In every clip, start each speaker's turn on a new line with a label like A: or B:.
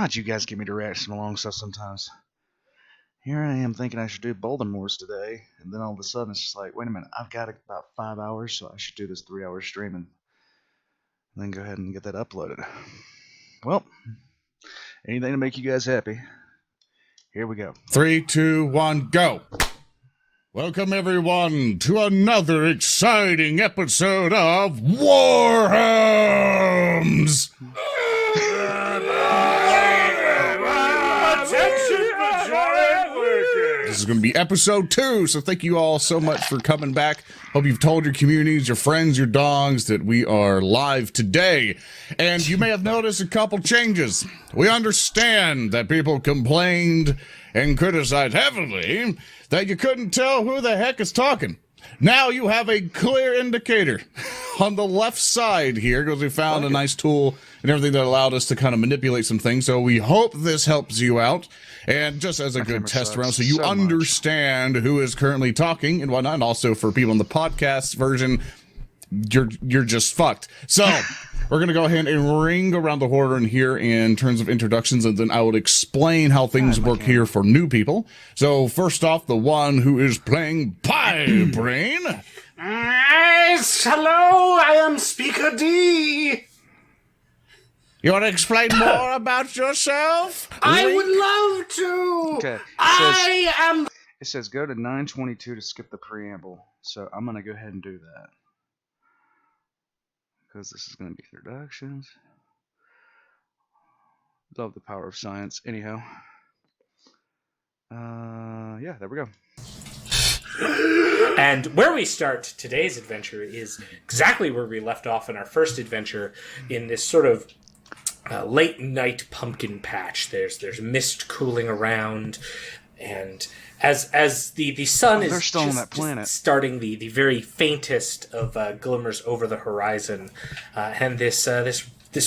A: God, you guys get me to react to some long stuff sometimes. Here I am thinking I should do Baltimore's today, and then all of a sudden it's just like, wait a minute, I've got about 5 hours, so I should do this 3 hour stream and then go ahead and get that uploaded. Well, anything to make you guys happy. Here we go.
B: 3, 2, 1, go. Welcome, everyone, to another exciting episode of Warhams! This is going to be episode 2, so thank you all so much for coming back. Hope you've told your communities, your friends, your dogs that we are live today. And you may have noticed a couple changes. We understand that people complained and criticized heavily that you couldn't tell who the heck is talking. Now you have a clear indicator on the left side here because we found a nice tool and everything that allowed us to kind of manipulate some things. So we hope this helps you out. And just as a good test around, so you understand who is currently talking and whatnot. And also for people in the podcast version, you're just fucked. So we're going to go ahead and ring around the horn here in terms of introductions, and then I will explain how things work here for new people. So first off, the one who is playing Pie Brain.
C: Yes, hello, I am Speaker D.
B: You want to explain more about yourself?
C: I would love to.
A: Okay. It says go to 922 to skip the preamble. So I'm going to go ahead and do that. Because this is going to be introductions. Love the power of science. Anyhow. Yeah, there we go.
C: And where we start today's adventure is exactly where we left off in our first adventure, in this sort of late night pumpkin patch. There's mist cooling around, and as the sun is
A: still on that planet,
C: just starting the very faintest of glimmers over the horizon, and this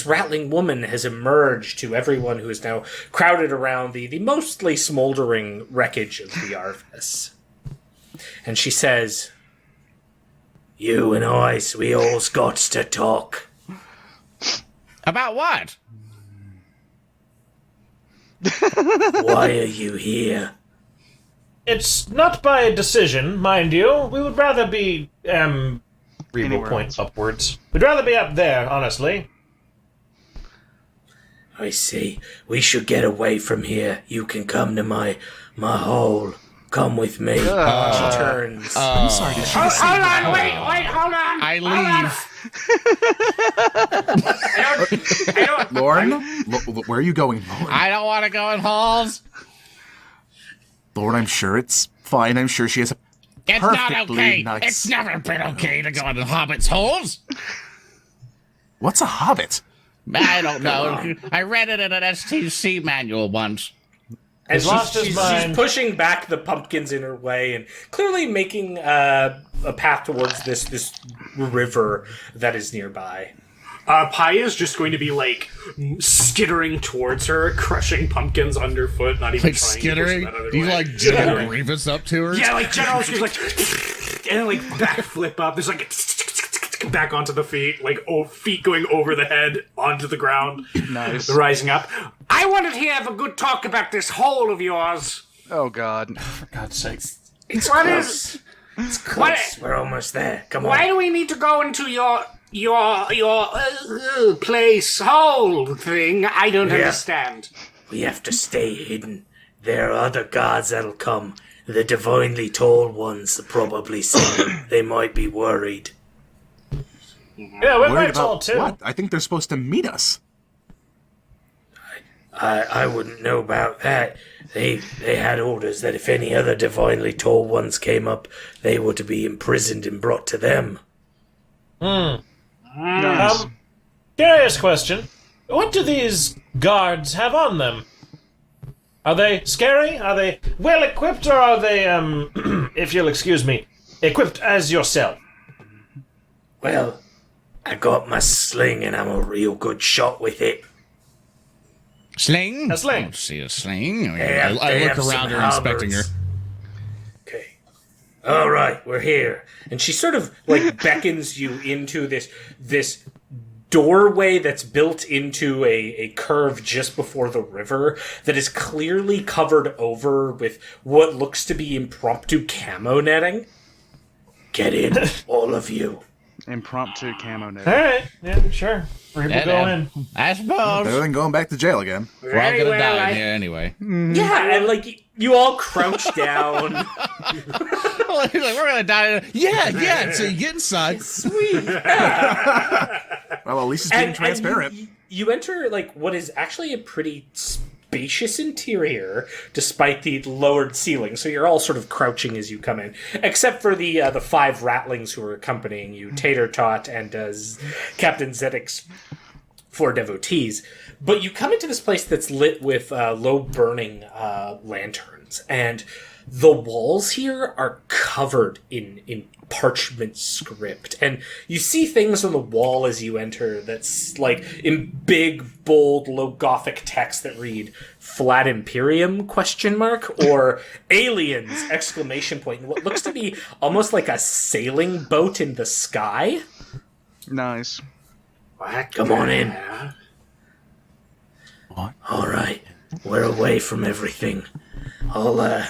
C: rattling woman has emerged to everyone who is now crowded around the mostly smoldering wreckage of the Arvis. And she says, "You and I, we all's got to talk."
B: About what?
C: Why are you here?
D: It's not by decision, mind you. We would rather be, Revo
A: Anywhere
D: points upwards. We'd rather be up there, honestly.
C: I see. We should get away from here. You can come to my hole. Come with me. She turns.
E: I'm sorry, did she just say
C: Hold on, wait, hold on.
B: I leave.
C: I don't.
E: Lauren? Where are you going, Lauren?
B: I don't want to go in halls.
E: Lauren, I'm sure it's fine. I'm sure she has a
B: It's not
E: perfectly
B: okay.
E: nice...
B: It's never been okay to go in hobbits' holes.
E: What's a hobbit?
B: I don't know. I read it in an STC manual once.
C: And
D: lost his mind.
C: She's pushing back the pumpkins in her way and clearly making a path towards this river that is nearby.
F: Pi is just going to be, like, skittering towards her, crushing pumpkins underfoot, not even
B: Like
F: trying
B: skittering?
F: to push that other
B: Do you
F: way.
B: like General Grievous up to her?
F: Yeah, like, General goes, like, and then, like, backflip up. There's, like, back onto the feet, like, feet going over the head, onto the ground.
A: Nice.
F: Rising up. I wanted to have a good talk about this hole of yours.
A: Oh, God.
D: For God's sakes.
F: It's close.
C: It's close. We're almost there. Come on.
F: Why do we need to go into your place hole thing? I don't understand.
C: We have to stay hidden. There are other guards that'll come. The divinely tall ones are probably seen them. They might be worried.
D: Yeah, we're
E: Worried
D: very tall,
E: about
D: too.
E: what? I think they're supposed to meet us.
C: I wouldn't know about that. They had orders that if any other divinely tall ones came up, they were to be imprisoned and brought to them.
A: Nice.
D: Curious question. What do these guards have on them? Are they scary? Are they well-equipped, or are they, if you'll excuse me, equipped as yourself?
C: Well, I got my sling and I'm a real good shot with it.
B: Sling?
D: A sling.
B: I don't see a sling.
C: They
B: I
C: have
B: look
C: some
B: around her, inspecting her.
C: halberds. Okay. All right, we're here. And she sort of, like, beckons you into this doorway that's built into a curve just before the river that is clearly covered over with what looks to be impromptu camo netting. Get in, all of you.
A: Impromptu camo
D: All
A: net.
D: right. Yeah, sure. We're going to go in.
B: I suppose.
E: Better than going back to jail again.
B: We're all gonna die in here anyway.
C: Yeah, and like you all crouch down.
B: He's like, we're gonna die. Yeah. So you get inside.
C: Sweet.
E: Well, at least it's being transparent.
C: You enter like what is actually a pretty spacious interior, despite the lowered ceiling. So you're all sort of crouching as you come in, except for the 5 rattlings who are accompanying you, Tater Tot and Captain Zedek's 4 devotees. But you come into this place that's lit with low burning lanterns, and the walls here are covered in parchment script, and you see things on the wall as you enter that's like in big, bold, low Gothic text that read "Flat Imperium?" or "Aliens!" And what looks to be almost like a sailing boat in the sky.
A: Nice.
C: Come on in.
E: What?
C: All right, we're away from everything. I'll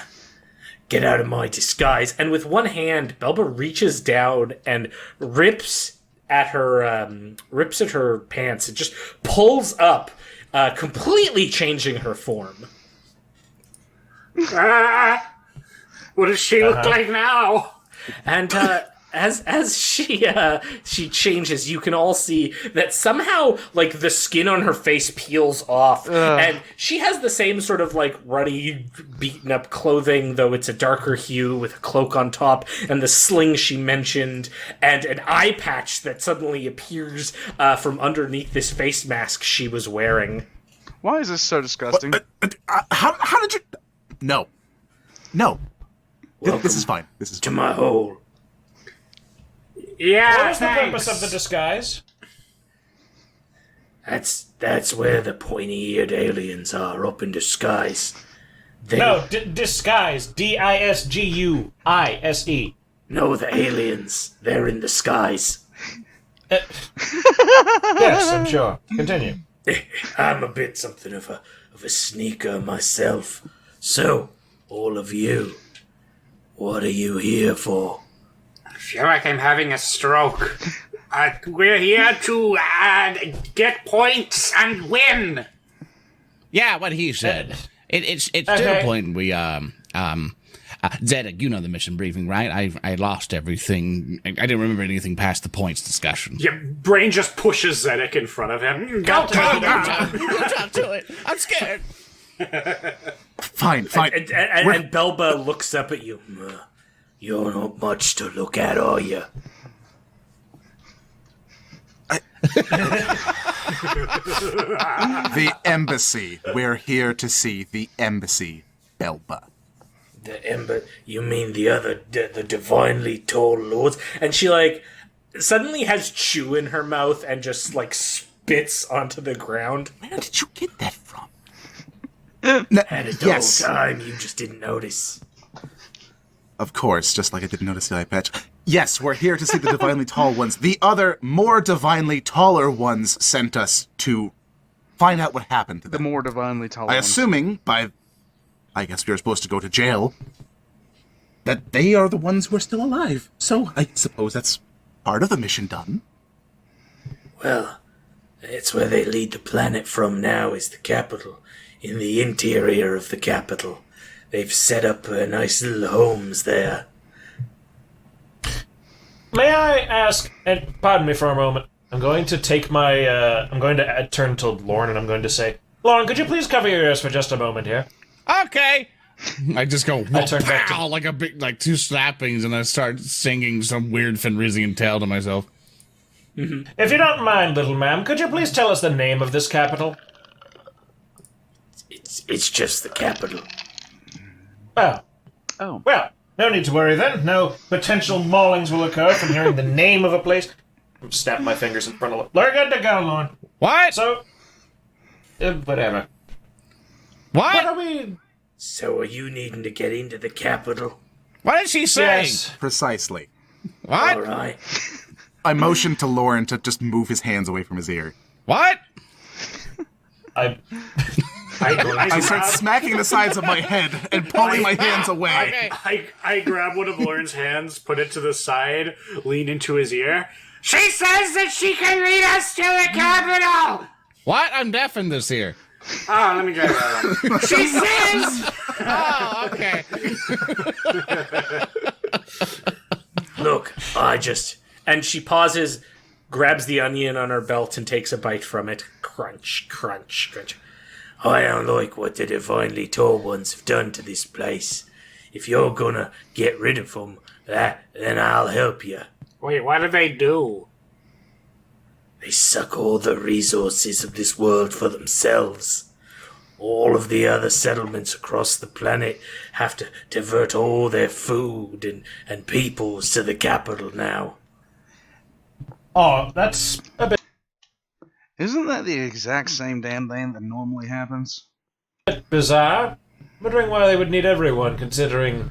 C: get out of my disguise. And with one hand, Belba reaches down and rips at her pants and just pulls up, completely changing her form.
F: What does she look like now?
C: And as she changes, you can all see that somehow like the skin on her face peels off, and she has the same sort of like ruddy, beaten up clothing, though it's a darker hue with a cloak on top, and the sling she mentioned, and an eye patch that suddenly appears from underneath this face mask she was wearing.
A: Why is this so disgusting?
E: How did you... No. This is fine. This is
C: To my hole.
F: Yeah,
D: What is the
F: thanks.
D: purpose of the disguise?
C: That's where the pointy-eared aliens are, up in disguise.
D: No, disguise. D-I-S-G-U-I-S-E.
C: No, the aliens. They're in disguise.
D: Yes, I'm sure. Continue.
C: I'm a bit something of a sneaker myself. So, all of you, what are you here for?
F: I feel like I'm having a stroke. We're here to get points and win.
B: Yeah, what he said. It's to
D: Okay.
B: the point we Zedek, you know the mission briefing, right? I lost everything. I didn't remember anything past the points discussion.
F: Your brain just pushes Zedek in front of him. Go
B: Talk to it. I'm scared.
E: fine.
C: And Belba looks up at you. You're not much to look at, are you?
E: The embassy. We're here to see the embassy, Belba.
C: The ember, you mean the divinely tall lords? And she like suddenly has chew in her mouth and just like spits onto the ground.
E: Where did you get that from?
C: Had it the
E: Yes.
C: whole time, you just didn't notice.
E: Of course, just like I didn't notice the eye patch. Yes, we're here to see the divinely tall ones. The other, more divinely taller ones sent us to find out what happened to
A: The
E: them.
A: more divinely tall
E: I
A: ones.
E: assuming by, I guess we were supposed to go to jail, that they are the ones who are still alive. So I suppose that's part of the mission done.
C: Well, it's where they lead the planet from now is the capital. In the interior of the capital. They've set up nice little homes there.
D: May I ask, and pardon me for a moment, I'm going to take my, I'm going to turn to Lauren and I'm going to say, Lauren, could you please cover your ears for just a moment here?
B: Okay. I just go
D: I turn back to-
B: like a big, like 2 slappings, and I start singing some weird Fenrisian tale to myself.
D: If you don't mind, little ma'am, could you please tell us the name of this capital?
C: It's just the capital.
D: Well,
A: Oh.
D: well, no need to worry then. No potential maulings will occur from hearing the name of a place. Snap my fingers in front of We're good to go, Lauren.
B: What?
D: So, whatever.
B: What?
D: What are we...
C: So are you needing to get into the capital?
B: What did she say?
D: Yes.
E: Precisely.
B: What?
C: All right.
E: I motioned to Lauren to just move his hands away from his ear.
B: What?
D: I
E: I start smacking the sides of my head and pulling my hands away.
B: Okay.
F: I grab one of Lauren's hands, put it to the side, lean into his ear. She says that she can lead us to the capital!
B: What? I'm deaf in this ear.
F: Oh, let me try that one. She says...
B: Oh, okay.
C: Look, And she pauses, grabs the onion on her belt, and takes a bite from it. Crunch, crunch, crunch. I don't like what the divinely tall ones have done to this place. If you're gonna get rid of them, then I'll help you.
F: Wait, what do they do?
C: They suck all the resources of this world for themselves. All of the other settlements across the planet have to divert all their food and peoples to the capital now.
D: Oh, that's a bit
A: Isn't that the exact same damn thing that normally happens?
D: bizarre. Wondering why they would need everyone, considering...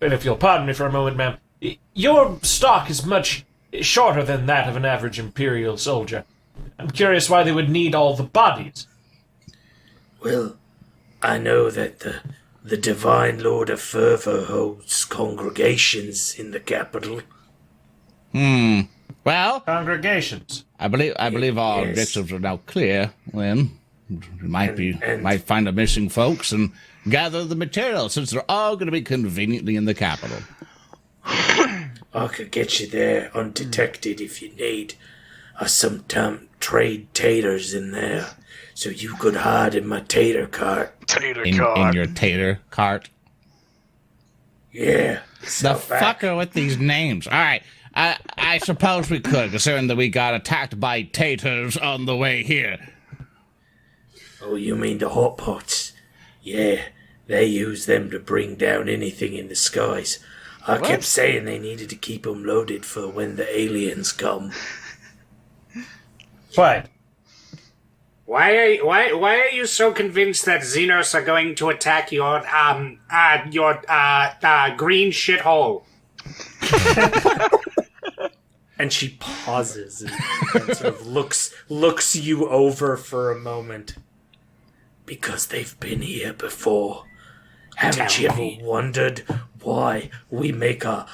D: And if you'll pardon me for a moment, ma'am, your stock is much shorter than that of an average Imperial soldier. I'm curious why they would need all the bodies.
C: Well, I know that the Divine Lord of Fervor holds congregations in the capital.
B: Well,
D: Congregations.
B: I believe our
C: Yes.
B: objectives are now clear. Then we
C: And-
B: might find the missing folks and gather the material, since they're all going to be conveniently in the capital.
C: I could get you there undetected if you need. I sometimes trade taters in there, so you could hide in my tater cart.
B: In your tater cart.
C: Yeah.
B: The fucker with these names. All right. I suppose we could, considering that we got attacked by taters on the way here.
C: Oh, you mean the hot pots? Yeah, they use them to bring down anything in the skies. I kept saying they needed to keep them loaded for when the aliens come.
D: What?
F: Why are you so convinced that Xenos are going to attack your green shithole?
C: And she pauses and sort of looks you over for a moment. Because they've been here before. Haven't you ever wondered why we make our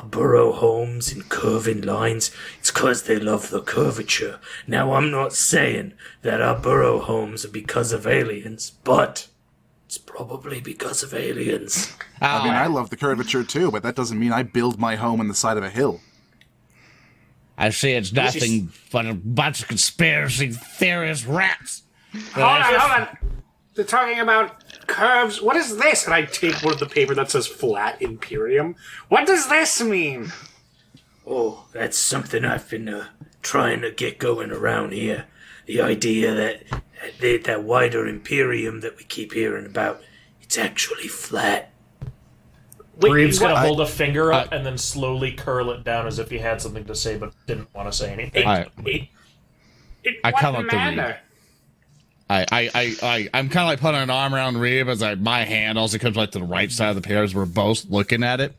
C: burrow homes in curving lines? It's 'cause they love the curvature. Now, I'm not saying that our burrow homes are because of aliens, but it's probably because of aliens.
E: I mean, I love the curvature too, but that doesn't mean I build my home on the side of a hill.
B: I see it's nothing but a bunch of conspiracy theorist rats.
F: Hold on. They're talking about curves. What is this? And I take one of the paper that says flat Imperium. What does this mean?
C: Oh, that's something I've been trying to get going around here. The idea that wider Imperium that we keep hearing about, it's actually flat.
D: Reeves gonna hold a finger up and then slowly curl it down as if he had something to say but didn't want to say anything.
B: I come up to Reeb.
F: matter?
B: I'm kind of like putting an arm around Reeb as my hand also comes like to the right side of the pair as we're both looking at it.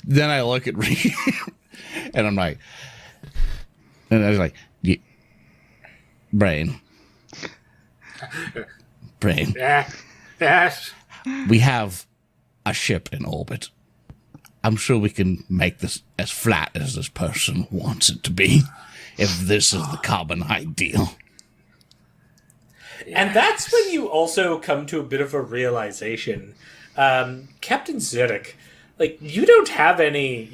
B: Then I look at Reeb and I'm like, and I was like, Brain.
F: Yeah. Yes.
B: We have a ship in orbit. I'm sure we can make this as flat as this person wants it to be, if this is the common ideal.
C: And that's when you also come to a bit of a realization. Captain Zurich, like, you don't have any,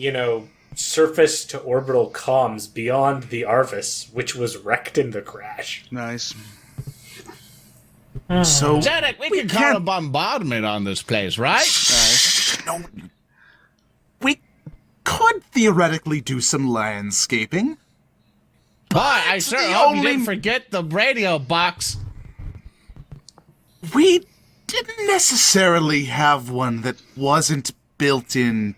C: surface to orbital comms beyond the Arvis, which was wrecked in the crash.
A: Nice.
E: So
B: Zedek, we can call a bombardment on this place, right?
E: no, we could theoretically do some landscaping.
B: Boy, I sure
E: the
B: hope you
E: only-
B: didn't forget the radio box.
E: We didn't necessarily have one that wasn't built into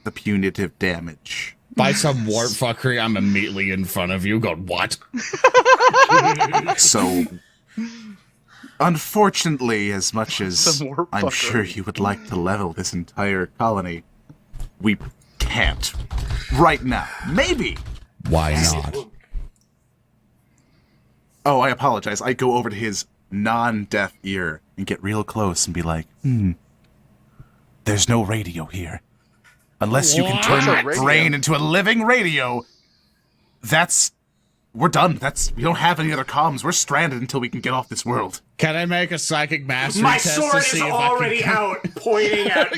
E: the punitive damage.
B: By some warp fuckery, I'm immediately in front of you going, what?
E: So, unfortunately, as much as
A: The warp
E: I'm
A: fucker.
E: sure you would like to level this entire colony, we can't. Right now. Maybe
B: Why not?
E: Oh, I apologize. I go over to his non-deaf ear and get real close and be like, there's no radio here. Unless you can turn
A: What's a
E: my
A: radio?
E: brain into a living radio, we're done. We don't have any other comms. We're stranded until we can get off this world.
B: Can I make a psychic mastery
F: My
B: test
F: sword
B: to
F: is
B: see if
F: already
B: I can...
F: out, pointing at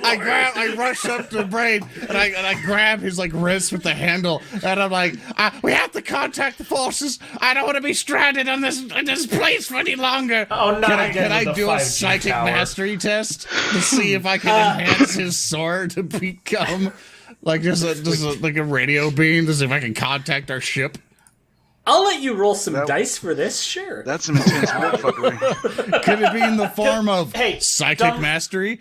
B: I rush up to the brain and I grab his like wrist with the handle and I'm like, we have to contact the forces. I don't want to be stranded in this place for any longer.
D: Oh, no!
B: Can I do a psychic mastery test to see if I can enhance his sword to become like just like a radio beam to see if I can contact our ship?
C: I'll let you roll some dice for this, sure.
A: That's some intense work.
B: Could it be in the form of psychic
D: dumb-
B: mastery?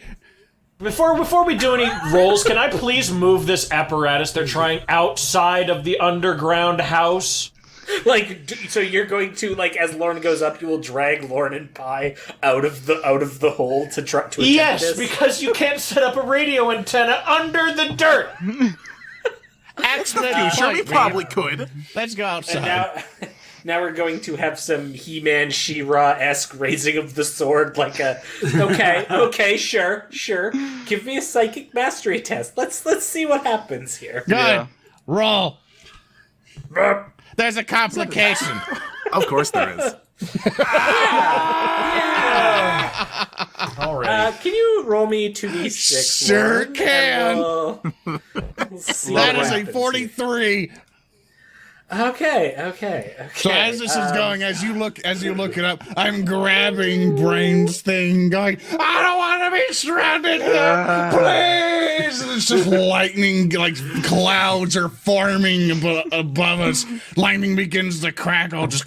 D: Before we do any rolls, can I please move this apparatus they're trying outside of the underground house?
C: Like, so you're going to, like, as Lauren goes up, you will drag Lauren and Pi out of the hole to try to attempt
D: Yes,
C: this?
D: because you can't set up a radio antenna under the dirt.
B: Excellent.
E: Sure, we probably could.
B: Let's go outside.
C: And now we're going to have some He-Man, She-Ra-esque raising of the sword, like a okay, sure. Give me a psychic mastery test. Let's see what happens here.
B: Good.
A: Yeah.
B: Roll. There's a complication.
E: Of course there is.
D: All right.
C: Can you roll me 2d6?
B: Sure
C: Lauren?
B: can.
C: And we'll see
B: That
C: what
B: is a
C: happens
B: 43.
C: here. Okay.
B: So as this is going, as you look it up, I'm grabbing Brain's thing, going, I don't want to be stranded here, please. And it's just lightning, like clouds are forming above us. Lightning begins to crackle, just.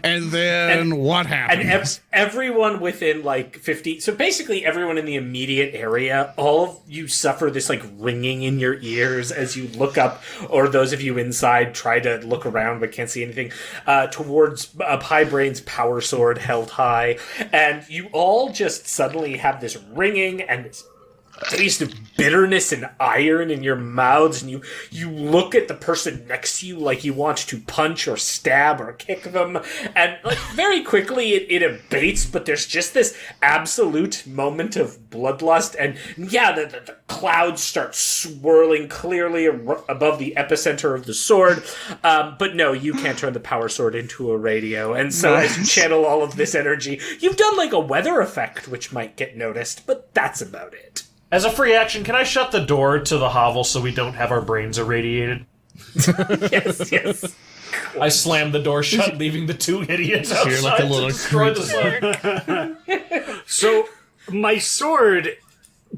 B: And then what happens?
C: And everyone within like 50, so basically everyone in the immediate area, all of you suffer this like ringing in your ears as you look up, or those of you inside try to look around but can't see anything, towards Pie Brain's power sword held high. And you all just suddenly have this ringing and this taste of bitterness and iron in your mouths, and you look at the person next to you like you want to punch or stab or kick them, and like very quickly it abates, but there's just this absolute moment of bloodlust, and the clouds start swirling clearly above the epicenter of the sword, but no, you can't turn the power sword into a radio, and so as you channel all of this energy, you've done like a weather effect which might get noticed, but that's about it.
D: As a free action, can I shut the door to the hovel so we don't have our brains irradiated?
C: Yes.
D: I slammed the door shut, leaving the two idiots outside
B: You're like a little
D: to destroy the sword.
F: So, my sword,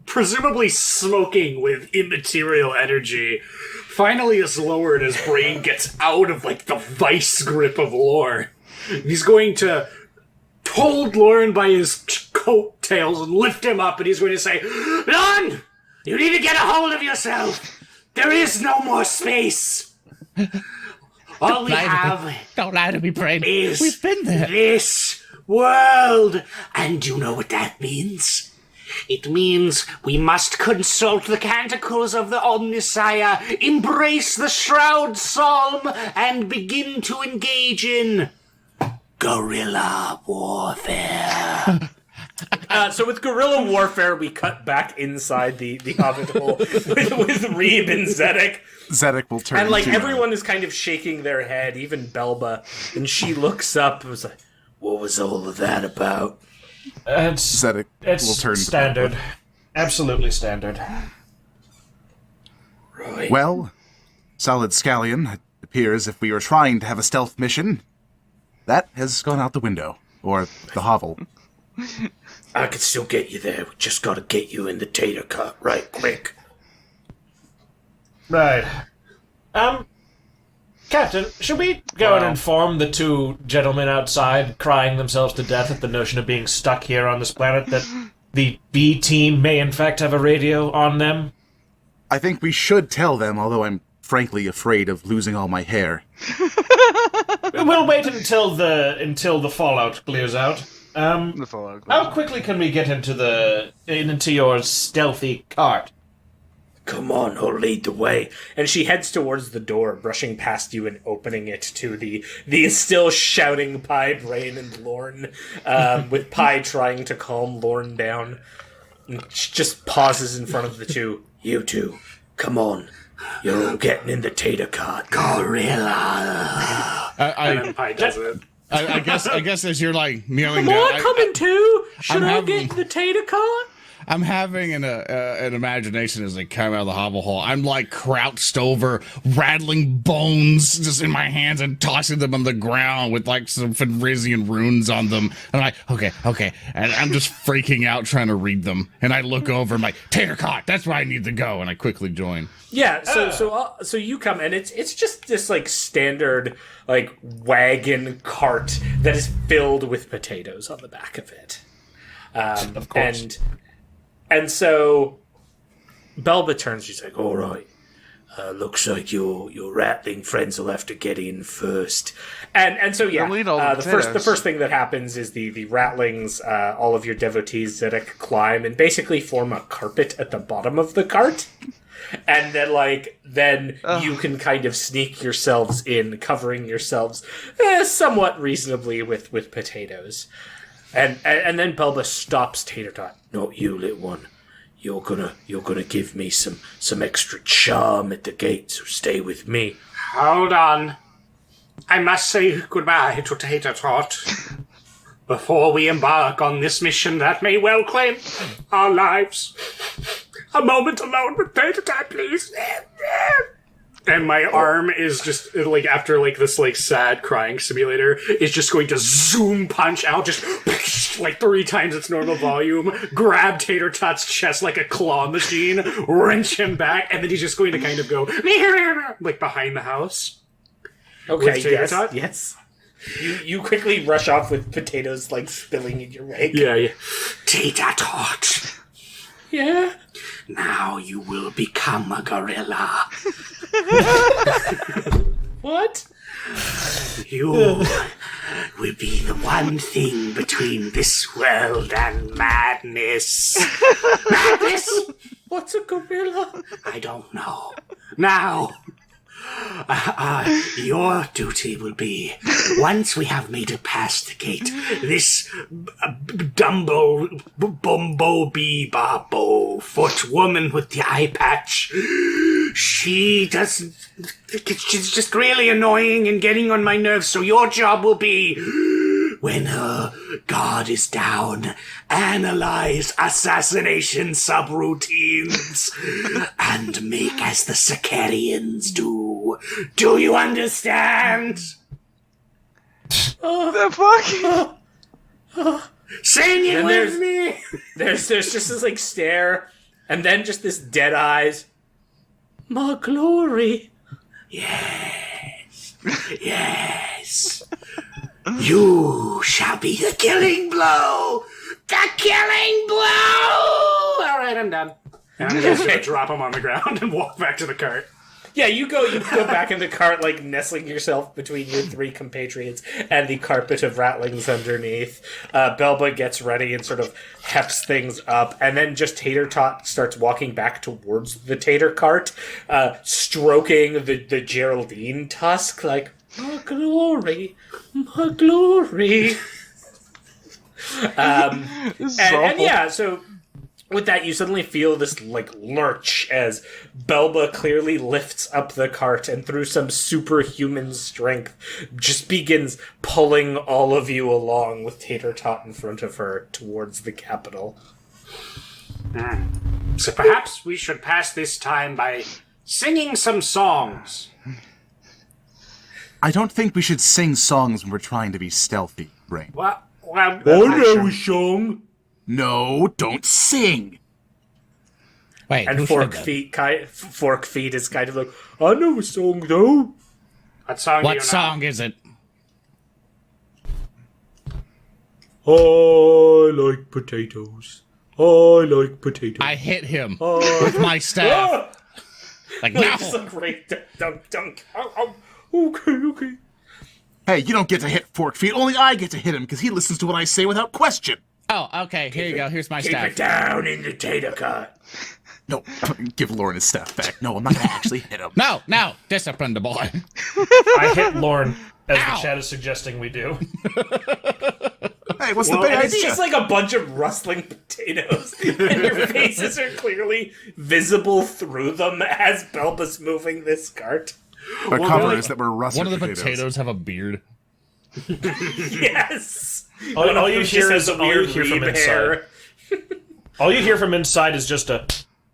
F: presumably smoking with immaterial energy, finally is lowered as Brain gets out of, like, the vice grip of Lore. He's going to hold Lauren by his coattails and lift him up, and he's going to say, Lauren, you need to get a hold of yourself. There is no more space. All we have
B: Don't lie to me, Brain.
F: is
B: We've been there.
F: this world. And you know what that means? It means we must consult the canticles of the Omnisire, embrace the Shroud Psalm, and begin to engage in guerrilla warfare.
C: So with guerrilla warfare, we cut back inside the hobbit hole with Reeb and Zedek.
E: Zedek will turn
C: And like
E: to,
C: everyone is kind of shaking their head, even Belba, and she looks up and was like, "What was all of that about?"
E: Zedek will turn
D: standard.
E: to
D: Absolutely standard.
C: Right.
E: Well, Solid Scallion, it appears if we were trying to have a stealth mission, that has gone out the window. Or the hovel.
C: I could still get you there. We just gotta get you in the tater cut right quick.
D: Right. Captain, should we go and inform the two gentlemen outside crying themselves to death at the notion of being stuck here on this planet that the B team may in fact have a radio on them?
E: I think we should tell them, although I'm frankly afraid of losing all my hair.
D: We'll wait until the fallout clears out.
A: The Fallout.
D: How quickly can we get into your stealthy cart?
C: Come on, I'll lead the way. And she heads towards the door, brushing past you and opening it to the still shouting Pie, Brain, and Lorne, with Pie trying to calm Lorne down. And she just pauses in front of the two. You two, come on. You're all getting in the tater cart. Gorilla.
F: And then Pie does it.
B: I guess as you're like kneeling
C: Am
B: down,
C: I coming too? Should I
B: having-
C: get in the tater cart?
B: I'm having an imagination as they come out of the hobble hole. I'm like crouched over, rattling bones just in my hands and tossing them on the ground with like some Fenrisian runes on them. And I'm like, okay. And I'm just freaking out trying to read them. And I look over and I'm like, tater cart, that's where I need to go. And I quickly join.
C: Yeah, so you come and it's just this like standard like wagon cart that is filled with potatoes on the back of it.
D: Of course.
C: And so Belba turns. She's like, "All right, looks like your rattling friends will have to get in first." And so yeah,
A: They'll eat all the
C: the first
A: potatoes.
C: thing that happens is the rattlings, all of your devotees Zedek climb and basically form a carpet at the bottom of the cart. And then you can kind of sneak yourselves in, covering yourselves somewhat reasonably with potatoes. And then Belba stops Tater Tot. Not you, little one. You're gonna give me some extra charm at the gate, so stay with me.
F: Hold on. I must say goodbye to Tater Tot before we embark on this mission that may well claim our lives. A moment alone with Tater Tot, please. And my arm is just, like, after, like, this, like, sad crying simulator, is just going to zoom punch out, just, like, 3 times its normal volume, grab Tater Tot's chest like a claw machine, wrench him back, and then he's just going to kind of go, like, behind the house.
C: Okay,
F: With Tater
C: yes,
F: Tot?
C: yes. You quickly rush off with potatoes, like, spilling in your wake.
F: Yeah. Tater Tot,
C: Yeah?
F: now you will become a gorilla.
C: What?
F: You will be the one thing between this world and madness. Madness?
C: What's a gorilla?
F: I don't know. Now, your duty will be, once we have made it past the gate, this Bumbo foot woman with the eye patch, she's just really annoying and getting on my nerves, so your job will be, when her guard is down, analyze assassination subroutines and make as the Sicarians do. Do you understand?
A: The fuck?
F: Sing it
C: Then
F: with me!
C: There's just this, like, stare, and then just this dead eyes. My glory.
F: Yes. You shall be the killing blow! The killing blow! Alright, I'm done. And I'm just gonna drop him on the ground and walk back to the cart.
C: Yeah, you go back in the cart, like, nestling yourself between your 3 compatriots and the carpet of rattlings underneath. Belba gets ready and sort of heps things up, and then just Tater Tot starts walking back towards the tater cart, stroking the Geraldine tusk, like, my glory, my glory. And yeah, so with that, you suddenly feel this, like, lurch as Belba clearly lifts up the cart and through some superhuman strength just begins pulling all of you along with Tater Tot in front of her towards the capital.
F: So perhaps we should pass this time by singing some songs.
E: I don't think we should sing songs when we're trying to be stealthy, Brain.
F: Well,
C: song.
E: No, don't sing.
B: Wait,
C: And Fork Feet is kind of like, I know a song though.
F: What song do you
B: what
F: know?
B: song is it?
C: I like potatoes. I like potatoes.
B: I hit him with my staff. Like, no.
C: It's a great dunk. Okay.
E: Hey, you don't get to hit Fork Feet. Only I get to hit him because he listens to what I say without question.
B: Oh, okay. Here you go. Here's my
C: Keep
B: staff.
C: it down in the tater cart.
E: No, give Lauren his staff back. No, I'm not gonna actually hit him.
B: No, discipline the boy.
D: I hit Lorne, as
B: Ow.
D: the chat is suggesting we do.
E: Hey, what's
F: Well,
E: the big
C: And it's
E: idea?
C: just like a bunch of rustling potatoes, and your faces are clearly visible through them as Belba's moving this cart.
E: Our
F: well,
E: cover
F: really-
E: is that we're russet
B: One of the
E: potatoes.
B: potatoes have a beard.
C: Yes.
D: All
C: One of
D: you
C: them
D: hear
C: just
D: is
C: has a
D: all you
C: weird
D: hear from
C: reeb
D: inside.
C: hair.
D: All you hear from inside is just a,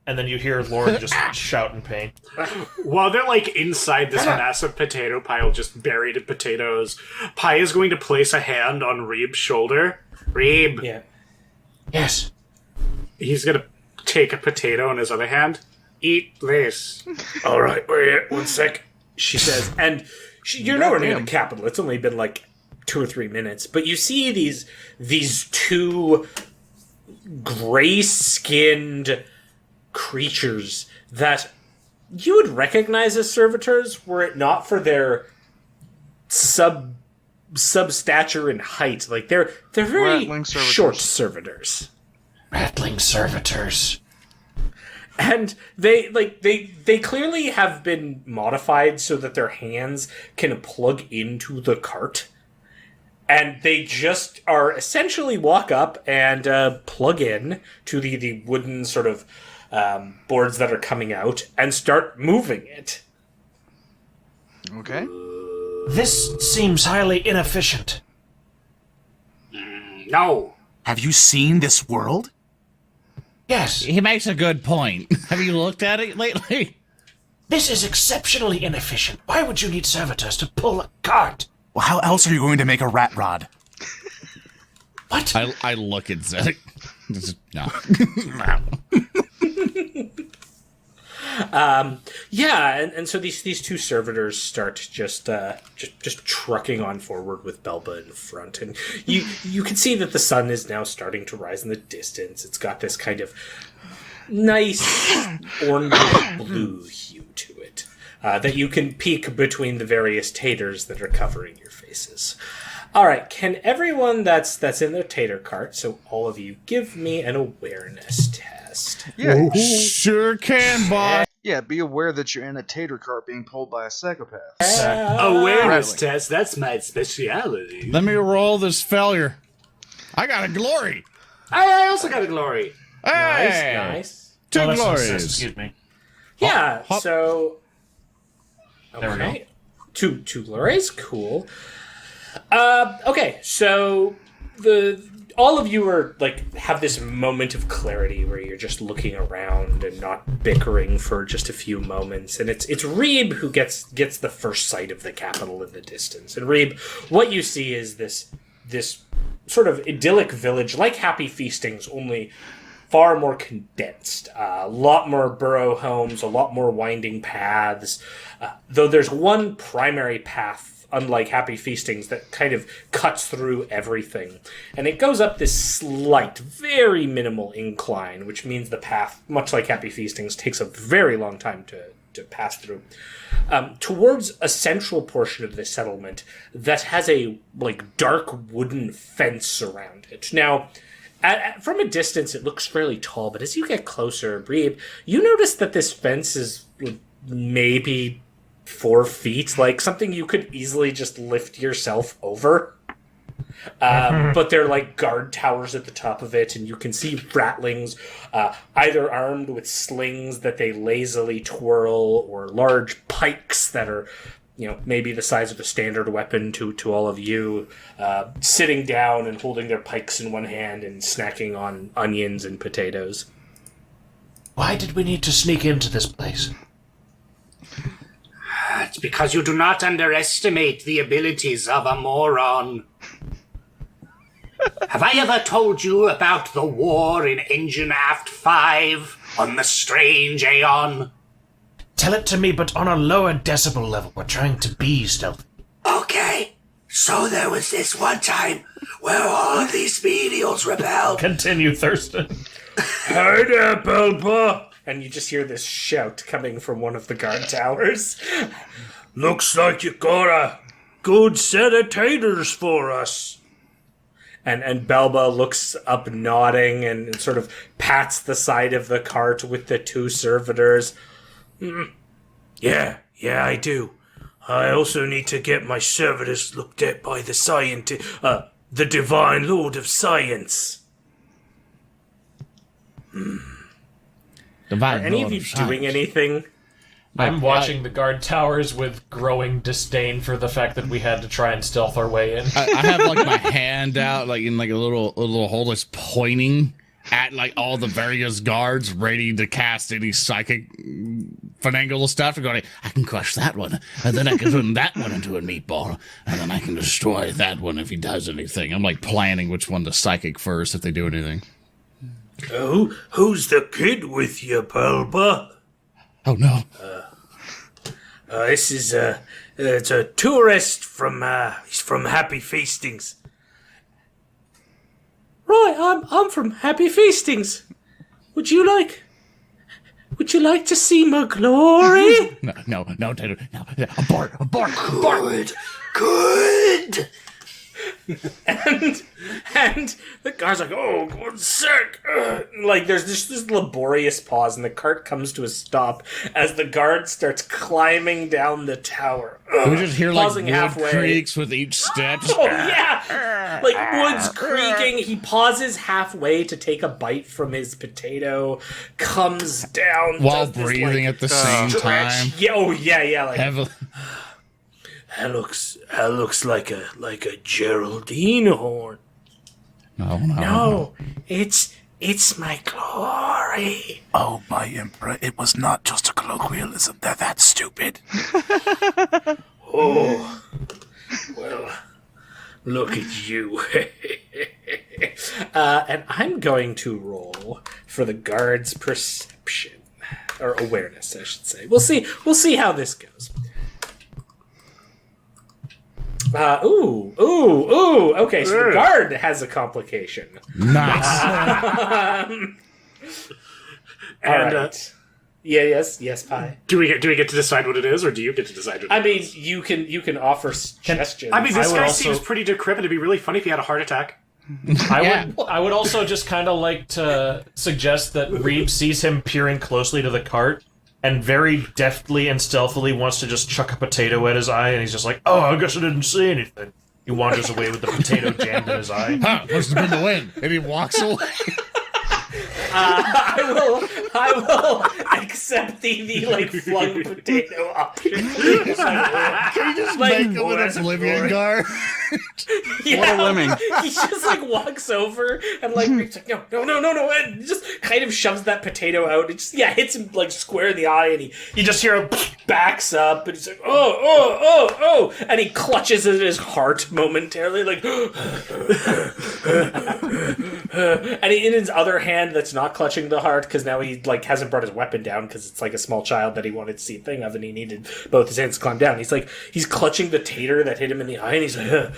D: and then you hear Lauren just shout in pain.
F: While they're like inside this massive potato pile, just buried in potatoes, Pi is going to place a hand on Reeb's shoulder. Reeb,
C: Yeah.
D: Yes.
F: he's gonna take a potato in his other hand. Eat this. All right, wait 1 sec.
C: She says, and you're nowhere near the capital. It's only been like 2 or 3 minutes, but you see these two gray-skinned creatures that you would recognize as servitors were it not for their sub stature and height. Like they're very
A: Rattling servitors.
C: short servitors.
D: Rattling servitors.
C: And they clearly have been modified so that their hands can plug into the cart. And they just are essentially walk up and plug in to the wooden sort of boards that are coming out and start moving it.
A: Okay.
D: This seems highly inefficient.
F: No.
E: Have you seen this world?
D: Yes,
B: He makes a good point. Have you looked at it lately?
D: this is exceptionally inefficient. Why would you need servitors to pull a cart?
E: Well, how else are you going to make a rat rod?
D: What?
B: I look at Zedek. No.
C: Yeah, and so these two servitors start just trucking on forward with Belba in front, and you can see that the sun is now starting to rise in the distance. It's got this kind of nice orange blue hue to it that you can peek between the various taters that are covering your faces. All right, can everyone that's in their tater cart, so all of you, give me an awareness test?
A: Yeah.
B: Sure can, boss.
A: Yeah, be aware that you're in a tater cart being pulled by a psychopath.
F: Awareness
A: Rattling.
F: test, that's my speciality.
B: Let me roll this failure. I got a glory.
F: I also got a glory.
B: Hey,
C: Nice.
B: two
D: Oh, that's not
B: glories.
D: sense, excuse me.
C: Yeah,
B: hop.
C: so...
D: There we go.
C: Okay. Two glories, cool. Okay, so all of you are have this moment of clarity where you're just looking around and not bickering for just a few moments, and it's Reeb who gets the first sight of the capital in the distance. And Reeb, what you see is this sort of idyllic village, like Happy Feastings, only far more condensed. A lot more burrow homes, a lot more winding paths. Though there's one primary path, unlike Happy Feastings, that kind of cuts through everything. And it goes up this slight, very minimal incline, which means the path, much like Happy Feastings, takes a very long time to pass through. Towards a central portion of the settlement that has a dark wooden fence around it. Now, from a distance, it looks fairly tall, but as you get closer, Breeb, you notice that this fence is maybe 4 feet, like something you could easily just lift yourself over. But they're like guard towers at the top of it, and you can see rattlings, either armed with slings that they lazily twirl, or large pikes that are, maybe the size of a standard weapon to all of you, sitting down and holding their pikes in one hand and snacking on onions and potatoes.
D: Why did we need to sneak into this place?
F: It's because you do not underestimate the abilities of a moron. Have I ever told you about the war in Engine Aft 5 on the Strange Aeon?
D: Tell it to me, but on a lower decibel level. We're trying to be stealthy.
F: Okay, so there was this one time where all of these medials rebelled.
D: Continue, Thurston.
C: Hey there, Belba! And you just hear this shout coming from one of the guard towers. Looks like you got a good set of taters for us. And Belba looks up nodding and sort of pats the side of the cart with the two servitors. Yeah, I do. I also need to get my servitors looked at by the the Divine Lord of Science.
B: Divine
C: Are any
B: Lord
C: of you
B: of
C: doing
B: Science.
C: anything?
D: I'm watching the guard towers with growing disdain for the fact that we had to try and stealth our way in.
B: I have like my hand out, like in like a little hole that's pointing at like all the various guards, ready to cast any psychic finagle stuff. And going, I can crush that one, and then I can turn that one into a meatball, and then I can destroy that one if he does anything. I'm like planning which one to psychic first if they do anything.
C: Who's the kid with you, Belba?
B: Oh no!
C: This is it's a tourist from he's from Happy Feastings. Right, I'm from Happy Feastings. Would you like to see my glory?
B: No, Taylor, no, abort.
C: Good. and the guy's like, oh, one sec. Like, there's this laborious pause, and the cart comes to a stop as the guard starts climbing down the tower.
B: We just hear like
C: pausing
B: wood
C: halfway.
B: creaks with each step.
C: Oh, yeah! Like, wood's creaking. He pauses halfway to take a bite from his potato, comes down.
B: While
C: does this,
B: breathing
C: like,
B: at the same time.
C: Yeah, oh, yeah, like...
B: Heavily.
C: That looks like a Geraldine horn. No, it's my glory.
E: Oh, my emperor, it was not just a colloquialism. They're that stupid.
C: Oh, well, look at you. And I'm going to roll for the guard's perception or awareness, I should say. We'll see how this goes. Okay, so the guard has a complication.
B: Nice.
F: And
C: yes, Pi.
F: do we get to decide what it is, or do you get to decide what
C: I
F: it
C: mean,
F: is?
C: you can offer suggestions.
F: I mean, this
D: would
F: guy
D: also-
F: seems pretty decrepit. It'd be really funny if he had a heart attack.
D: I would also just kind of like to suggest that Reeb sees him peering closely to the cart and very deftly and stealthily wants to just chuck a potato at his eye, and he's just like, oh, I guess I didn't see anything. He wanders away with the potato jammed in his eye.
B: Huh, must have been the wind. And he walks away.
C: I will accept the like flung potato option.
B: Can you just
C: Like,
B: make him an Oblivion guard?
C: Yeah,
A: What a lemming.
C: He just like walks over and like Reeb's like no, and just kind of shoves that potato out. It just hits him like square in the eye, and you just hear him backs up, and he's like oh, and he clutches at his heart momentarily, like, and in his other hand that's not clutching the heart because now he like hasn't brought his weapon down because it's like a small child that he wanted to see a thing of, and he needed both his hands to climb down. He's clutching the tater that hit him in the eye, and he's like,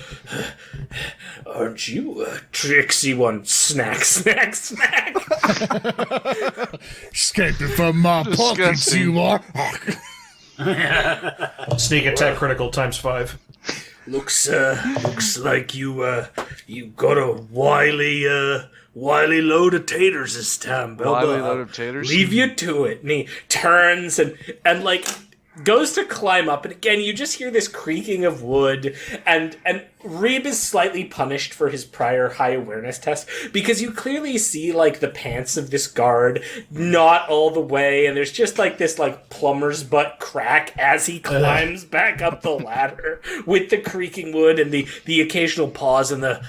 C: aren't you a tricksy one? Snack.
B: Escaping from my pockets,
A: Disgusting.
B: you are.
D: Sneak attack critical times 5.
C: Looks like you got a wily load of taters this time, Bilbo.
A: Wily load of taters?
C: Leave you to it. And he turns and like goes to climb up, and again you just hear this creaking of wood, and Reeb is slightly punished for his prior high awareness test because you clearly see like the pants of this guard not all the way, and there's just like this like plumber's butt crack as he climbs back up the ladder with the creaking wood and the occasional pause and the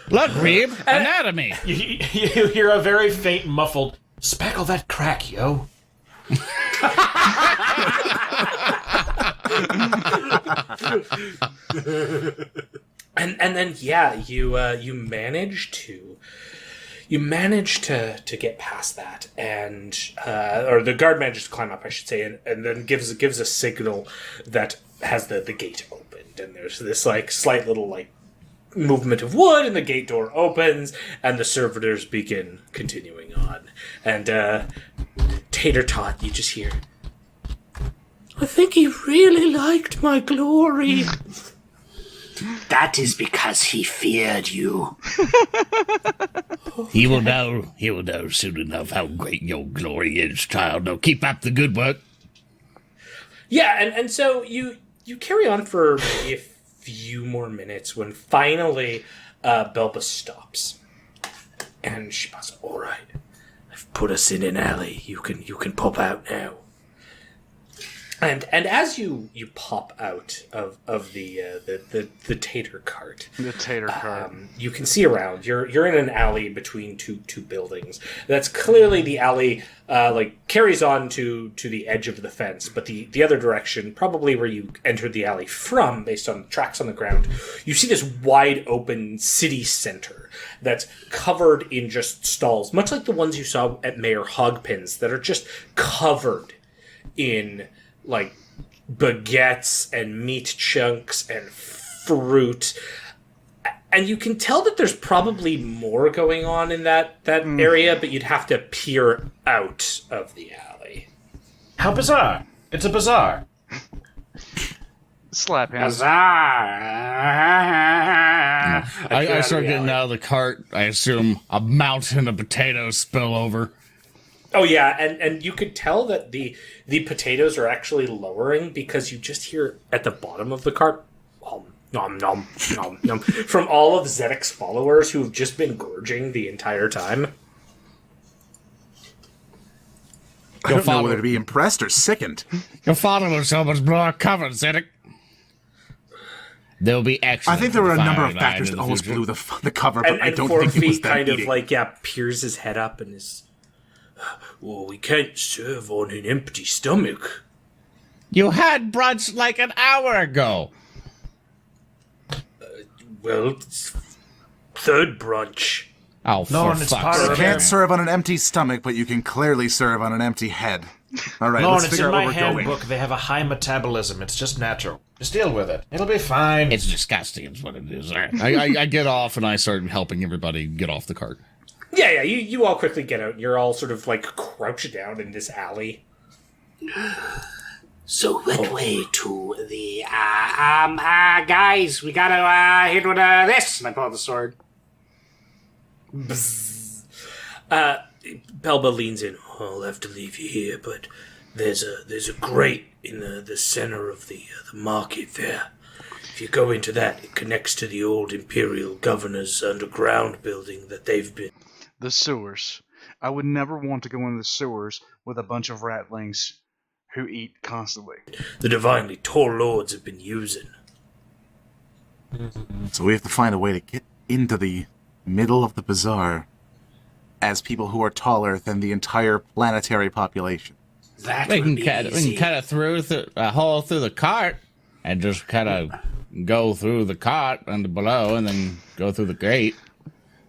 B: Look, Reeb, anatomy.
D: You hear a very faint, muffled, spackle that crack, yo.
C: and then you manage to get past that, and or the guard manages to climb up, I should say, and then gives a signal that has the gate opened, and there's this like slight little like movement of wood, and the gate door opens, and the servitors begin continuing on, and Tater Tot, you just hear, I think he really liked my glory.
F: That is because he feared you.
B: He will know soon enough how great your glory is, child. Now keep up the good work.
C: Yeah, and so you carry on for maybe a few more minutes when finally Belba stops. And she goes, "All right, I've put us in an alley. You can pop out now." And as you pop out of the tater cart,
A: The tater cart.
C: you can see around. You're in an alley between two buildings. That's clearly the alley carries on to the edge of the fence, but the other direction, probably where you entered the alley from, based on tracks on the ground, you see this wide open city center that's covered in just stalls, much like the ones you saw at Mayor Hogpin's, that are just covered in like baguettes and meat chunks and fruit. And you can tell that there's probably more going on in that area, but you'd have to peer out of the alley.
D: How bizarre. It's a bazaar.
A: Slap hands.
B: I start getting out of the cart. I assume a mountain of potatoes spill over.
C: Oh yeah, and you could tell that the potatoes are actually lowering because you just hear at the bottom of the cart, nom nom nom nom, from all of Zedek's followers who've just been gorging the entire time.
E: I don't know whether to be impressed or sickened.
B: Your followers almost blow our cover, Zedek. There'll be action.
E: I think there were a number of factors that almost blew the cover, but I don't think it was them
C: kind
E: eating.
C: of peers his head up and is, well, we can't serve on an empty stomach.
B: You had brunch like an hour ago.
C: Well, it's third brunch.
B: Oh, for
D: Lauren, it's
B: fuck's
D: part of
E: You
B: sake.
D: the
E: can't serve on an empty stomach, but you can clearly serve on an empty head. All right,
D: Lauren,
E: let's
D: it's
E: figure
D: in
E: out
D: my
E: where we're going.
D: handbook. They have a high metabolism. It's just natural. Just deal with it. It'll be fine.
B: It's disgusting, is what it is. I get off and I start helping everybody get off the cart.
C: Yeah, you all quickly get out. You're all sort of crouched down in this alley.
F: So that way to the guys, we gotta hit with this. And I pull out the sword.
C: Belba leans in. I'll have to leave you here, but there's a grate in the center of the market there. If you go into that, it connects to the old Imperial Governor's underground building that they've been.
A: The sewers. I would never want to go into the sewers with a bunch of ratlings who eat constantly.
C: The divinely tall lords have been using.
E: So we have to find a way to get into the middle of the bazaar as people who are taller than the entire planetary population.
F: That
B: We
F: will
B: can
F: be
B: cut
F: easy.
B: it through a hole through the cart and just kind of go through the cart and below and then go through the grate.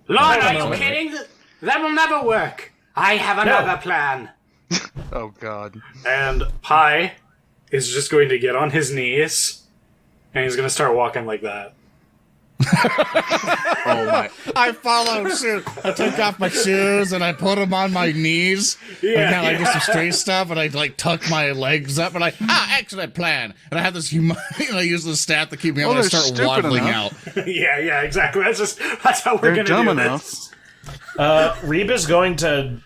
F: Lord, are
B: no,
F: you
B: no.
F: kidding? That will never work. I have another plan.
A: Oh god.
F: And Pi is just going to get on his knees, and he's going to start walking like that.
E: Oh my!
B: I followed suit. I took off my shoes and I put them on my knees.
F: Yeah,
B: and kind of
F: yeah.
B: do some straight stuff, and I tuck my legs up, and excellent plan. And I have this, I use the stat to keep me up, and I
A: they're
B: start
A: stupid
B: waddling
A: enough.
B: out.
F: Yeah, exactly. That's how we're
A: They're
F: going to
A: dumb
F: do
A: enough.
F: this.
D: Reba's going to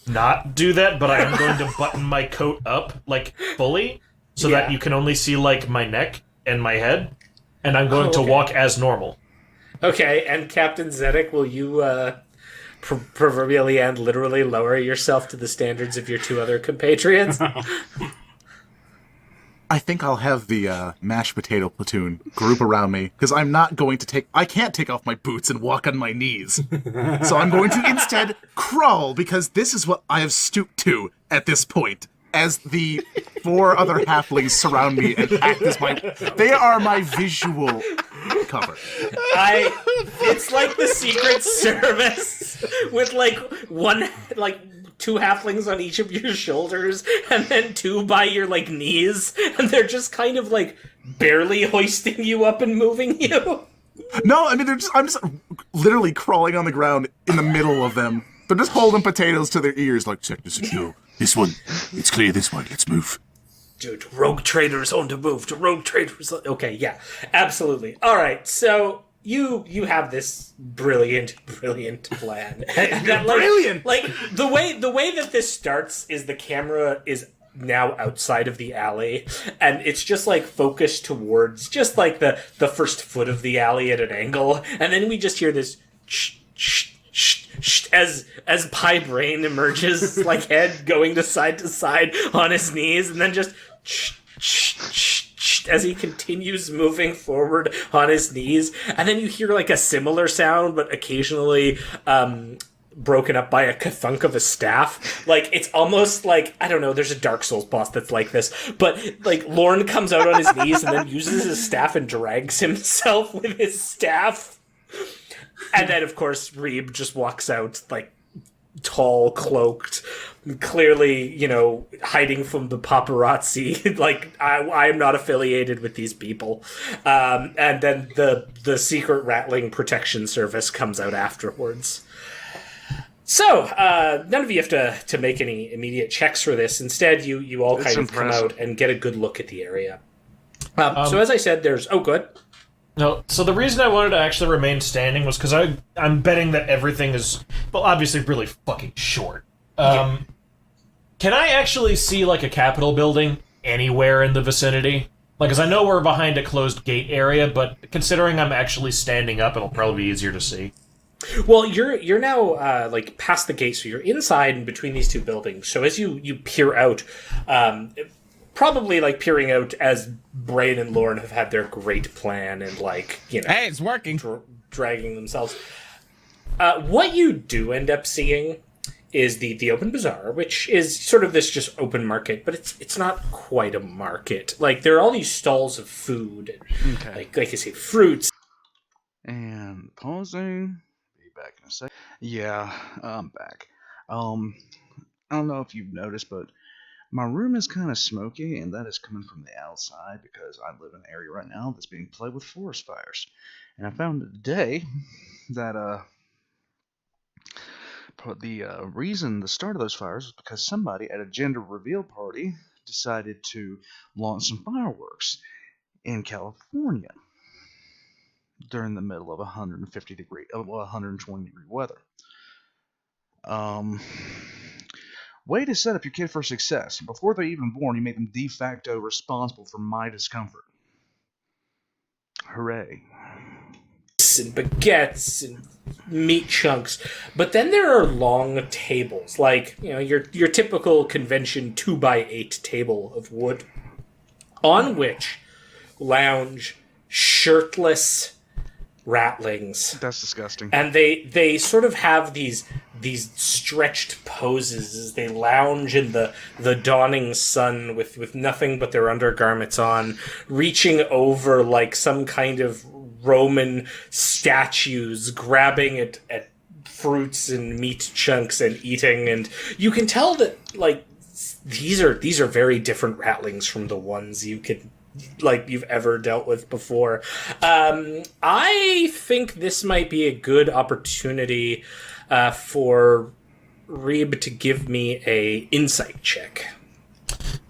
D: not do that, but I am going to button my coat up, fully, so that
C: Yeah.
D: you can only see, my neck and my head, and I'm going to walk as normal.
C: Okay, and Captain Zedek, will you proverbially and literally lower yourself to the standards of your two other compatriots?
E: I think I'll have the mashed potato platoon group around me because I'm not going to I can't take off my boots and walk on my knees. So I'm going to instead crawl because this is what I have stooped to at this point. As the four other halflings surround me and act as they are my visual cover.
C: It's like the Secret Service with two halflings on each of your shoulders and then two by your knees, and they're just kind of barely hoisting you up and moving you.
E: No, I mean I'm just literally crawling on the ground in the middle of them. They're just holding potatoes to their ears, check this. No, this one. It's clear this way. Let's move.
C: to rogue traders on the move. To rogue traders. Okay, yeah, absolutely. All right, so you have this brilliant plan. That,
F: Brilliant!
C: Like the way that this starts is the camera is now outside of the alley, and it's just like focused towards just like the first foot of the alley at an angle, and then we just hear this shh, shh, shh, shh, as Pie Brain emerges, like head going to side on his knees, and then just shh, shh, shh, shh, as he continues moving forward on his knees, and then you hear like a similar sound, but occasionally broken up by a kathunk of a staff. Like, it's almost like, I don't know, there's a Dark Souls boss that's like this, but like Lorne comes out on his knees and then uses his staff and drags himself with his staff. And then, of course, Reeb just walks out, like, tall, cloaked, clearly, you know, hiding from the paparazzi. Like, I am not affiliated with these people. And then the secret Rattling Protection Service comes out afterwards. So, none of you have to make any immediate checks for this. Instead, you all kind of come out and get a good look at the area. So, as I said, there's... Oh, good.
D: No, so the reason I wanted to actually remain standing was because I'm betting that everything is, well, obviously really fucking short. Can I actually see, like, a Capitol building anywhere in the vicinity? Like, because I know we're behind a closed gate area, but considering I'm actually standing up, it'll probably be easier to see.
C: Well, you're now like past the gate, so you're inside and between these two buildings. So as you peer out, probably like peering out as Brain and Lorne have had their great plan and like, you know,
B: hey, it's working,
C: dragging themselves. What you do end up seeing is the open bazaar, which is sort of this just open market, but it's not quite a market. Like, there are all these stalls of food, and, like I say, fruits.
A: And pausing. Back in a sec. Yeah, I'm back. I don't know if you've noticed, but my room is kind of smoky, and that is coming from the outside because I live in an area right now that's being plagued with forest fires. And I found today that the reason the start of those fires was because somebody at a gender reveal party decided to launch some fireworks in California during the middle of 120 degree weather. Way to set up your kid for success. Before they're even born, you make them de facto responsible for my discomfort. Hooray.
C: And baguettes and meat chunks, but then there are long tables, like, you know, your typical convention 2x8 table of wood, on which lounge shirtless Rattlings.
A: That's disgusting.
C: And they sort of have these stretched poses as they lounge in the dawning sun with nothing but their undergarments on, reaching over like some kind of Roman statues, grabbing at fruits and meat chunks and eating. And you can tell that like these are very different Rattlings from the ones you've ever dealt with before. I think this might be a good opportunity for Reeb to give me a insight check.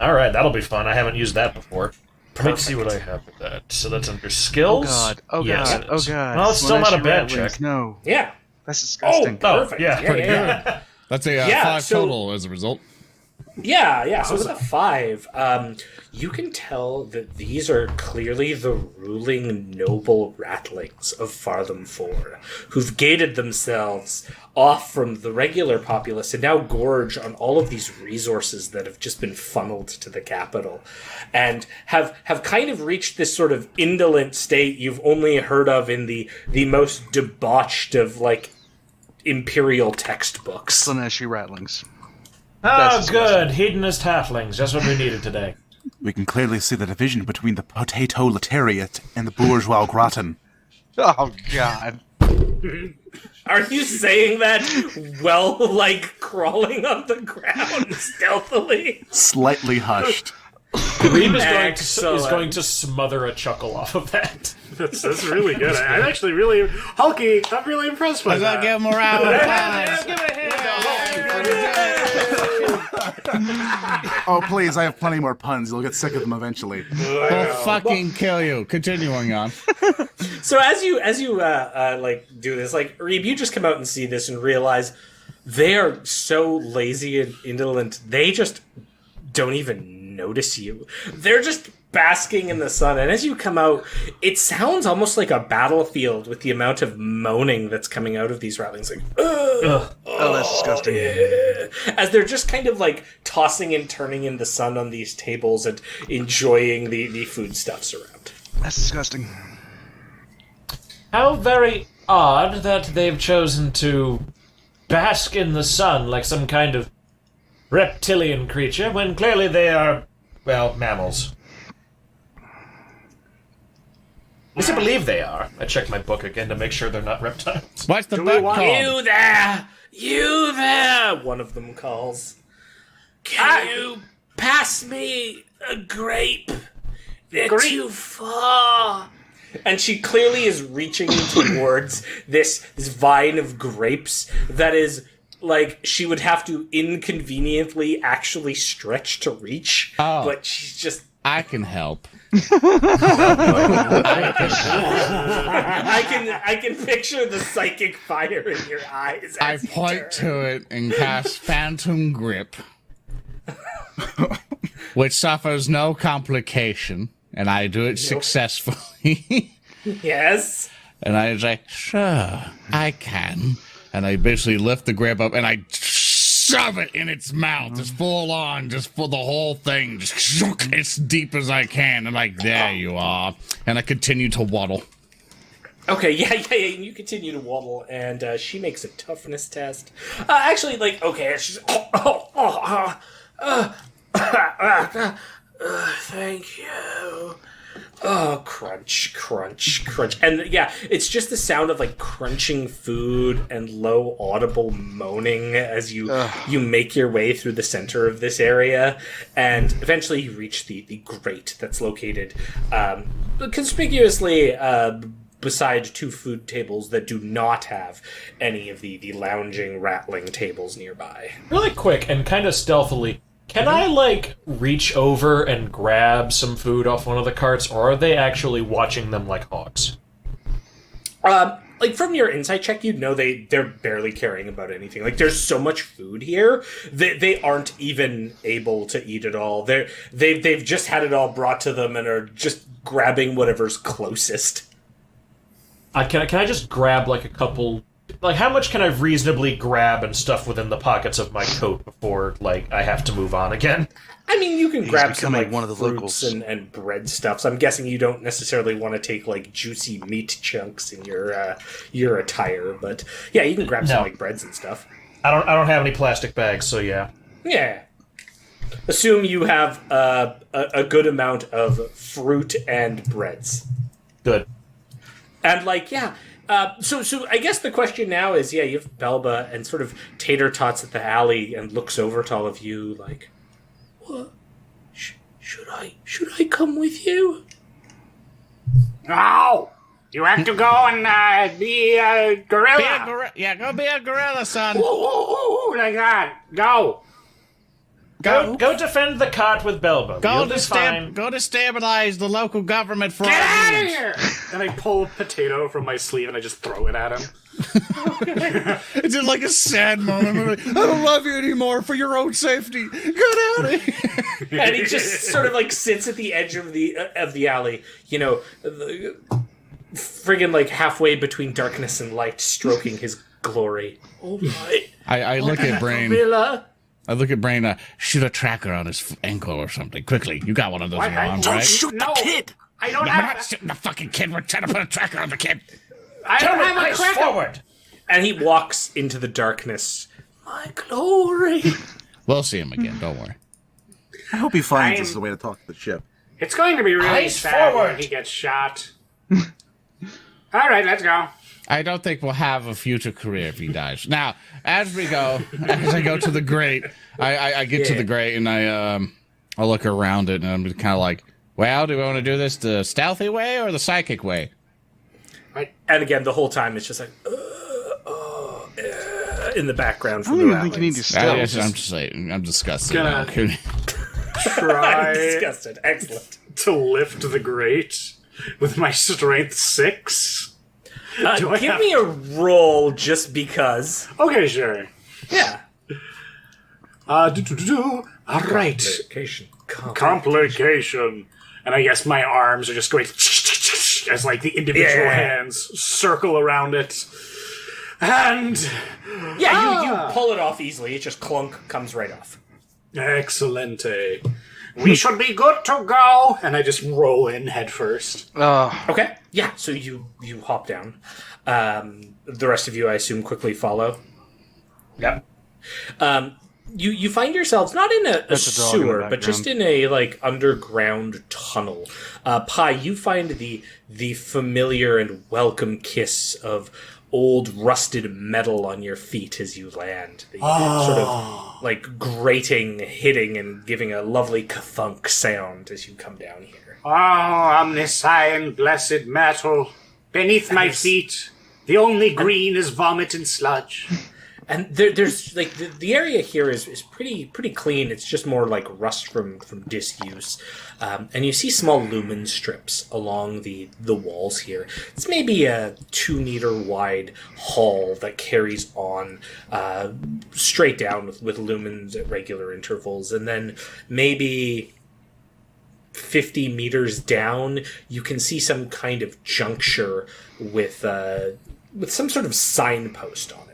D: All right, that'll be fun. I haven't used that before. Let me see what I have with that. So that's under skills.
A: Oh god. Oh god.
D: Well, it's still not a bad check.
A: No.
C: Yeah.
A: That's disgusting.
C: Perfect.
D: Yeah, pretty
C: good.
B: That's a 5 total as a result.
C: Yeah. So with a 5, you can tell that these are clearly the ruling noble Rattlings of Fartham 4, who've gated themselves off from the regular populace and now gorge on all of these resources that have just been funneled to the capital, and have kind of reached this sort of indolent state you've only heard of in the most debauched of like imperial textbooks.
A: Slaneshi Rattlings.
D: Oh, good. Hedonist halflings. That's what we needed today.
E: We can clearly see the division between the potato-letariat and the bourgeois gratin.
A: Oh, God.
C: Are you saying that while, like, crawling on the ground stealthily?
E: Slightly hushed.
D: Reeb is going to smother a chuckle off of that.
F: That's really good. I'm actually really... Hulky, I'm really impressed by that.
B: Give him a round of applause.
F: Give it a hand.
E: Oh, please, I have plenty more puns. You'll get sick of them eventually.
B: We'll fucking kill you. Continuing on.
C: So as you like do this, like Reeb, you just come out and see this and realize they are so lazy and indolent. They just don't even notice you. They're just basking in the sun, and as you come out, it sounds almost like a battlefield with the amount of moaning that's coming out of these rattlings, like
A: Oh, that's disgusting.
C: as they're just kind of like tossing and turning in the sun on these tables and enjoying the foodstuffs around.
A: That's disgusting.
D: How very odd that they've chosen to bask in the sun like some kind of reptilian creature when clearly they are, well, mammals. At least I believe they are. I checked my book again to make sure they're not reptiles.
B: What's the book called?
C: You there! You there! One of them calls. Can you pass me a grape? They're too far. And she clearly is reaching towards this vine of grapes that is like she would have to inconveniently actually stretch to reach.
B: Oh.
C: But she's just.
B: I can help.
C: I can picture the psychic fire in your eyes.
B: I
C: as you
B: point
C: turn.
B: to it and cast Phantom Grip, which suffers no complication, and I do it successfully.
C: Yes.
B: And I say, sure, I can. And I basically lift the grip up and I shove it in its mouth, just full on, just for the whole thing, just as deep as I can. And like, there you are. And I continue to waddle.
C: Okay, yeah. And you continue to waddle, and she makes a toughness test. Actually, like, okay, she's. Thank you. Oh, crunch, crunch, crunch. And yeah, it's just the sound of like crunching food and low audible moaning as you make your way through the center of this area. And eventually you reach the grate that's located conspicuously beside two food tables that do not have any of the lounging, rattling tables nearby.
D: Really quick and kind of stealthily, can I, like, reach over and grab some food off one of the carts, or are they actually watching them like hawks?
C: Like, from your insight check, you'd know they're barely caring about anything. Like, there's so much food here that they aren't even able to eat it all. They've just had it all brought to them and are just grabbing whatever's closest.
D: Can I just grab, like, a couple... Like, how much can I reasonably grab and stuff within the pockets of my coat before, like, I have to move on again?
C: I mean, you can grab some,
A: becoming
C: like,
A: one of the
C: fruits
A: locals.
C: and bread stuff. So I'm guessing you don't necessarily want to take, like, juicy meat chunks in your attire. But, yeah, you can grab some,
D: No.
C: like, breads and stuff.
D: I don't have any plastic bags, so yeah.
C: Yeah. Assume you have a good amount of fruit and breads.
D: Good.
C: And, like, yeah... So I guess the question now is, yeah, you have Belba and sort of tater tots at the alley and looks over to all of you like, what? Should I come with you?
F: No! You have to go and be a gorilla.
B: Go be a gorilla, son.
F: Ooh, like that. Go.
D: Go defend the cart with Belbo. You'll be fine.
B: Go to stabilize the local government for
F: Get
B: our
F: out of
B: needs.
F: here! And I pull a potato from my sleeve and I just throw it at him.
B: It's just like a sad moment. I'm like, I don't love you anymore for your own safety. Get out of here.
C: And he just sort of like sits at the edge of the alley, you know, friggin' like halfway between darkness and light, stroking his glory. Oh my!
B: I look at Brain.
C: Gorilla.
B: I look at Brain. Shoot a tracker on his ankle or something. Quickly. You got one of those in your arms,
E: Don't
B: right?
E: shoot the kid!
F: I don't
B: I'm
F: have...
B: not shooting the fucking kid. We're trying to put a tracker on the kid.
F: I don't have a
D: Face
F: cracker.
D: forward!
C: And he walks into the darkness. My glory.
B: We'll see him again. Don't worry.
E: I hope he finds
F: I'm-
E: us a way to talk to the ship.
F: It's going to be really
D: Eyes
F: sad
D: forward.
F: when he gets shot. All right, let's go.
B: I don't think we'll have a future career if he dies. Now, as I go to the grate, I get to the grate and I look around it and I'm just kind of like, well, do we want to do this the stealthy way or the psychic way?
C: And again, the whole time it's just like, in the background
A: I
C: from
A: don't
C: the
A: even think you need
C: rattlings.
A: to
B: I'm
A: stealth.
B: just saying, I'm disgusted.
F: Gonna-
B: now.
C: I'm
F: Try
C: disgusted. Excellent.
F: to lift the grate with my strength 6. Do I
C: Give
F: have-
C: me a roll just because.
F: Okay, sure.
C: Yeah.
F: All right. Complication. And I guess my arms are just going as like the individual
C: Yeah.
F: hands circle around it. And
C: Yeah, you pull it off easily. It just clunk, comes right off.
F: excellent. We should be good to go. And I just roll in head first.
C: Okay. Yeah, so you hop down. The rest of you, I assume, quickly follow.
F: Yep.
C: You find yourselves not in a
A: a dog in the
C: sewer, but
A: background.
C: just in a like underground tunnel. Pi, you find the familiar and welcome kiss of old rusted metal on your feet as you land. The sort of like grating, hitting, and giving a lovely kathunk sound as you come down here.
F: Oh, omniscient blessed metal. Beneath my feet, the only green is vomit and sludge.
C: And there's like the area here is pretty clean. It's just more like rust from disuse, and you see small lumen strips along the walls here. It's maybe a 2-meter wide hall that carries on straight down with lumens at regular intervals, and then maybe 50 meters down, you can see some kind of juncture with some sort of signpost on it.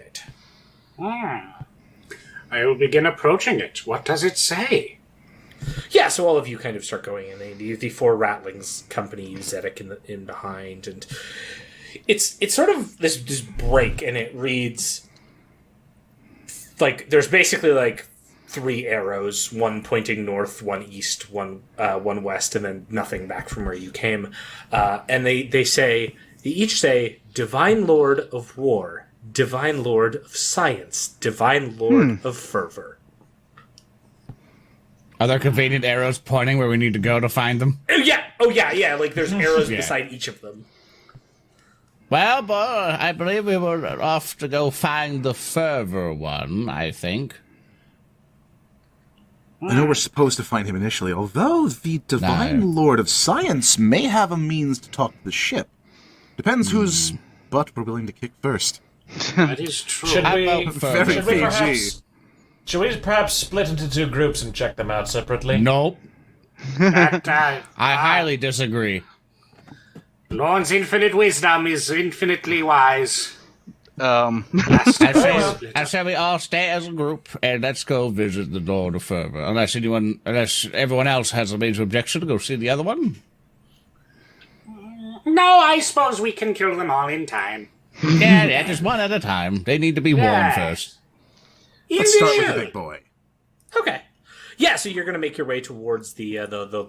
F: I will begin approaching it. What does it say?
C: Yeah, so all of you kind of start going in. The four Rattlings company use Zedek in behind, and it's sort of this break, and it reads like there's basically like 3 arrows, one pointing north, one east, one west, and then nothing back from where you came. And they each say Divine Lord of War, Divine Lord of Science, Divine Lord of Fervor.
B: Are there convenient arrows pointing where we need to go to find them?
C: Oh yeah. Like there's arrows beside each of them.
B: Well, boy, I believe we were off to go find the fervor one, I think.
E: I know we're supposed to find him initially, although the Divine
B: No.
E: Lord of Science may have a means to talk to the ship. Depends whose butt we're willing to kick first.
F: That is true.
D: Should we,
B: about
E: Very
D: should we
E: PG.
D: perhaps split into 2 groups and check them out separately?
B: Nope.
F: That,
B: I highly disagree.
F: Lord's infinite wisdom is infinitely wise.
B: I say we all stay as a group and let's go visit the Lord of Fervor. Unless everyone else has a major objection to go see the other one.
F: No, I suppose we can kill them all in time.
B: Yeah, just one at a time. They need to be warm
F: Yeah.
B: first.
E: Let's start with the big boy.
C: Okay. Yeah, so you're going to make your way towards the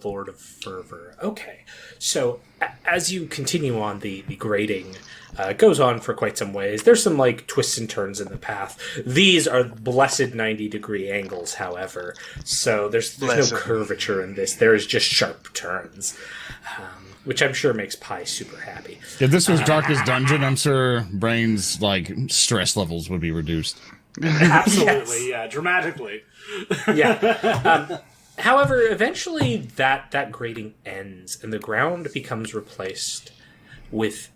C: Lord of Fervor. Okay. So as you continue on, the grading goes on for quite some ways. There's some like twists and turns in the path. These are blessed 90-degree angles, however. So there's no
A: Blessed.
C: curvature in this. There is just sharp turns, which I'm sure makes Pi super happy.
B: If this was Darkest Dungeon, I'm sure Brain's like stress levels would be reduced.
F: Absolutely, yeah, dramatically.
C: Yeah. However, eventually that grading ends and the ground becomes replaced with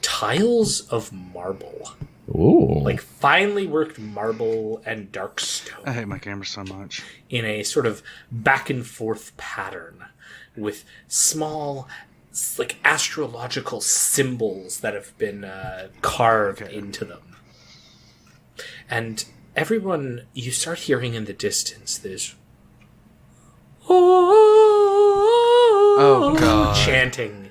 C: tiles of marble.
B: Ooh.
C: Like finely worked marble and dark stone
A: I hate my camera so much.
C: in a sort of back and forth pattern with small like astrological symbols that have been carved into them. And everyone, you start hearing in the distance this
A: Oh, God.
C: chanting.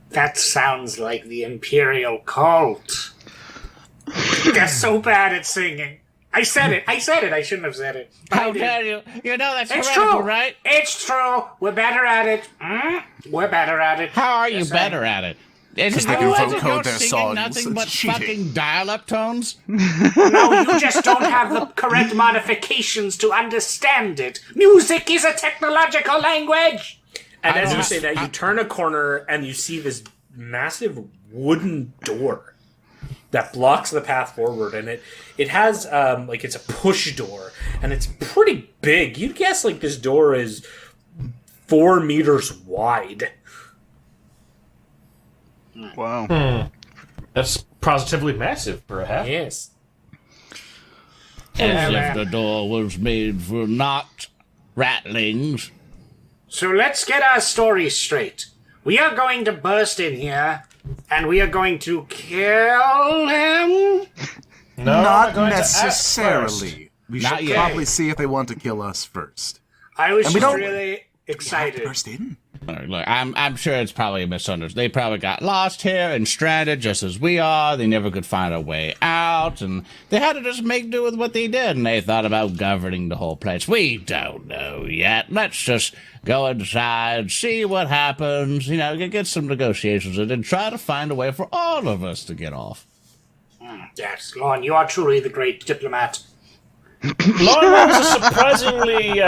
F: That sounds like the Imperial cult. They're so bad at singing. I said it. I shouldn't have said it. But I
B: How
F: did.
B: dare you? You know that's
F: It's
B: heretical,
F: true,
B: right?
F: It's true. We're better at it. We're better at it.
B: How are you
F: Yes,
B: better at it? Is
E: they
B: it
E: can
B: you, is
E: vocode
B: it you're
E: their
B: singing
E: songs.
B: nothing
E: It's
B: but
E: cheating.
B: fucking dial-up tones?
F: No, you just don't have the correct modifications to understand it. Music is a technological language.
C: And as you
B: don't-
C: say that, you turn a corner and you see this massive wooden door that blocks the path forward, and it has like it's a push door, and it's pretty big. You'd guess like this door is 4 meters wide.
A: Wow.
D: That's positively massive, perhaps.
C: Yes.
B: As if the door was made for not ratlings.
F: So let's get our story straight. We are going to burst in here, and we are going to kill him?
D: No,
E: Not
D: we're going to ask first.
E: necessarily. We
B: Not
E: should
B: yet.
E: probably see if they want to kill us first.
F: I was
E: And we
F: just
E: don't-
F: really excited.
E: Burst in?
B: Look, I'm sure it's probably a misunderstanding. They probably got lost here and stranded just as we are. They never could find a way out, and they had to just make do with what they did, and they thought about governing the whole place. We don't know yet. Let's just go inside, see what happens, get some negotiations in, and try to find a way for all of us to get off.
F: Yes, Lorne, you are truly the great diplomat.
D: Lauren, that was a surprisingly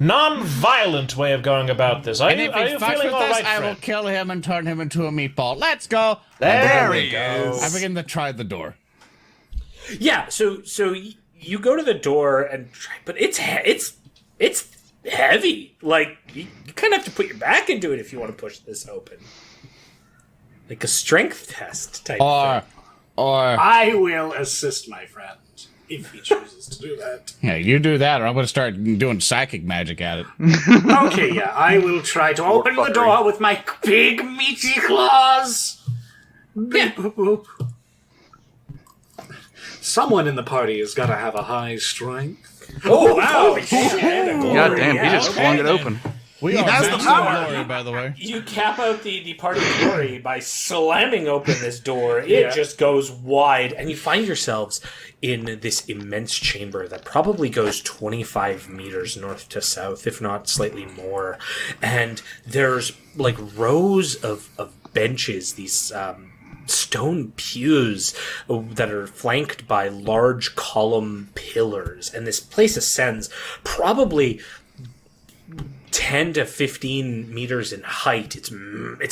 D: non-violent way of going about this. Are
B: And
D: you,
B: if
D: are
B: he
D: you
B: fucks
D: feeling
B: with
D: all
B: us,
D: right,
B: I will
D: friend?
B: kill him and turn him into a meatball. Let's go.
D: There
E: he
D: we go.
E: is.
B: I begin to try the door.
C: Yeah, so you go to the door and try, but it's heavy. Like you kind of have to put your back into it if you want to push this open. Like a strength test type
B: Or,
C: thing.
F: I will assist my friend, if he chooses to do that.
B: yeah, you do that, or I'm going to start doing psychic magic at it.
F: Okay, yeah, I will try to open the door with my big meaty claws. Beep, boop, boop. Someone in the party has got to have a high strength.
C: Oh wow!
A: God damn, he just flung it open.
B: We are
E: has the
B: Master
E: power.
B: Glory, by the way.
C: You cap out the party glory by slamming open this door. It just goes wide, and you find yourselves in this immense chamber that probably goes 25 meters north to south, if not slightly more. And there's like rows of benches, these stone pews that are flanked by large column pillars. And this place ascends probably 10 to 15 meters in height. It's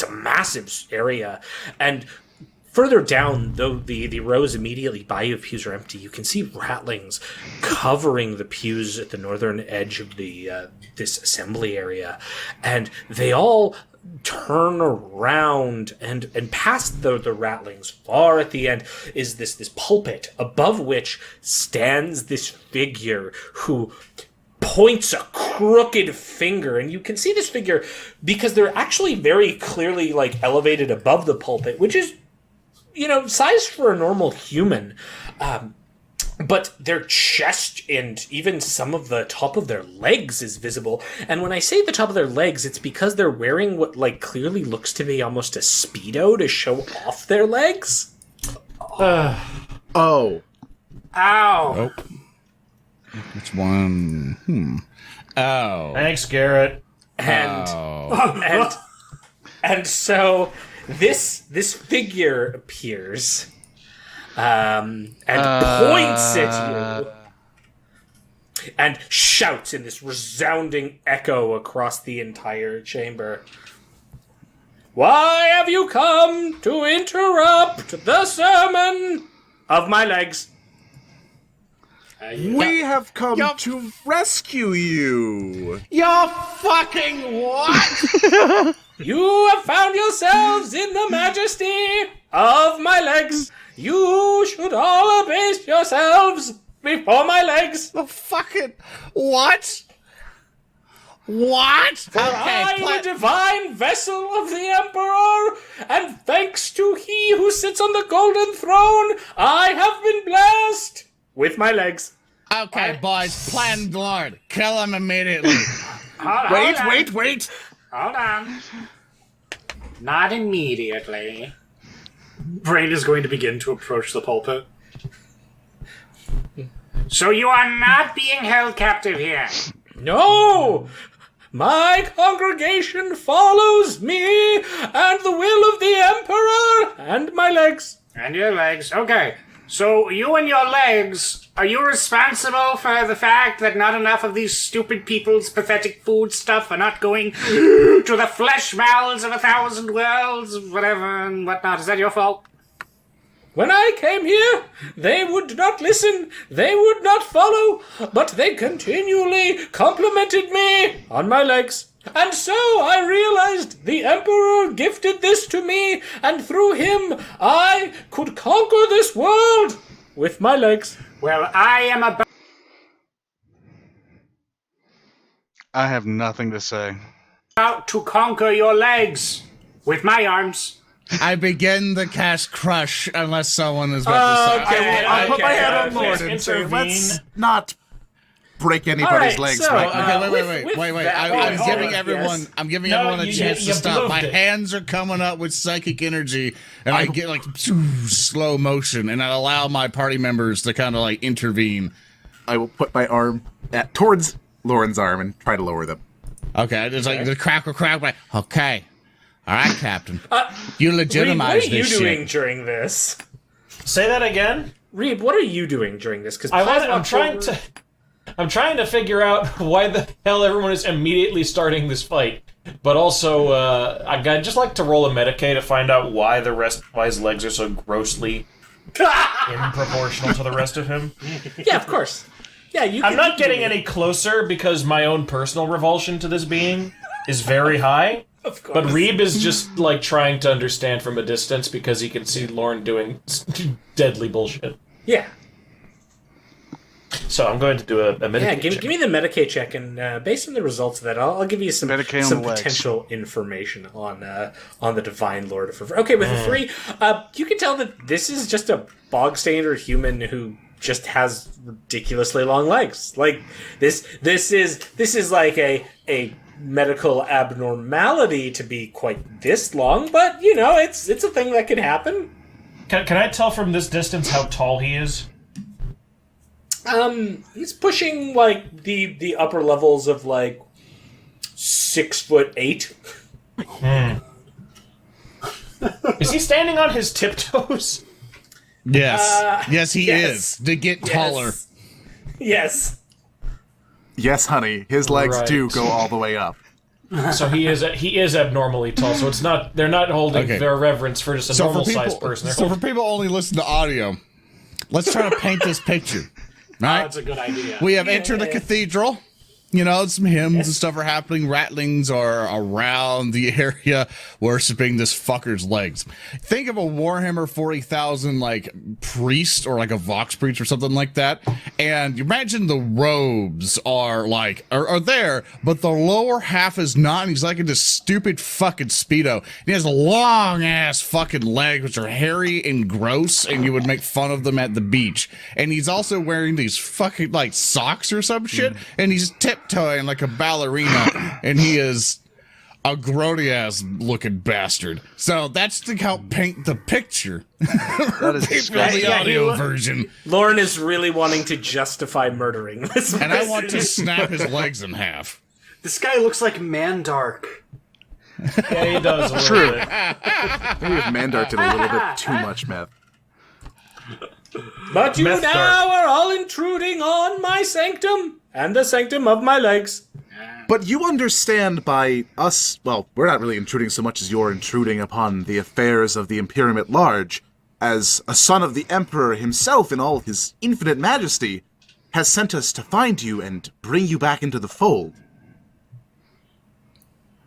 C: a massive area. And further down, though the rows immediately by you, pews are empty, you can see ratlings covering the pews at the northern edge of the this assembly area. And they all turn around and past the ratlings, far at the end, is this pulpit, above which stands this figure who points a crooked finger, and you can see this figure because they're actually very clearly like elevated above the pulpit, which is sized for a normal human, but their chest and even some of the top of their legs is visible. And when I say the top of their legs, it's because they're wearing what like clearly looks to be almost a Speedo to show off their legs.
E: Oh.
F: Ow.
B: Oh. It's one. Oh.
D: Thanks, Garrett.
C: And
B: Oh.
C: and so this figure appears and points at you and shouts in this resounding echo across the entire chamber. Why have you come to interrupt the sermon of my legs?
E: We have come to rescue you.
B: You're fucking what?
C: You have found yourselves in the majesty of my legs. You should all abase yourselves before my legs.
B: The fucking what? What?
C: For I am a divine vessel of the Emperor, and thanks to he who sits on the golden throne, I have been blessed with my legs.
B: Okay, boys, plan Lord. Kill him immediately.
E: Wait.
F: Hold on. Not immediately. Brain is going to begin to approach the pulpit. So you are not being held captive here.
C: No! My congregation follows me and the will of the Emperor and my legs.
F: And your legs. Okay. So, you and your legs, are you responsible for the fact that not enough of these stupid people's pathetic food stuff are not going to the flesh mouths of 1,000 worlds, whatever and whatnot? Is that your fault?
C: When I came here, they would not listen, they would not follow, but they continually complimented me on my legs. And so I realized the Emperor gifted this to me, and through him I could conquer this world with my legs.
F: Well, I am about
A: I have nothing to say.
F: to conquer your legs with my arms.
B: I begin the cast crush unless someone is about to say.
E: I'll put my
C: okay,
E: head on
D: please
E: Lord and say,
D: intervene.
E: let's not break anybody's
C: All right,
E: legs
C: so,
E: right now.
B: Okay, wait. I'm giving everyone.
C: yes.
B: I'm giving
D: No,
B: everyone a
D: you-
B: chance
D: you
B: to stop.
D: blew
B: My
D: it.
B: hands are coming up with psychic energy, and I get like slow motion, and I allow my party members to kind of like intervene.
E: I will put my arm towards Lauren's arm and try to lower them.
B: Okay, I just like the crack. Like, okay, all right, Captain. You
C: Reeb,
B: legitimize
C: what are you
B: this
C: doing
B: shit.
C: during this?
D: Say that again.
C: Reeb, what are you doing during this? Because
D: I'm trying to figure out why the hell everyone is immediately starting this fight. But also, I'd just like to roll a Medicaid to find out why his legs are so grossly improportional to the rest of him.
C: Yeah, of course. Yeah, you.
D: I'm not getting any closer because my own personal revulsion to this being is very high.
C: Of course.
D: But Reeb is just like trying to understand from a distance because he can see Lauren doing deadly bullshit.
C: Yeah.
D: So I'm going to do a Medicaid
C: Yeah,
D: check.
C: give me the Medicaid check, and based on the results of that, I'll give you some
A: Medicaid on
C: some
A: the legs.
C: potential information on the Divine Lord of Reverse. Okay, with a 3, you can tell that this is just a bog standard human who just has ridiculously long legs. Like this is like a medical abnormality to be quite this long, but you know it's a thing that can happen.
D: Can I tell from this distance how tall he is?
C: He's pushing like the upper levels of like 6'8".
D: Is he standing on his tiptoes?
B: Yes, yes, he
C: yes.
B: is to get taller.
C: Yes.
E: Yes, honey, his legs
D: Right.
E: do go all the way up.
D: So he is abnormally tall. So it's not they're not holding
B: Okay.
D: their reverence for just a normal sized person. They're
B: so for
D: holding-
B: people only listen to audio, let's try to paint this picture. Right?
F: That's a good idea.
B: We have entered the cathedral. You know, some hymns and stuff are happening. Rattlings are around the area worshiping this fucker's legs. Think of a Warhammer 40,000 like priest or like a Vox priest or something like that. And you imagine the robes are like are there, but the lower half is not. And he's like in this stupid fucking Speedo. And he has long ass fucking legs, which are hairy and gross, and you would make fun of them at the beach. And he's also wearing these fucking like socks or some shit, and he's tiptoeing like a ballerina, and he is a grody ass looking bastard. So that's to help paint the picture.
A: That is
B: People on the
C: Yeah,
B: audio
C: you-
B: version.
C: Lauren is really wanting to justify murdering this
B: And I
C: person.
B: want to snap his legs in half.
F: This guy looks like Mandark.
D: Yeah, he does. A
A: True.
D: little bit.
E: Maybe if Mandar did a little bit too much meth.
C: But you
D: Meth
C: now
D: dark.
C: are all intruding on my sanctum and the sanctum of my legs.
E: But you understand by us, well, we're not really intruding so much as you're intruding upon the affairs of the Imperium at large, as a son of the Emperor himself in all his infinite majesty has sent us to find you and bring you back into the fold.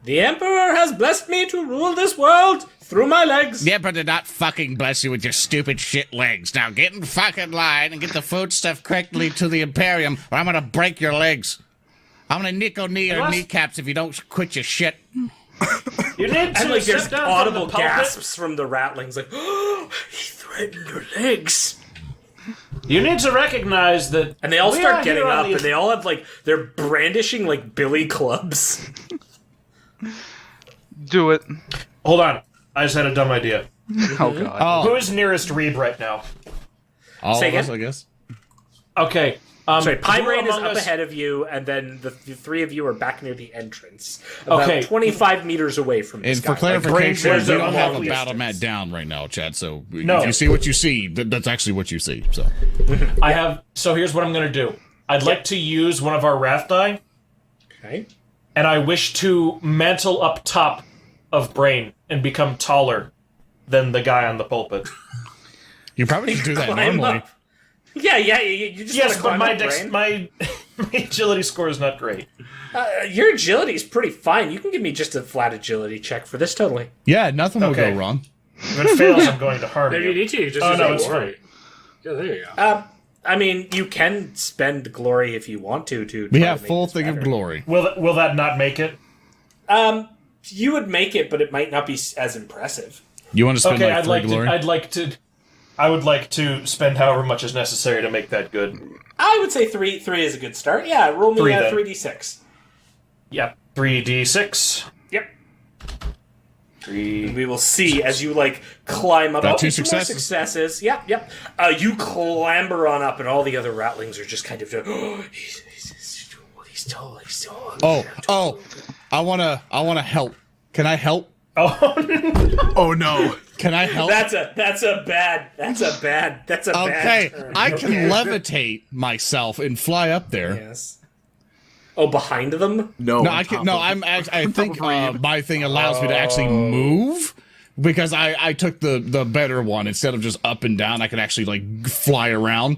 C: The Emperor has blessed me to rule this world through my legs.
B: Yeah, but they're not fucking bless you with your stupid shit legs. Now get in fucking line and get the food stuff correctly to the Imperium, or I'm gonna break your legs. I'm gonna nick knee your
D: Unless-
B: kneecaps if you don't quit your shit.
D: You need to
C: And like there's
D: step down
C: audible
D: from the pulpit.
C: gasps from the rattlings, like, oh, he threatened your legs.
D: You need to recognize that.
C: And they all
D: we
C: start
D: are
C: getting
D: here on
C: up,
D: the-
C: and they all have like they're brandishing like billy clubs.
A: Do it.
D: Hold on. I just had a dumb idea.
A: Oh god.
D: Who is nearest Reeb right now?
B: All
C: Say
B: of us,
C: again?
B: I guess.
D: Okay.
C: Sorry, Pine
D: who
C: Rain is
D: among
C: up
D: us-
C: ahead of you, and then the three of you are back near the entrance, about
D: Okay.
C: 25 meters away from this
B: And for
C: guy.
B: clarification,
C: Brain's
B: we
C: at
B: don't have a
C: long
B: battle
C: distance.
B: mat down right now, Chad. So
D: No.
B: if you see what you see, that's actually what you see. So
D: I have. So here's what I'm going to do. I'd like to use one of our wrath die,
C: Okay.
D: and I wish to mantle up top of Brain and become taller than the guy on the pulpit.
B: you probably should do that
C: Climb
B: normally.
C: up. Yeah, you just
D: Yes, but
C: wanna climb up, Brain.
D: my agility score is not great.
C: Your agility is pretty fine. You can give me just a flat agility check for this, totally.
B: Yeah, nothing will
D: Okay.
B: go wrong.
D: If it fails, I'm going to harm
F: If you
D: you.
F: need to, you just
D: Oh,
F: use
D: no,
F: a
D: it's
F: glory. Yeah, there you go.
C: I mean, you can spend glory if you want to.
B: We
C: try
B: have
C: to make
B: full
C: this
B: thing of
C: better.
B: glory.
D: Will that not make it?
C: You would make it, but it might not be as impressive.
B: You want to spend
D: Okay,
B: like three glory?
D: I would like to spend however much is necessary to make that good.
C: I would say three is a good start. Yeah, roll me
D: Three,
C: a
D: then.
C: 3d6.
D: Yep. 3d6.
C: Yep.
D: 3.
C: We will see as you climb up.
B: Got
C: Okay,
B: two
C: two more
B: successes.
C: successes. Yep. You clamber on up, and all the other ratlings are just kind of. He's tall.
B: Oh, I wanna help. Can I help?
E: Oh no.
B: Can I help?
C: That's a bad.
B: Okay,
C: turn.
B: I can levitate myself and fly up there.
C: Yes. Oh, behind them?
E: No.
B: No,
E: on
B: I can.
E: top
B: No,
E: of-
B: I think my thing allows me to actually move because I took the better one instead of just up and down. I can actually fly around.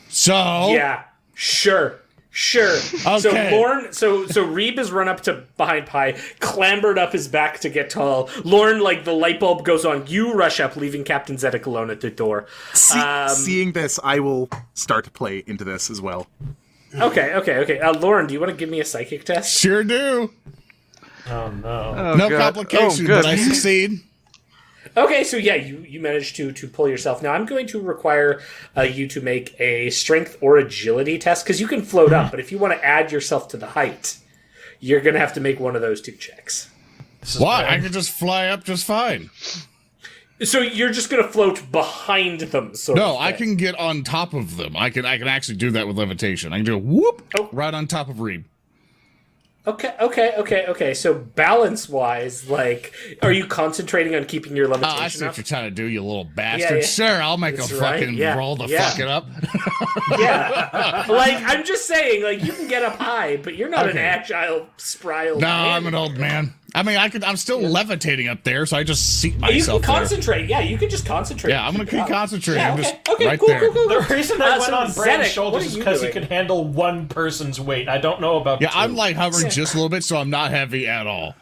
B: So
C: Yeah. Sure. So
B: Okay.
C: Lorne, so Reeb has run up to behind Pi, clambered up his back to get tall. Lorne, the light bulb goes on. You rush up, leaving Captain Zedek alone at the door.
E: Seeing this, I will start to play into this as well.
C: Okay. Lauren, do you want to give me a psychic test?
B: sure do.
D: Oh no.
A: Oh,
B: No
A: God.
B: complications,
A: Oh, good.
B: but I succeed.
C: Okay, so yeah, you managed to pull yourself. Now I'm going to require you to make a strength or agility test because you can float up, but if you want to add yourself to the height, you're going to have to make one of those two checks.
B: Why? I can just fly up just fine.
C: So you're just going to float behind them.
B: No, I can get on top of them. I can actually do that with levitation. I can do a whoop right on top of Reeb.
C: Okay. So balance-wise, are you concentrating on keeping your
B: Oh,
C: levitation
B: I see
C: up?
B: what you're trying to do, you little bastard.
C: yeah.
B: Sure, I'll make
C: That's
B: a
C: right,
B: fucking
C: yeah,
B: roll the
C: yeah.
B: fucking up.
C: Yeah. I'm just saying, you can get up high, but you're not an
B: Okay.
C: agile, spry old
B: No,
C: man.
B: I'm an old man. I mean, I'm still levitating up there, so I just seat
C: You
B: myself
C: can
B: there.
C: concentrate. Yeah, you can just concentrate.
B: Yeah, I'm gonna keep concentrating.
C: Yeah,
B: I'm
C: okay.
B: just
C: Okay,
B: right
C: cool,
B: there.
C: cool.
D: The reason I went
C: so
D: on Brain's
C: Zedek,
D: shoulders
C: what
D: is
C: are you
D: because he
C: doing?
D: can handle one person's weight. I don't know about
B: Yeah,
D: two.
B: I'm hovering just a little bit, so I'm not heavy at all.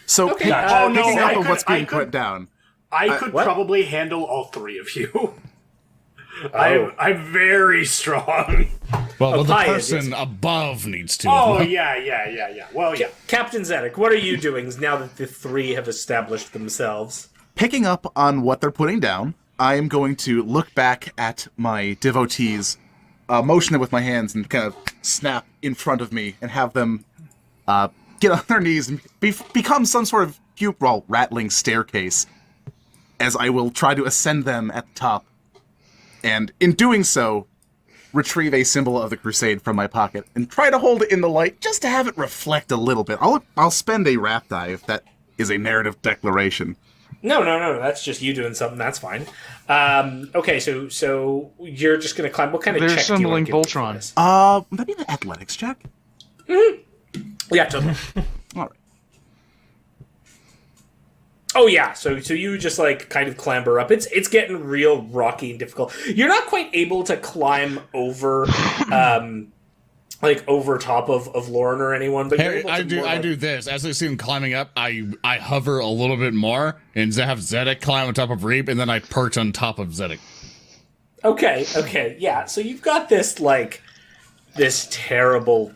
E: So
C: Okay.
E: pick-
C: Oh,
F: no,
E: picking
F: I
E: up on
F: could-
E: what's
F: I
E: being
F: could-
E: put down.
F: I could
C: what?
F: probably handle all three of you. I'm very strong.
B: Well, the
C: Pi is,
B: person above needs to.
F: Oh, yeah. Well, yeah.
C: Captain Zedek, what are you doing now that the three have established themselves?
E: Picking up on what they're putting down, I am going to look back at my devotees, motion them with my hands, and kind of snap in front of me and have them get on their knees and become some sort of rattling staircase, as I will try to ascend them at the top. And in doing so, retrieve a symbol of the crusade from my pocket and try to hold it in the light just to have it reflect a little bit. I'll spend a wrath die if that is a narrative declaration.
C: No. That's just you doing something. That's fine. Okay, so you're just going to climb. What kind of
A: They're
C: check do you want
A: assembling
C: to give me for
A: Voltron.
C: this?
E: Would that be an athletics check?
C: Yeah, totally.
E: All right.
C: Oh yeah, so you just kind of clamber up. It's getting real rocky and difficult. You're not quite able to climb over over top of Lauren or anyone, but you're
B: Hey,
C: able to
B: I do this. As I see him climbing up, I hover a little bit more and have Zedek climb on top of Reeb, and then I perch on top of Zedek.
C: Okay, yeah. So you've got this this terrible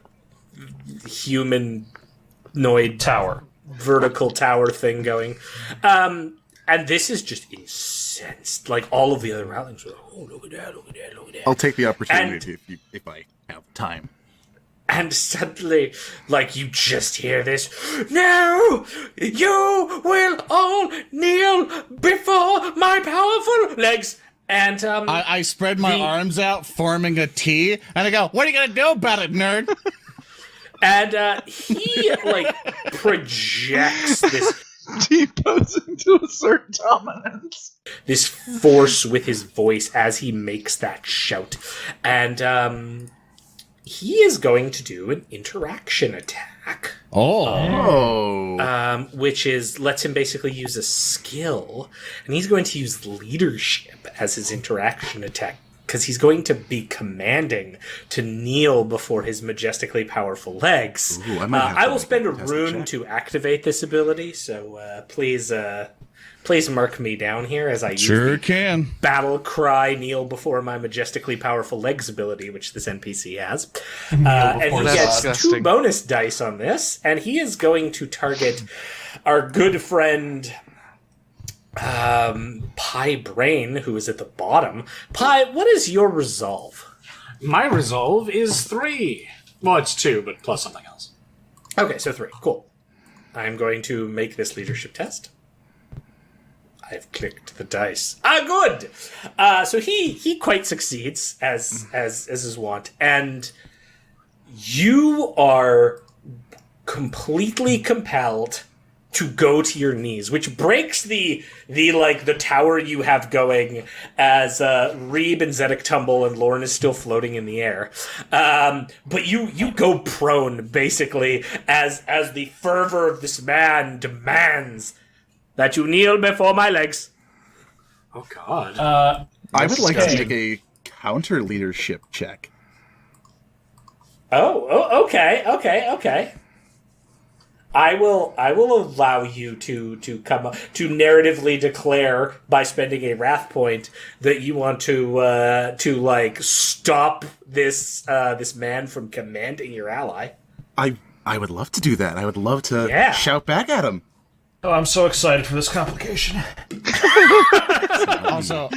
C: humanoid
D: tower.
C: vertical tower thing going. And this is just incensed. All of the other ratlings are like, oh, look at that.
E: I'll take the opportunity if I have time.
C: And suddenly, you just hear this, no, you will all kneel before my powerful legs. And
B: I spread my arms out, forming a T, and I go, "What are you gonna do about it, nerd?"
C: And he like projects this
A: T-posing to assert dominance.
C: this force with his voice as he makes that shout, and he is going to do an interaction attack.
E: Oh.
C: Which lets him basically use a skill, and he's going to use leadership as his interaction attack because he's going to be commanding to kneel before his majestically powerful legs.
E: Ooh, I
C: will spend a rune to activate this ability, so please mark me down here as I use
B: Sure can.
C: battle cry kneel before my majestically powerful legs ability, which this NPC has. And he
A: That's
C: gets
A: disgusting.
C: 2 bonus dice on this, and he is going to target our good friend Pie Brain, who is at the bottom. Pie, what is your resolve?
F: My resolve is 3. Well, it's 2, but plus something else.
C: Okay, so 3. Cool. I'm going to make this leadership test. I've clicked the dice. Good. So he quite succeeds as is wont, and you are completely compelled to go to your knees, which breaks the tower you have going as Reeb and Zedek tumble and Lauren is still floating in the air. But you go prone basically as the fervor of this man demands that you kneel before my legs.
F: Oh, God.
E: I would like to
D: disgusting.
E: make a counter leadership check.
C: Okay. I will allow you to come up to narratively declare by spending a wrath point that you want to like stop this man from commanding your ally.
E: I would love to do that. I would love to
C: Yeah.
E: shout back at him.
D: Oh, I'm so excited for this complication.
B: Also,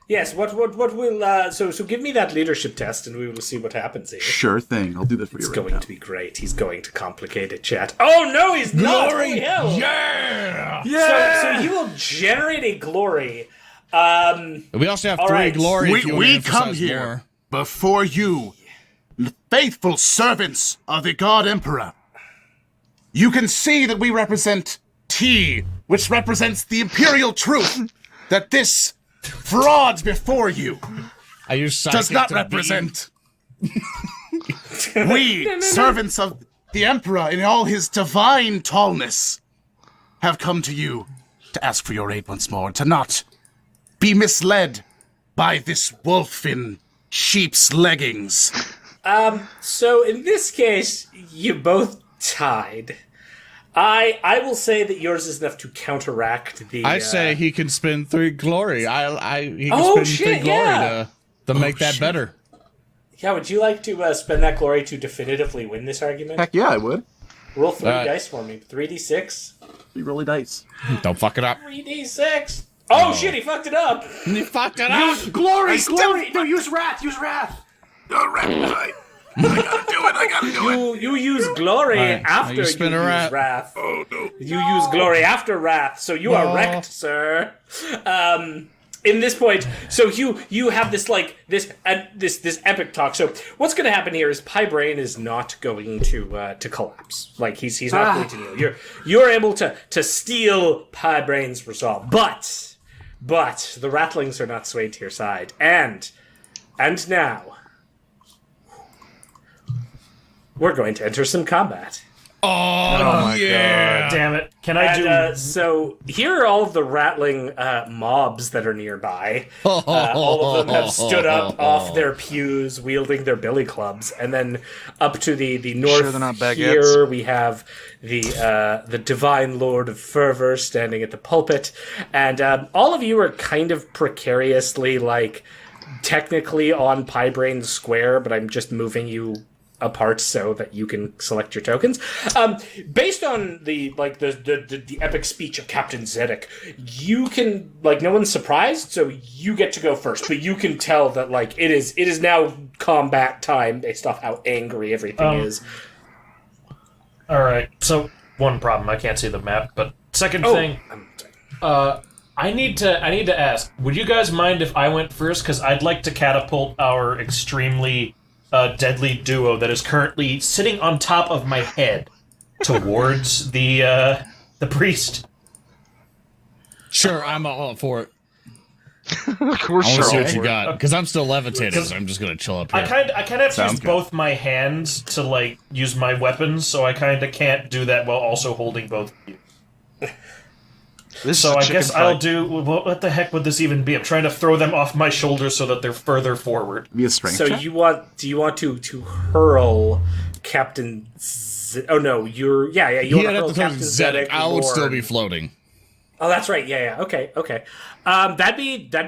C: Yes. What will so give me that leadership test and we will see what happens here.
E: Sure thing. I'll do that for
C: It's
E: you right
C: going
E: now.
C: to be great. He's going to complicate it, chat. Oh no, he's not.
B: glory!
C: Holy hell.
B: Yeah!
C: So he will generate a glory.
B: We also have 3
C: right.
B: glory. if you wanna
E: We come
B: emphasize
E: here
B: more.
E: before you, faithful servants of the God Emperor. You can see that we represent T, which represents the imperial truth that this fraud before you
B: I use
E: does
B: psychic
E: not
B: to
E: represent. We, servants of the Emperor in all his divine tallness, have come to you to ask for your aid once more, to not be misled by this wolf in sheep's leggings.
C: So in this case, you both tied. I will say that yours is enough to counteract the.
B: I say he can spend 3 glory. He can
C: Oh,
B: spend
C: shit,
B: 3 glory
C: yeah.
B: to make that better.
C: Yeah, would you like to spend that glory to definitively win this argument?
E: Heck yeah, I would.
C: Roll 3
B: Alright.
C: dice for me. 3d6.
E: You really nice.
B: Don't fuck it up.
C: 3d6. Oh shit, he fucked it up.
B: You fucked it up.
F: Glory! No, use wrath! Use wrath!
E: I gotta do it.
C: You use glory
B: Alright, now
C: after
B: you
C: you
B: spin
C: use
B: a rat.
C: wrath.
E: Oh no.
C: You use glory after wrath, so you are
B: No.
C: wrecked, sir. In this point, so you have this like this epic talk. So what's going to happen here is Pie Brain is not going to collapse. Like he's not going to kneel. You're able to steal Pie Brain's resolve, but the rattlings are not swayed to your side, and now we're going to enter some combat.
B: Oh, yeah.
D: Damn it. Can I do...
C: And, so here are all of the rattling mobs that are nearby. All of them have stood up off their pews, wielding their billy clubs, and then up to the north
A: Sure they're not baguettes?
C: here we have the Divine Lord of Fervor standing at the pulpit, and all of you are kind of precariously like technically on Pie Brain Square, but I'm just moving you apart so that you can select your tokens. Based on the epic speech of Captain Zedek, you can no one's surprised, so you get to go first. But you can tell that it is now combat time based off how angry everything is.
D: All right. So one problem, I can't see the map. But second thing,
C: I'm sorry.
D: I need to ask, would you guys mind if I went first? Because I'd like to catapult our extremely deadly duo that is currently sitting on top of my head towards the priest.
B: Sure, I'm all up for it.
A: Of course,
B: I want to see
A: you're
B: what you
A: all
B: got, because I'm still levitating, so I'm just gonna chill up here.
D: I kind of have to
E: Sounds
D: use
E: good.
D: both my hands to like use my weapons, so I kind of can't do that while also holding both of you.
A: This
D: So
A: is a
D: I
A: chicken
D: guess
A: fight.
D: I'll do. What the heck would this even be? I'm trying to throw them off my shoulders so that they're further forward.
E: Be a strength
C: So
E: check?
C: do you want to hurl Captain? Oh no, you're you want
B: He'd
C: to
B: have
C: hurl
B: to throw
C: Captain
B: Zedek.
C: Zedek.
B: I would still
C: Lorne.
B: be floating.
C: Oh, that's right. Yeah. Okay. That'd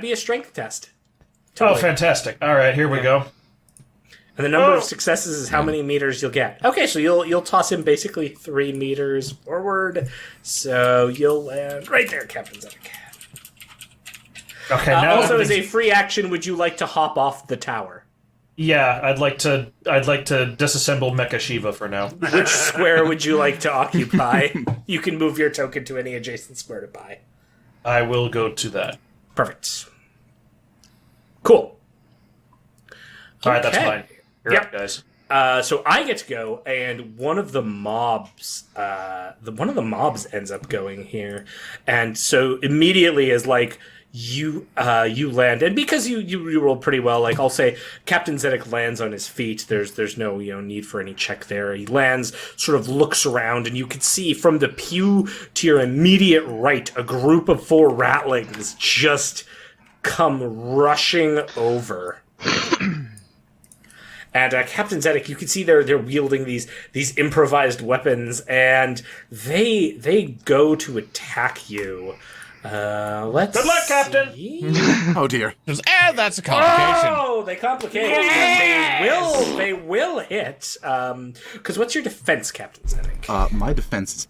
C: be a strength test.
D: Oh,
C: Totally.
D: fantastic! All right, here we go.
C: And the number
D: Oh.
C: of successes is how many meters you'll get. Okay, so you'll toss him basically 3 meters forward. So you'll land right there, Captain Zedek.
D: Okay, now
C: Also, as a
D: everything's-
C: free action, would you like to hop off the tower?
D: yeah, I'd like to disassemble Mecha Shiva for now.
C: Which square would you like to occupy? You can move your token to any adjacent square to buy.
D: I will go to that.
C: Perfect. Cool.
D: All right, that's
C: Okay.
D: fine. You're
C: Yep.
D: up, guys.
C: So I get to go, and one of the mobs ends up going here, and so immediately is like you land, and because you rolled pretty well, like I'll say Captain Zedek lands on his feet. There's no need for any check there. He lands, sort of looks around, and you can see from the pew to your immediate right a group of 4 ratlings just come rushing over. And Captain Zedek, you can see they're wielding these improvised weapons, and they go to attack you. Let's
D: Good luck, Captain.
C: see.
E: Oh dear.
B: That's a complication.
C: Oh, they complicate. They will hit. Because what's your defense, Captain Zedek?
E: My defense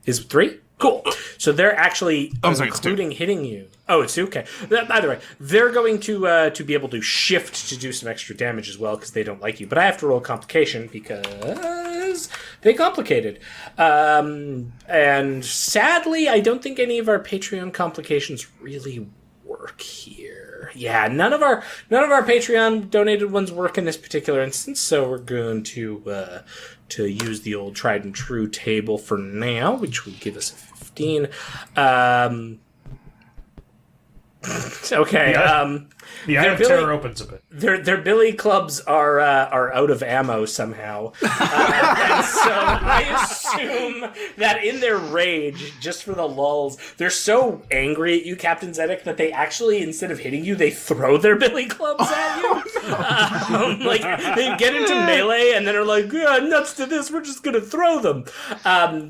E: is
C: Is 3? Cool. So they're actually
E: I'm sorry, it's 2.
C: including hitting you. Oh, it's 2? Okay. Either way, they're going to be able to shift to do some extra damage as well because they don't like you. But I have to roll complication because they complicated. And sadly, I don't think any of our Patreon complications really work here. Yeah, none of our Patreon donated ones work in this particular instance, so we're going to use the old tried and true table for now, which would give us a 15. Okay.
D: The Eye of
C: Billy-
D: Terror opens a bit.
C: Their billy clubs are out of ammo somehow, and so I assume that in their rage, just for the lulls, they're so angry at you, Captain Zedek, that they actually, instead of hitting you, they throw their billy clubs at you. Like they get into melee and then are like, nuts to this, we're just gonna throw them.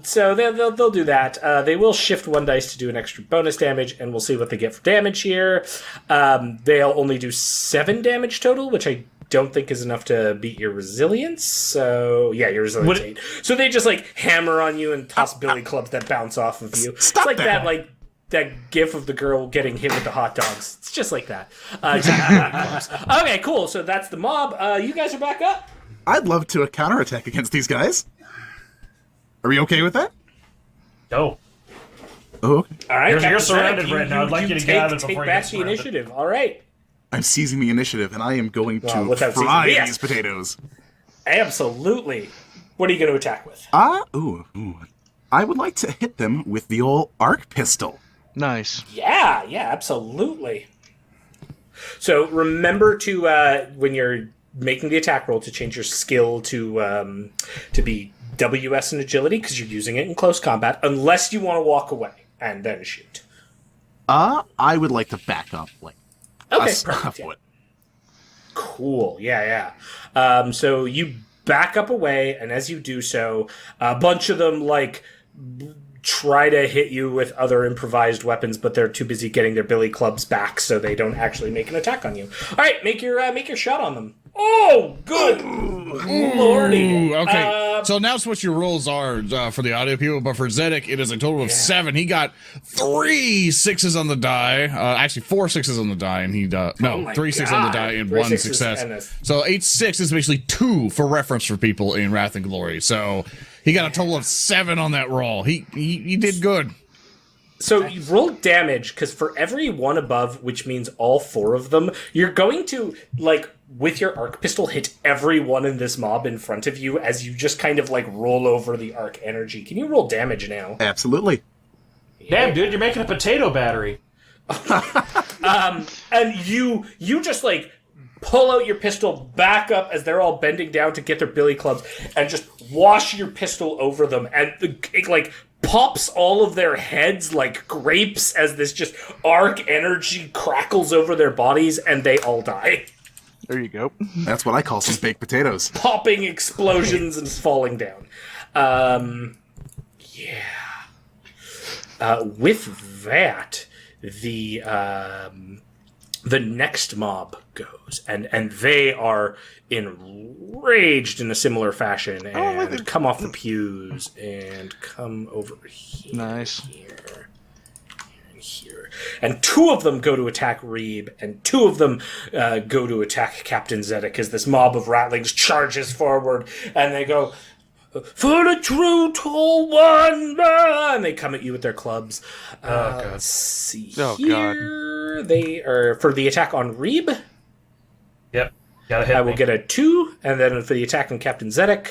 C: So they'll do that. They will shift 1 dice to do an extra bonus damage, and we'll see what they get for damage here. They'll only do 7 damage total, which I don't think is enough to beat your resilience. So yeah, your resilience 8. So they just like hammer on you and toss billy clubs that bounce off of you.
E: Stop
C: it's like
E: that.
C: that gif of the girl getting hit with the hot dogs. It's just like that. Just billy clubs. Okay, cool. So that's the mob. You guys are back up.
E: I'd love to counterattack against these guys. Are we okay with that?
D: Go.
E: Oh, okay.
C: All right,
D: You're
C: Captain
D: surrounded
C: Zedek,
D: right now. I'd like you to
C: take,
D: get out of it
C: take
D: before you
C: back
D: get
C: the
D: surrounded.
C: initiative. All right.
E: I'm seizing the initiative, and I am going to
C: without seizing-
E: fry
C: yes.
E: these potatoes.
C: Absolutely. What are you going to attack with?
E: Ooh. I would like to hit them with the old arc pistol.
A: Nice.
C: Yeah, absolutely. So remember to when you're making the attack roll to change your skill to be WS in agility because you're using it in close combat, unless you want to walk away and then shoot.
E: I would like to back up, like
C: Okay,
E: a
C: perfect. Yeah.
E: foot.
C: Cool. Yeah. So you back up away, and as you do so, a bunch of them like try to hit you with other improvised weapons, but they're too busy getting their billy clubs back, so they don't actually make an attack on you. All right, make your shot on them. Oh, good lordy!
B: Ooh, okay. So now switch your rolls are for the audio people, but for Zedek, it is a total of 7. He got 3 6s on the die. Actually, 4 6s on the die, and he
C: Oh my
B: 3 6s on the
C: God.
B: die and
C: 3
B: 1
C: sixes
B: success.
C: and a-
B: So 8 6 is basically 2 for reference for people in Wrath and Glory. So he got a total of 7 on that roll. He did good.
C: So you roll damage, because for every one above, which means all 4 of them, you're going to, like, with your arc pistol, hit everyone in this mob in front of you as you just kind of, like, roll over the arc energy. Can you roll damage now?
E: Absolutely.
D: Damn, dude, you're making a potato battery.
C: And you just, like, pull out your pistol, back up as they're all bending down to get their billy clubs, and just wash your pistol over them, and it, like, pops all of their heads like grapes as this just arc energy crackles over their bodies, and they all die.
A: There you go.
E: That's what I call some baked potatoes.
C: Popping explosions and falling down. With that, the next mob goes, and they are enraged in a similar fashion, and come off the pews and come over here.
A: Nice.
C: Here, and here. And 2 of them go to attack Reeb, and 2 of them go to attack Captain Zedek as this mob of ratlings charges forward, and they go, "For the true tall one!" And they come at you with their clubs.
D: God.
C: Let's see
A: Oh,
C: here. They are, for the attack on Reeb,
D: Yep. Gotta hit
C: I will
D: me.
C: get a 2, and then for the attack on Captain Zedek,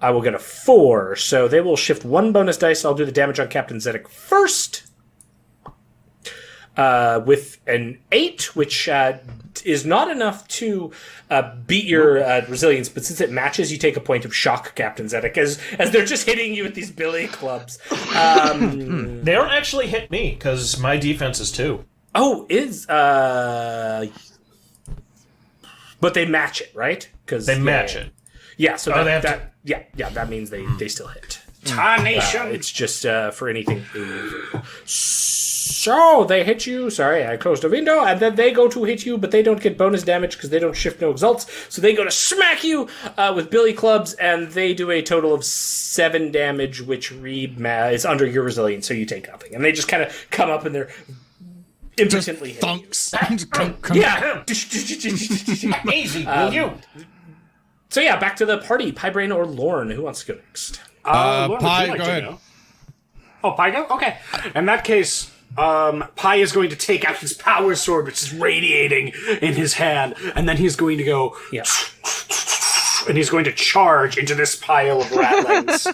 C: I will get a 4. So they will shift 1 bonus dice. I'll do the damage on Captain Zedek first. With an 8, which is not enough to beat your resilience, but since it matches, you take a point of shock, Captain Zedek, as they're just hitting you with these billy clubs.
D: They don't actually hit me, because my defense is 2.
C: But they match it, right? Because
D: They match it.
C: Yeah, so
D: they have
C: that means they still hit.
F: Tarnation.
C: It's just for anything. So they hit you. Sorry, I closed the window, and then they go to hit you, but they don't get bonus damage because they don't shift no exalts. So they go to smack you with billy clubs, and they do a total of 7 damage, which is under your resilience, so you take nothing. And they just kind of come up and they're impotently hitting you.
B: Thunks.
C: Yeah.
D: Easy, will you?
C: So yeah, back to the party. Piebrain or Lorne, who wants to go next?
F: Lauren, would
B: Pie,
F: you like
B: go
F: to
B: ahead.
F: go? Oh, Pie go? Okay. In that case, Pie is going to take out his power sword, which is radiating in his hand, and then he's going to go,
C: Yeah.
F: and he's going to charge into this pile of ratlings.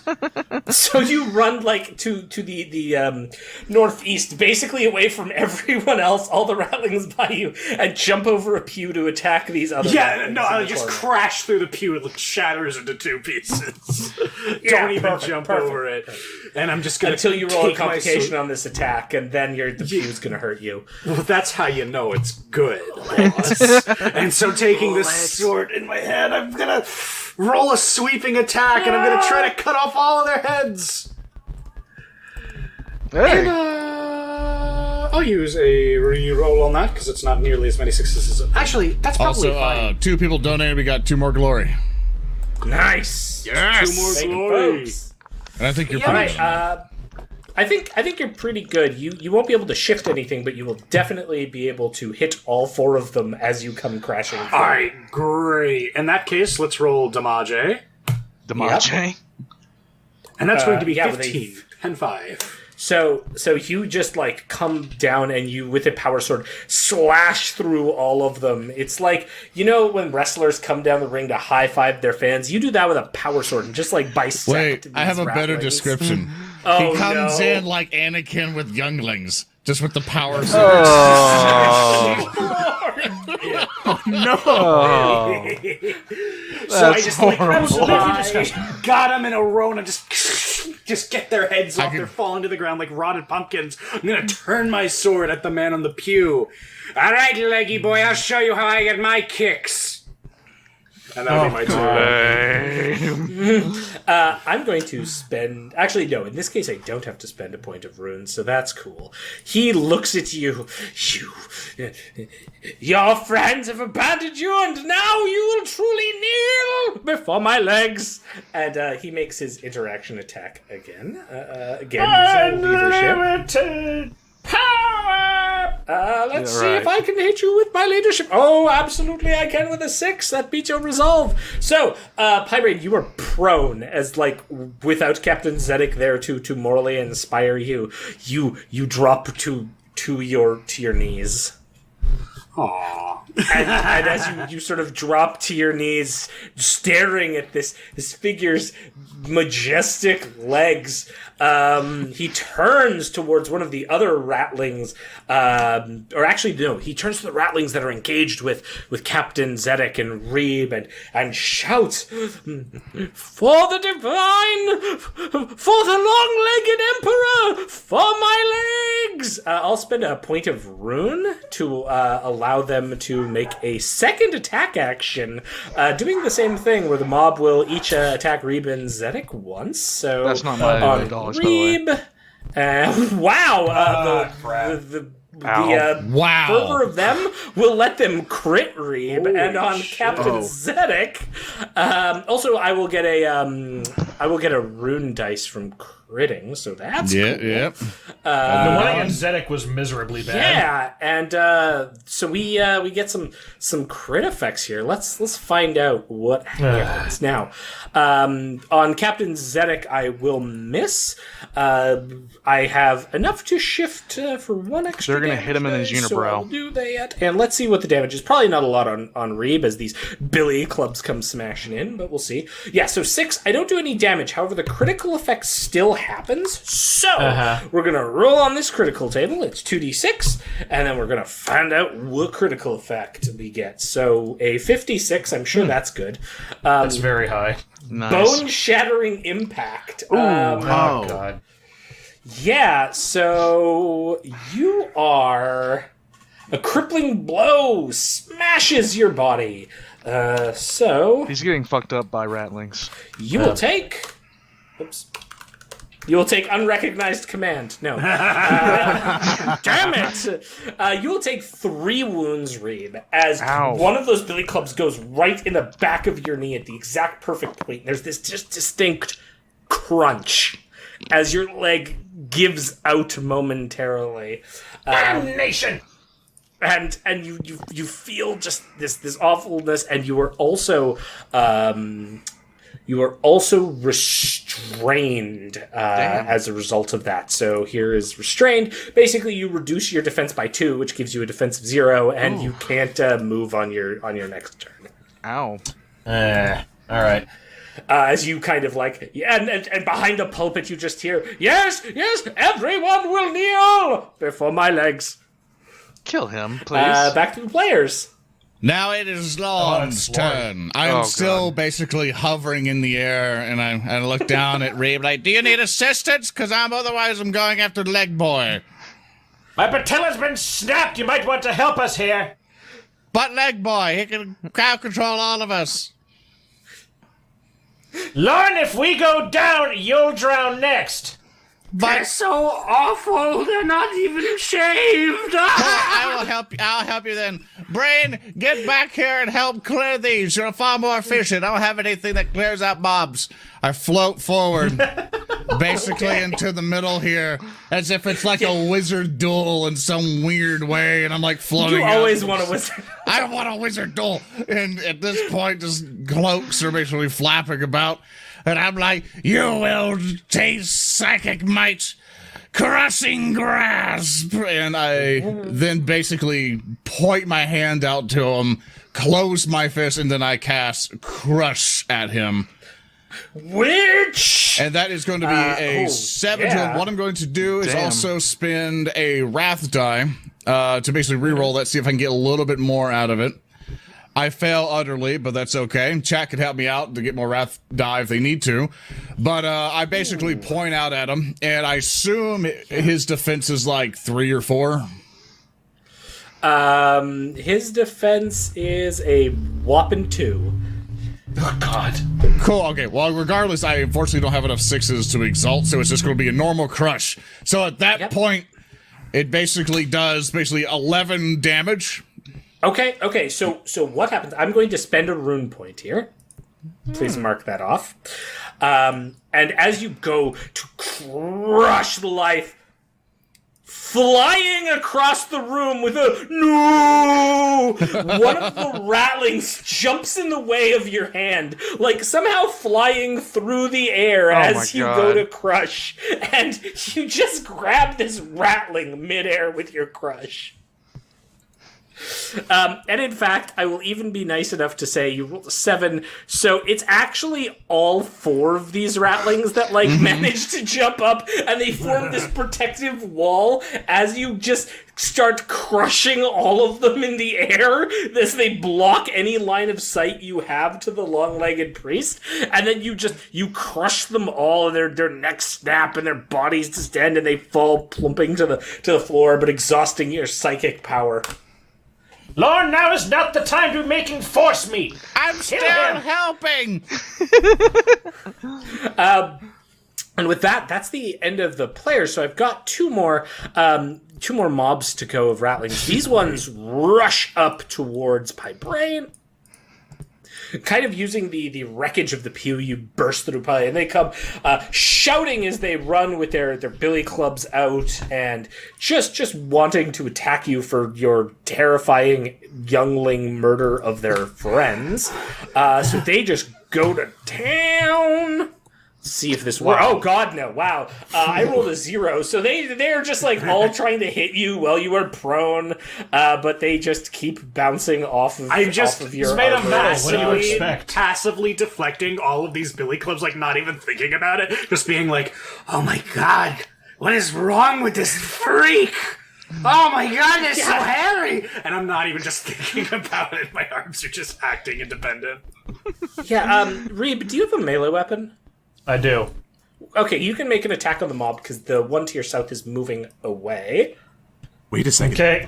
C: So you run like to the northeast, basically away from everyone else, all the ratlings by you, and jump over a pew to attack these other.
F: Yeah,
C: ratlings
F: no,
C: in
F: I
C: the
F: just
C: corner.
F: crash through the pew. It shatters into 2 pieces.
C: Yeah,
F: Don't even
C: perfect,
F: jump
C: perfect.
F: over it. And I'm just going to
C: Until you roll a
F: take my
C: complication
F: sword-
C: on this attack, and then the pew's gonna hurt you.
F: Well, that's how you know it's good. Boss. And so taking this sword in my hand, I'm going to roll a sweeping attack, and I'm going to try to cut off all of their heads.
A: Hey.
F: And, I'll use a re-roll on that, because it's not nearly as many successes. Actually, that's probably
B: Also,
F: fine.
B: 2 people donated. We got 2 more glory.
C: Nice.
B: Yes.
F: 2 more
C: Thank you,
F: glory.
C: folks.
B: And I think you're
C: All
B: pretty.
C: right. I think you're pretty good. You won't be able to shift anything, but you will definitely be able to hit all 4 of them as you come crashing.
F: All right, great. In that case, let's roll damage.
A: Damache.
F: And that's going to be
C: yeah, with a-
F: 15 and 5.
C: So you just like come down and you with a power sword slash through all of them. It's like, you know, when wrestlers come down the ring to high five their fans, you do that with a power sword and just like bisect.
B: Wait, I
C: these
B: have a better
C: ratlings.
B: description.
C: Oh,
B: He comes
C: no.
B: in like Anakin with younglings, just with the power sword.
F: So I just like
C: Why?
F: got them in a row and I just get their heads off. They're falling to the ground like rotted pumpkins. I'm gonna turn my sword at the man on the pew. All right, leggy boy, I'll show you how I get my kicks. And that'll be my turn.
C: I'm going to spend... Actually, no. In this case, I don't have to spend a point of runes, so that's cool. He looks at you. Your friends have abandoned you, and now you will truly kneel before my legs. And he makes his interaction attack again. Again, using leadership.
D: Unlimited power!
C: let's see if I can hit you with my leadership. Oh, absolutely I can with a 6. That beats your resolve. So, Pybrain, you are prone as, like, without Captain Zedek there to morally inspire you. You drop to your knees.
F: Aww.
C: And as you sort of drop to your knees, staring at this figure's majestic legs, he turns towards one of the other ratlings, or actually, no, he turns to the ratlings that are engaged with Captain Zedek and Reeb and shouts, "For the divine, for the long-legged emperor, for my legs!" I'll spend a point of rune to allow them to make a second attack action, doing the same thing where the mob will each attack Reeb and Zedek once. So
A: That's not my
C: on
A: dollars, by the way.
C: Reeb, wow, the
B: Wow.
C: fervor of them will let them crit Reeb, and on Captain Zedek, also I will get a rune dice from critting, so that's cool.
B: Yep.
D: The one against Zedek was miserably bad.
C: Yeah, and so we get some crit effects here. Let's find out what happens now. On Captain Zedek, I will miss. I have enough to shift for one extra.
A: They're gonna
C: damage
A: hit him in his
C: die, so
A: unibrow.
C: I'll do that, and let's see what the damage is. Probably not a lot on Reeb as these billy clubs come smashing in, but we'll see. Yeah, so 6. I don't do any damage. However, the critical effect still happens. So we're gonna roll on this critical table. It's 2d6, and then we're gonna find out what critical effect we get. So a 56. I'm sure that's good.
D: That's very high.
A: Nice.
C: Bone-shattering impact.
D: Oh, God.
C: Yeah, so you are... A crippling blow smashes your body. So...
A: He's getting fucked up by ratlings.
C: You will take... Oops. You will take unrecognized command. No. Damn it! You will take 3 wounds, Reeb, as one of those billy clubs goes right in the back of your knee at the exact perfect point. There's this just distinct crunch as your leg gives out momentarily.
D: Damnation!
C: And you feel just this awfulness, and you are also restrained as a result of that. So here is restrained. Basically, you reduce your defense by 2, which gives you a defense of 0, and you can't move on your next turn.
A: Ow.
D: All right.
C: As you kind of like, and behind the pulpit, you just hear, yes, everyone will kneel before my legs.
A: Kill him, please.
C: Back to the players.
B: Now it is Lorne's turn. I am still basically hovering in the air, and I look down at Reeb like, do you need assistance? Because otherwise I'm going after Leg Boy.
D: My patella's been snapped. You might want to help us here.
B: But Leg Boy, he can crowd control all of us.
D: Lorne, if we go down, you'll drown next.
F: They're so awful. They're not even shaved.
B: I will help you. I'll help you then. Brain, get back here and help clear these. You're far more efficient. I don't have anything that clears out mobs. I float forward, basically into the middle here, as if it's like a wizard duel in some weird way, and I'm like floating.
C: You always want a wizard.
B: I want a wizard duel, and at this point, just cloaks are basically flapping about. And I'm like, you will taste psychic might, crushing grasp. And I then basically point my hand out to him, close my fist, and then I cast Crush at him.
C: Which?
B: And that is going to be a 7 to him. What I'm going to do is also spend a Wrath die to basically reroll that, see if I can get a little bit more out of it. I fail utterly, but that's okay. Chat can help me out to get more Wrath die if they need to. But I basically point out at him, and I assume his defense is like 3 or 4.
C: His defense is a whopping 2.
D: Oh, God.
B: Cool, okay. Well, regardless, I unfortunately don't have enough 6s to exalt, so it's just going to be a normal crush. So at that point, it basically does 11 damage.
C: Okay, so what happens? I'm going to spend a rune point here. Please mark that off. And as you go to crush the life flying across the room with a no. One of the ratlings jumps in the way of your hand, like somehow flying through the air as you go to crush, and you just grab this ratling midair with your crush. And in fact, I will even be nice enough to say you rolled a 7, so it's actually all 4 of these ratlings that, like, manage to jump up, and they form this protective wall as you just start crushing all of them in the air, as they block any line of sight you have to the long-legged priest, and then you crush them all, and their necks snap, and their bodies distend, and they fall plumping to the floor, but exhausting your psychic power.
D: Lorne, now is not the time to be making force meat.
B: I'm still helping.
C: And with that, that's the end of the players. So I've got two more mobs to go of ratlings. These ones rush up towards Pipebrain. Kind of using the wreckage of the pew, you burst through Pi, and they come shouting as they run with their billy clubs out, and just wanting to attack you for your terrifying youngling murder of their friends. So they just go to town. See if this works. Oh god, no! Wow, I rolled a 0, so they're just like all trying to hit you while you are prone, but they just keep bouncing off of.
F: It's
D: made of metal. What do you expect?
F: Passively deflecting all of these billy clubs, like not even thinking about it, just being like, "Oh my god, what is wrong with this freak? Oh my god, they're so hairy!" And I'm not even just thinking about it. My arms are just acting independent.
C: Yeah, Reeb, do you have a melee weapon?
D: I do.
C: Okay, you can make an attack on the mob because the one to your south is moving away.
E: Wait a second.
D: Okay.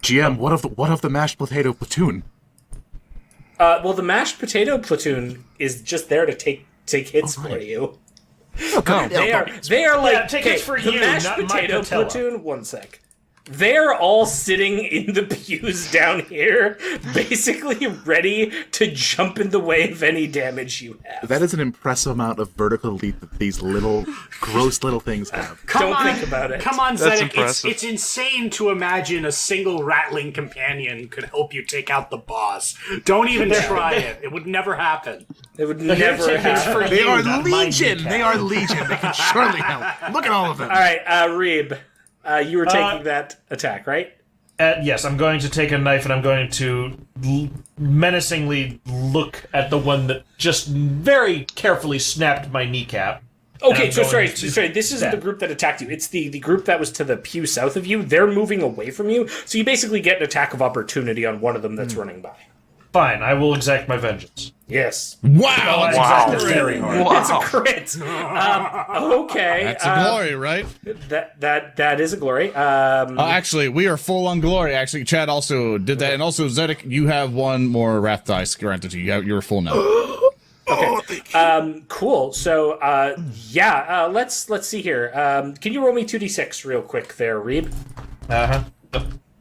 E: GM, what of the mashed potato platoon?
C: Well, the mashed potato platoon is just there to take hits for you. They are like
D: take hits for
C: the
D: you,
C: mashed
D: not my
C: potato
D: patella.
C: platoon. One sec. They're all sitting in the pews down here, basically ready to jump in the way of any damage you have.
E: That is an impressive amount of vertical leap that these little, gross little things have.
C: Think about it.
F: Come on,
A: That's
F: Zedek.
A: impressive.
F: It's insane to imagine a single rattling companion could help you take out the boss. Don't even try it. It would never happen.
C: It would never happen.
E: They are legion! They are legion! They can surely help. Look at all of them.
C: All right, Reeb, you were taking that attack, right?
D: Yes, I'm going to take a knife and I'm going to menacingly look at the one that just very carefully snapped my kneecap.
C: Okay, so
D: going
C: sorry. This isn't the group that attacked you. It's the group that was to the pew south of you. They're moving away from you, so you basically get an attack of opportunity on one of them that's running by.
D: Fine, I will exact my vengeance.
C: Yes.
B: Wow,
D: That's very hard.
C: It's a crit. Okay.
B: that's a glory, right?
C: That is a glory.
B: Actually, we are full on glory. Actually, Chad also did that, and also Zedek, you have one more wrath dice granted to you. You're full now.
C: Cool. So, let's see here. Can you roll me 2d6 real quick there, Reeb?
D: Uh-huh.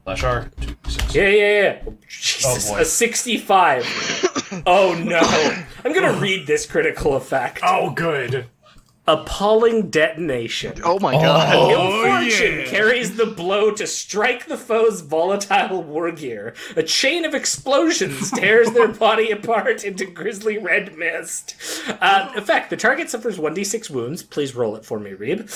D: Flash R. 2, 6.
C: Yeah. Oh, Jesus,
D: boy.
C: a 65. Oh no. I'm gonna read this critical effect.
F: Oh, good.
C: Appalling detonation.
A: Oh my god.
C: Ill fortune carries the blow to strike the foe's volatile war gear. A chain of explosions tears their body apart into grisly red mist. Effect: the target suffers 1d6 wounds. Please roll it for me, Reeb.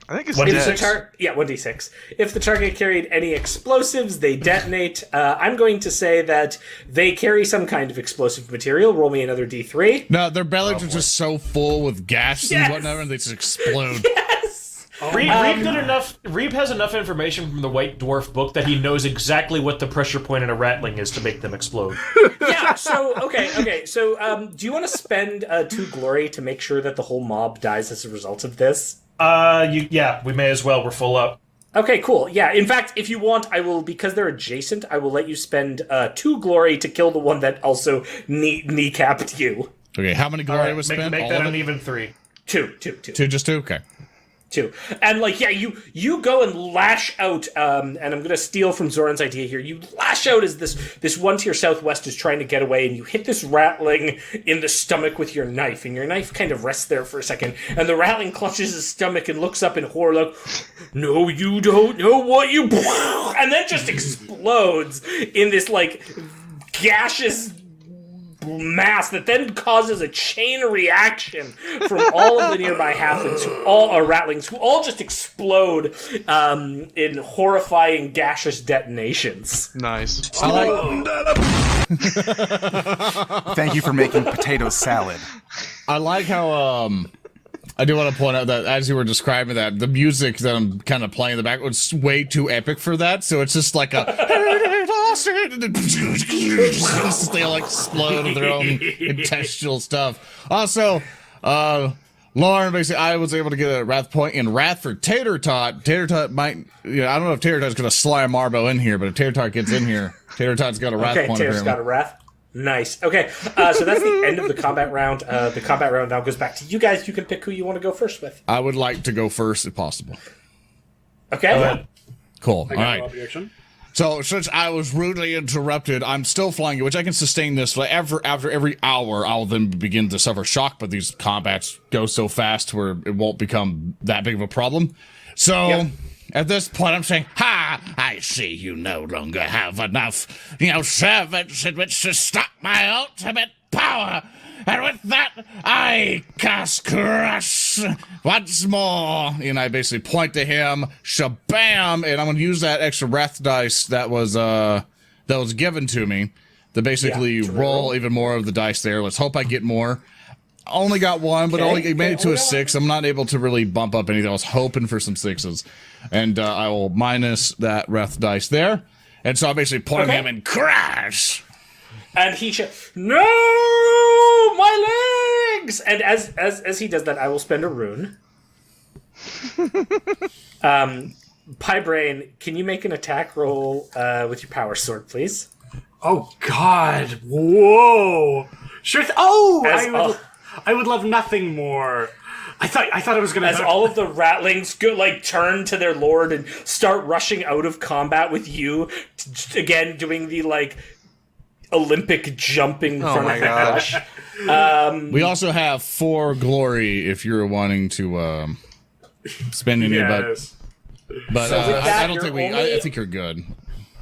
A: I think it's
D: 1d6?
A: dead.
C: 1d6. If the target carried any explosives, they detonate. I'm going to say that they carry some kind of explosive material. Roll me another d3.
B: No, their bellies are just so full with gas and whatnot, and they just explode.
C: Yes!
D: Reeb has enough information from the White Dwarf book that he knows exactly what the pressure point in a rattling is to make them explode.
C: Yeah, so, okay. So, do you want to spend 2 glory to make sure that the whole mob dies as a result of this?
D: We may as well. We're full up.
C: Okay, cool. Yeah, in fact, if you want, I will, because they're adjacent, I will let you spend 2 glory to kill the one that also kneecapped you.
B: Okay, how many glory was
D: Make
B: spent?
D: that
B: All of
D: an
B: it?
D: even 3.
C: Two.
B: Two, just two? Okay.
C: 2. And like, yeah, you go and lash out, and I'm gonna steal from Zoran's idea here. You lash out as this one to your southwest is trying to get away, and you hit this ratling in the stomach with your knife, and your knife kind of rests there for a second, and the ratling clutches his stomach and looks up in horror like, no, you don't know what you, and then just explodes in this like gaseous mass that then causes a chain reaction from all of the nearby halflings, rattlings, who all just explode in horrifying gaseous detonations.
G: Nice.
E: Thank you for making potato salad.
B: I like how I do want to point out that as you were describing that, the music that I'm kind of playing in the back was way too epic for that. So it's just like a they all explode of their own intestinal stuff. Also, Lauren, basically, I was able to get a wrath point in wrath for Tater Tot. Tater Tot might, I don't know if Tater Tot's going to slime Marbo in here, but if Tater Tot gets in here, Tater Tot's got a wrath point.
C: Okay, Tater's got a wrath. Nice. Okay, so that's the end of the combat round. The combat round now goes back to you guys. You can pick who you want to go first with.
B: I would like to go first if possible.
C: Okay.
B: Cool. All right.
F: Objection.
B: So since I was rudely interrupted, I'm still flying, which I can sustain this after every hour. I'll then begin to suffer shock, but these combats go so fast where it won't become that big of a problem. So at this point, I'm saying, "Ha! I see you no longer have enough, servants in which to stop my ultimate power." And with that, I cast Crush once more. And I basically point to him, shabam, and I'm going to use that extra wrath dice that was given to me to basically roll even more of the dice there. Let's hope I get more. Only got one, but only made it to a 6. I'm not able to really bump up anything. I was hoping for some 6s. And I will minus that wrath dice there. And so I basically point him and crash.
C: And he no, my legs! And as he does that, I will spend a rune. Pie Brain, can you make an attack roll with your power sword, please?
F: Oh God! Whoa! Sure. I would love nothing more. I thought it was gonna.
C: As all of the rattlings turn to their lord and start rushing out of combat with you, again doing the Olympic jumping in front of the crush.
B: We also have 4 glory if you're wanting to spend any, but
C: So with that,
B: I don't think I think you're good.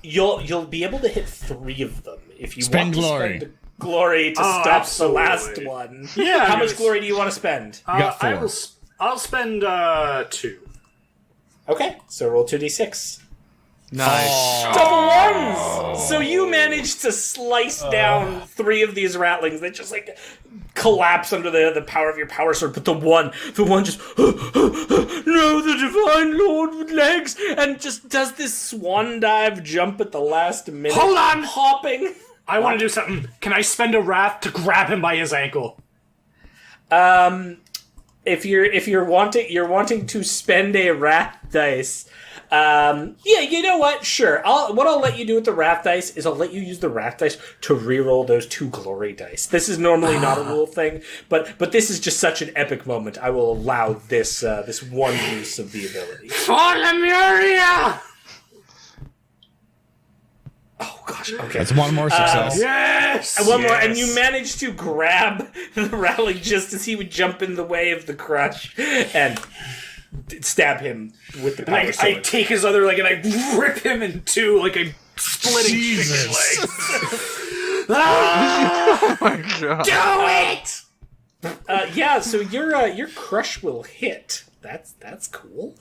C: You'll be able to hit 3 of them if you
B: Spend
C: want
B: glory.
C: to spend glory to stop
F: absolutely.
C: the last one.
F: Yeah.
C: How much glory do you want to spend?
B: You got 4.
F: I'll spend 2.
C: Okay, so roll 2d6.
G: Nice.
C: Double ones! So you managed to slice down 3 of these rattlings that just collapse under the power of your power sword, but the one just no, the divine lord with legs, and just does this swan dive jump at the last minute.
F: Hold on!
C: Hopping.
F: I want to do something. Can I spend a wrath to grab him by his ankle?
C: If you're wanting to spend a wrath dice. Yeah, you know what? Sure. What I'll let you do with the wrath dice is I'll let you use the wrath dice to reroll those 2 glory dice. This is normally not a rule thing, but this is just such an epic moment. I will allow this one use of the ability.
F: For Lemuria!
C: Oh gosh. Okay.
B: That's one more success.
F: Yes!
C: And one more, and you managed to grab the rattling just as he would jump in the way of the crush and stab him with the power sword.
F: I take his other leg and I rip him in 2 like a splitting chicken leg.
G: Oh my god.
F: Do it!
C: Yeah, so your crush will hit. That's cool.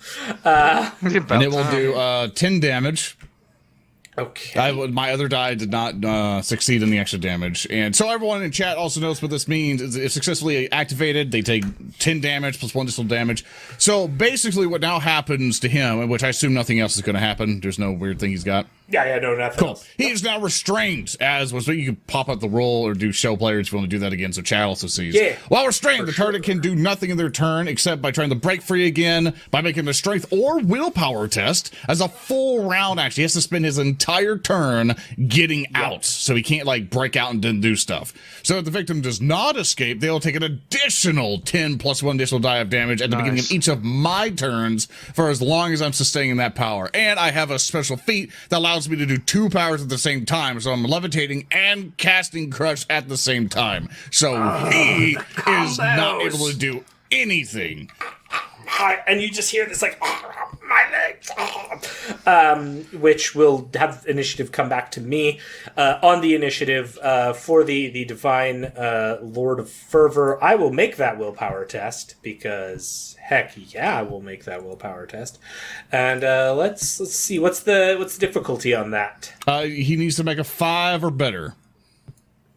B: And it will do 10 damage.
C: Okay.
B: My other die did not succeed in the extra damage. And so everyone in chat also knows what this means. Is if successfully activated, they take 10 damage plus 1 additional damage. So basically what now happens to him, which I assume nothing else is going to happen. There's no weird thing he's got.
C: Yeah, no, nothing
B: Cool.
C: else.
B: He is now restrained, as was. You can pop up the roll or do show players if you want to do that again, so chat also sees.
C: Yeah.
B: While restrained, the target can do nothing in their turn except by trying to break free again by making a strength or willpower test as a full round action. He has to spend his entire turn getting out, so he can't like break out and then do stuff. So if the victim does not escape, they'll take an additional 10 plus 1 additional die of damage at the beginning of each of my turns for as long as I'm sustaining that power. And I have a special feat that allows me to do 2 powers at the same time, so I'm levitating and casting Crush at the same time. So he is not able to do anything.
C: And you just hear this like, my legs, which will have initiative come back to me. On the initiative for the divine Lord of Fervor, I will make that willpower test because heck yeah, I will make that willpower test. And let's see what's the difficulty on that.
B: He needs to make a 5 or better.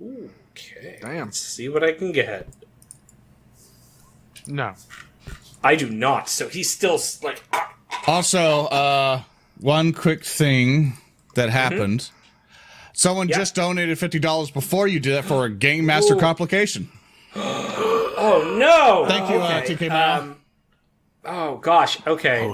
C: Okay,
G: Damn.
C: let's see what I can get.
G: No.
C: I do not, so he's still like.
B: Also, one quick thing that happened. Someone just donated $50 before you did that for a Game Master complication.
C: Oh no!
B: Thank you, TK Mal.
C: Oh gosh. Okay.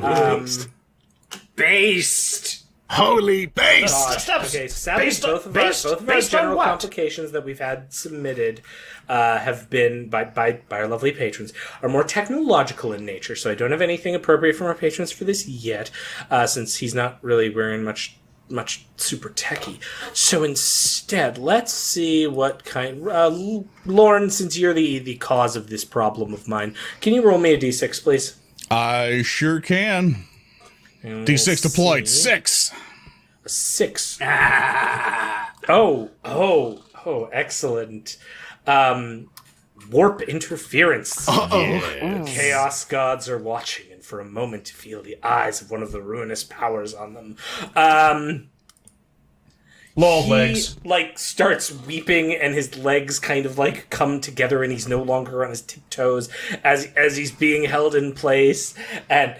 F: Based.
E: Holy base!
C: Okay, sadly,
D: Based on-
C: both of
D: based-
C: our
D: based on
C: general
D: what?
C: complications that we've had submitted have been by our lovely patrons are more technological in nature. So I don't have anything appropriate from our patrons for this yet, since he's not really wearing much super techy. So instead, let's see what kind. Lauren, since you're the cause of this problem of mine, can you roll me a d6, please?
B: I sure can.
C: And
B: D6
C: we'll
B: deployed.
C: see.
B: 6.
C: 6. Oh, excellent. Warp interference. Chaos gods are watching, and for a moment you feel the eyes of one of the ruinous powers on them.
D: Lol legs.
C: Like starts weeping, and his legs kind of like come together, and he's no longer on his tiptoes as he's being held in place, and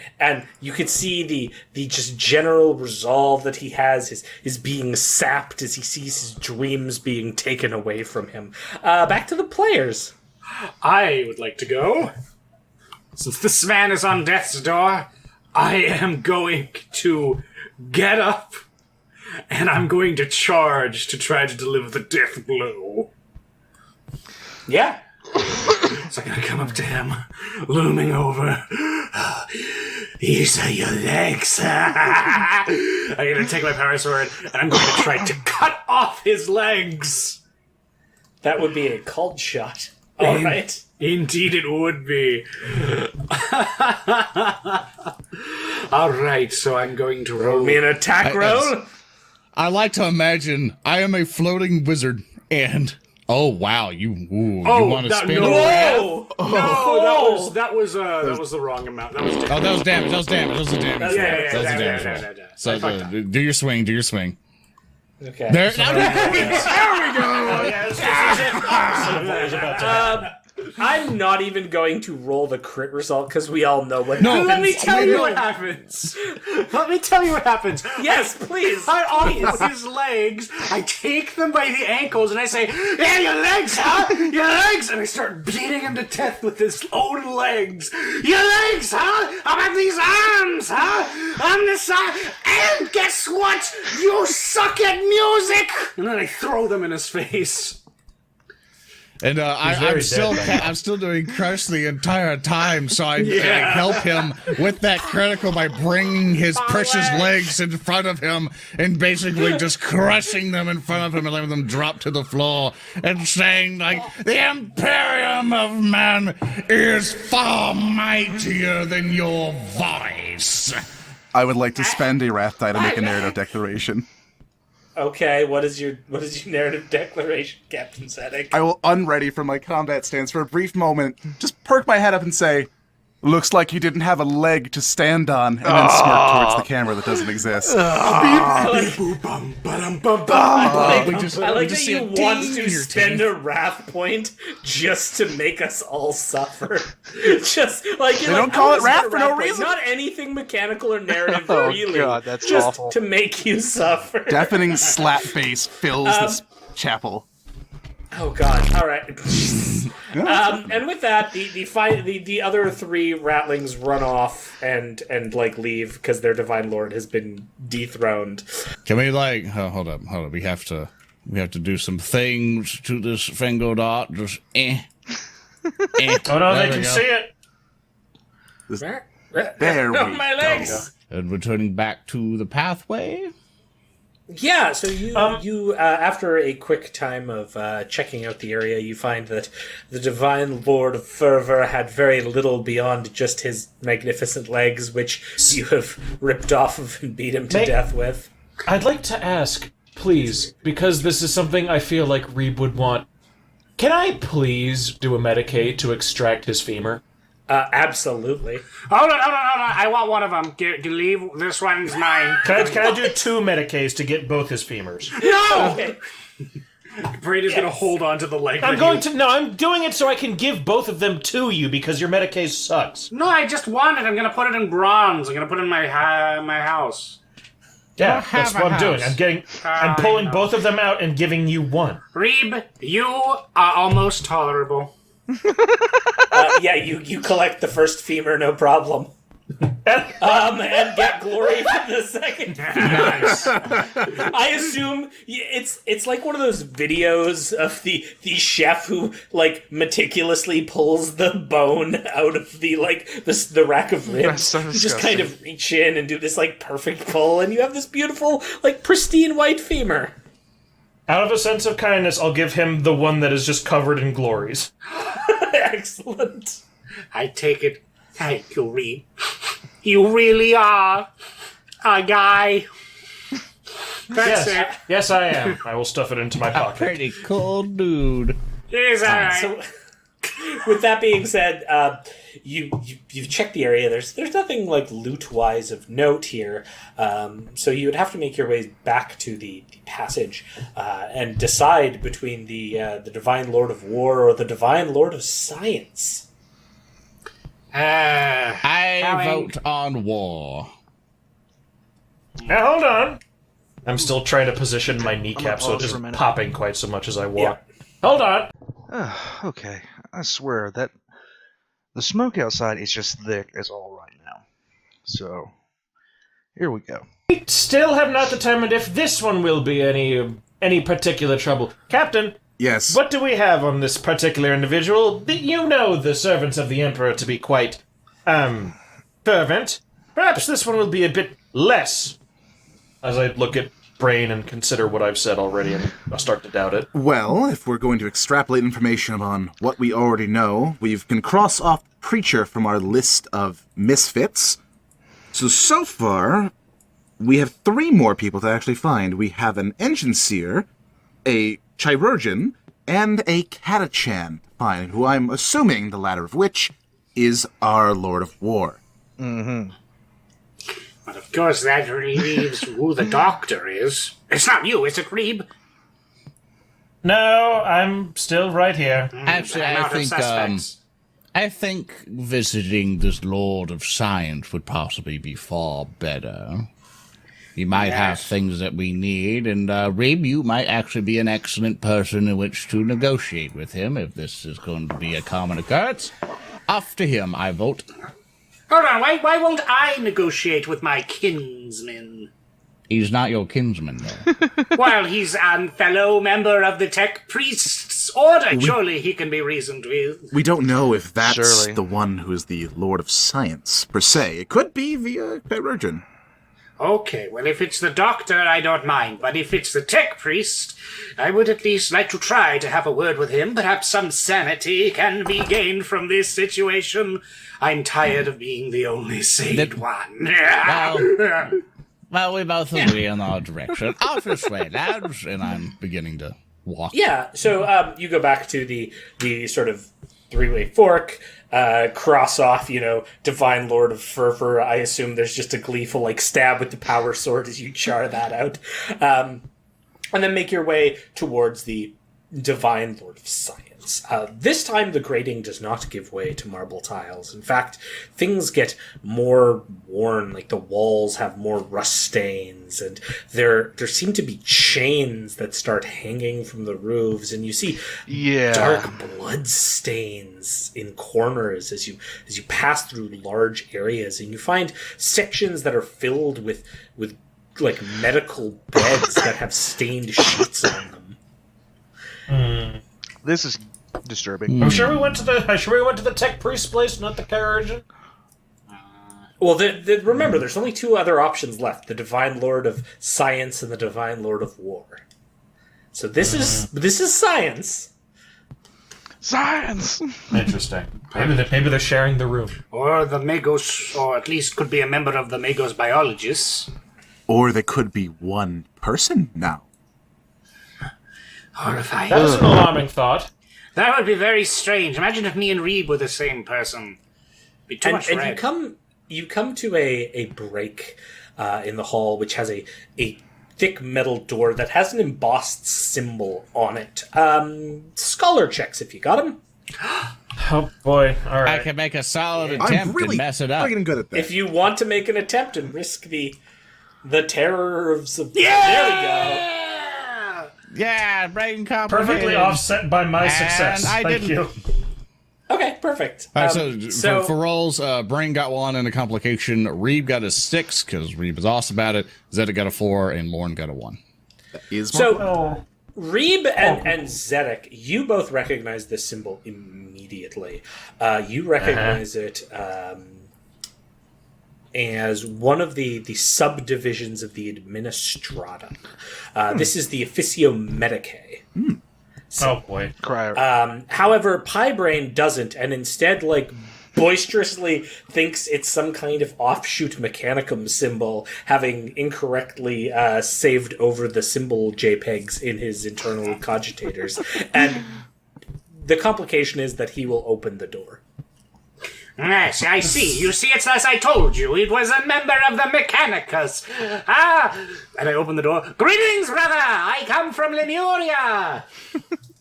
C: you could see the just general resolve that he has is being sapped as he sees his dreams being taken away from him. Back to the players.
F: I would like to go. Since this man is on death's door, I am going to get up and I'm going to charge to try to deliver the death blow.
C: Yeah.
F: So I'm gonna come up to him, looming over. These are your legs. I'm gonna take my power sword and I'm going to try to cut off his legs.
C: That would be a cold shot. All right.
F: Indeed it would be. All right, so I'm going to roll
C: Me an attack roll.
B: I like to imagine I am a floating wizard, and oh wow, you want to spin?
C: Whoa!
F: No, that was the wrong amount. That was
B: Oh, that was damage. That was damage. That was the damage.
F: yeah,
B: That was the damage.
F: yeah.
B: So
F: I fucked up.
B: do your swing. Do your swing.
C: Okay.
B: There.
C: I'm not even going to roll the crit result because we all know what
B: No,
C: happens.
F: Let me tell you what happens. Let me tell you what happens.
C: Yes, please.
F: I off his legs. I take them by the ankles and I say, "Yeah, your legs, huh? Your legs!" And I start beating him to death with his own legs. Your legs, huh? How about these arms, huh? I'm the side. And guess what? You suck at music. And then I throw them in his face.
B: And I'm still doing crush the entire time, so I help him with that critical by bringing his precious legs in front of him and basically just crushing them in front of him and letting them drop to the floor and saying like, the Imperium of Man is far mightier than your voice.
E: I would like to spend a wrath die to make a narrative declaration.
C: Okay, what is your narrative declaration, Captain Zedek?
E: I will unready from my combat stance for a brief moment, just perk my head up and say, Looks like you didn't have a leg to stand on, and then smirk towards the camera that doesn't exist.
C: I like
B: We just
C: that
B: see
C: you
B: a
C: want
B: ding
C: to
B: in your
C: spend
B: teeth.
C: a wrath point just to make us all suffer. Just like
E: They don't call it wrath for no reason.
C: Not anything mechanical or narrative,
G: Oh,
C: really.
G: God, that's
C: just
G: awful.
C: to make you suffer.
E: Deafening slap bass fills this chapel.
C: Oh God! All right. And with that, the other three ratlings run off and like leave because their divine lord has been dethroned.
B: Can we hold up. We have to do some things to this Fango dot. Just
D: Oh no,
B: There
D: they
B: we
D: can
B: go.
D: see it.
E: There we
C: Oh, my legs.
B: And returning back to the pathway.
C: Yeah, so you after a quick time of checking out the area, you find that the Divine Lord of Fervor had very little beyond just his magnificent legs, which you have ripped off of and beat him to death with.
D: I'd like to ask, please, because this is something I feel like Reeb would want. Can I please do a Medicaid to extract his femur?
C: Absolutely.
F: Hold on. I want one of them. Leave. This one's mine.
D: Can I do 2 Medicays to get both his femurs?
F: No!
C: Okay.
F: Brady's gonna hold on to the leg.
D: I'm doing it so I can give both of them to you because your Medicaid sucks.
F: No, I just want it. I'm gonna put it in bronze. I'm gonna put it in my house.
D: Yeah, that's what I'm doing. I'm pulling
F: know.
D: both of them out and giving you one.
F: Reeb, you are almost tolerable.
C: Yeah, you collect the first femur, no problem. And get glory for the second.
F: Nice.
C: I assume it's like one of those videos of the chef who like meticulously pulls the bone out of the rack of ribs.
G: That's so
C: You just
G: disgusting.
C: kind of reach in and do this like perfect pull, and you have this beautiful like pristine white femur.
D: Out of a sense of kindness, I'll give him the one that is just covered in glories.
C: Excellent.
F: I take it. Thank you, Reeb. You really are a guy. That's it.
D: Yes, I am. I will stuff it into my pocket.
B: Pretty cool dude.
F: It's alright.
C: So, with that being said, you've checked the area. There's nothing like loot wise of note here. So you would have to make your way back to the passage and decide between the Divine Lord of War or the Divine Lord of Science.
B: I vote on war.
D: Now, hold on. I'm still trying to position my kneecap so it
A: pause for a
D: isn't
A: minute.
D: popping quite so much as I walk. Hold on.
A: Okay, I swear that the smoke outside is just thick as all right now. So, here we go.
D: Still have not determined if this one will be any particular trouble. Captain,
E: Yes.
D: what do we have on this particular individual? You know the servants of the Emperor to be quite, fervent. Perhaps this one will be a bit less. As I look at Brain and consider what I've said already, and I start to doubt it.
E: Well, if we're going to extrapolate information on what we already know, we can cross off Preacher from our list of misfits. So far, we have 3 more people to actually find. We have an Engine Seer, a Chirurgeon, and a Catachan to find, who I'm assuming the latter of which is our Lord of War.
F: But of course, that relieves who the doctor is. It's not you, is it, Reeb?
D: No, I'm still right here.
B: Actually,
F: I'm
B: I
F: out of
B: think
F: suspects.
B: I think visiting this Lord of Science would possibly be far better. He might have things that we need, and Reeb, you might actually be an excellent person in which to negotiate with him if this is going to be a common occurrence. Off to him, I vote.
F: Hold on, why won't I negotiate with my kinsman?
B: He's not your kinsman, though.
F: Well, he's a fellow member of the Tech Priests Order. Surely he can be reasoned with.
E: We don't know if that's
A: Surely.
E: the one who is the Lord of Science, per se. It could be via Chirurgeon.
F: Okay, well, if it's the doctor, I don't mind. But if it's the Tech Priest, I would at least like to try to have a word with him. Perhaps some sanity can be gained from this situation. I'm tired of being the only sane one.
B: Well, we both agree in our direction. Off this way, lads. And I'm beginning to walk.
C: Yeah, so you go back to the sort of three-way fork, cross off, Divine Lord of Fervor. I assume there's just a gleeful, stab with the power sword as you char that out. And then make your way towards the Divine Lord of Science. This time, the grading does not give way to marble tiles. In fact, things get more worn, the walls have more rust stains, and there seem to be chains that start hanging from the roofs, and you see dark blood stains in corners as you pass through large areas, and you find sections that are filled with medical beds that have stained sheets on them.
A: This is disturbing.
D: I'm sure we went to the tech priest place, not the Karajan.
C: Well, remember, there's only two other options left: the Divine Lord of Science and the Divine Lord of War. So this is science.
A: Science.
D: Interesting. Maybe they're sharing the room.
F: Or the Magos, or at least could be a member of the Magos biologists.
E: Or they could be one person now.
F: Horrifying.
D: That is an alarming thought.
F: That would be very strange. Imagine if me and Reeb were the same person. Be too much
C: And
F: red.
C: you come to a break in the hall, which has a thick metal door that has an embossed symbol on it. Scholar checks if you got them.
D: Oh boy! All right.
B: I can make a solid
E: I'm
B: attempt
E: really
B: and mess it up.
E: freaking good at that.
C: If you want to make an attempt and risk the terrors of...
F: Yeah!
C: There we go.
B: Yeah, brain comprehension.
D: Perfectly offset by my success.
B: I
D: Thank
B: didn't-
D: you.
C: Okay, perfect.
B: All right, so for rolls, Brain got 1 and a complication. Reeb got a 6 because Reeb is awesome about it. Zeta got a 4 and Lorne got a 1.
C: So, Reeb and Zedek, you both recognize this symbol immediately. You recognize it as one of the subdivisions of the Administratum. This is the Officio Medicae.
D: Oh boy!
C: However, Piebrain doesn't, and instead, boisterously thinks it's some kind of offshoot Mechanicum symbol, having incorrectly saved over the symbol JPEGs in his internal cogitators. And the complication is that he will open the door.
F: Yes, I see. You see, it's as I told you. It was a member of the Mechanicus. And I open the door. Greetings, brother! I come from Lemuria!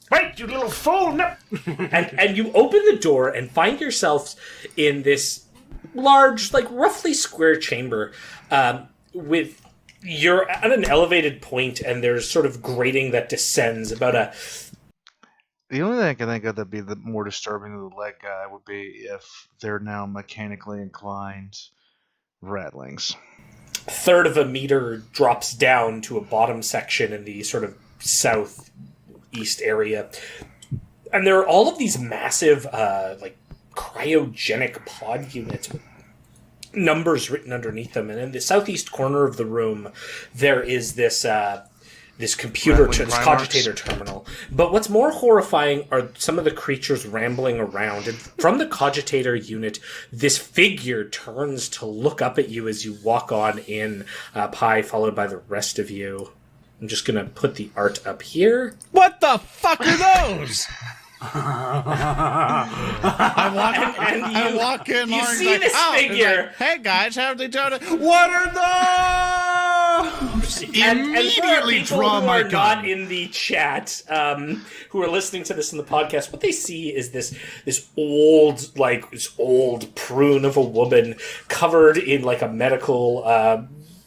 D: Wait, you little fool! No.
C: And you open the door and find yourselves in this large, roughly square chamber with... You're at an elevated point, and there's sort of grating that descends about a...
A: The only thing I can think of that'd be the more disturbing to the leg guy would be if they're now mechanically inclined ratlings.
C: third of a meter drops down to a bottom section in the sort of southeast area. And there are all of these massive, cryogenic pod units with numbers written underneath them. And in the southeast corner of the room, there is this computer, this cogitator terminal. But what's more horrifying are some of the creatures rambling around. And from the cogitator unit, this figure turns to look up at you as you walk on in, Pi, followed by the rest of you. I'm just going to put the art up here.
B: What the fuck are those? I walk in.
C: You
B: Lauren's
C: see
B: like,
C: this figure.
B: like, hey guys, how are they doing? What are those?
E: Immediately
C: and for
E: draw
C: people
E: my
C: who are
E: gun.
C: not in the chat, who are listening to this in the podcast, what they see is this old prune of a woman covered in a medical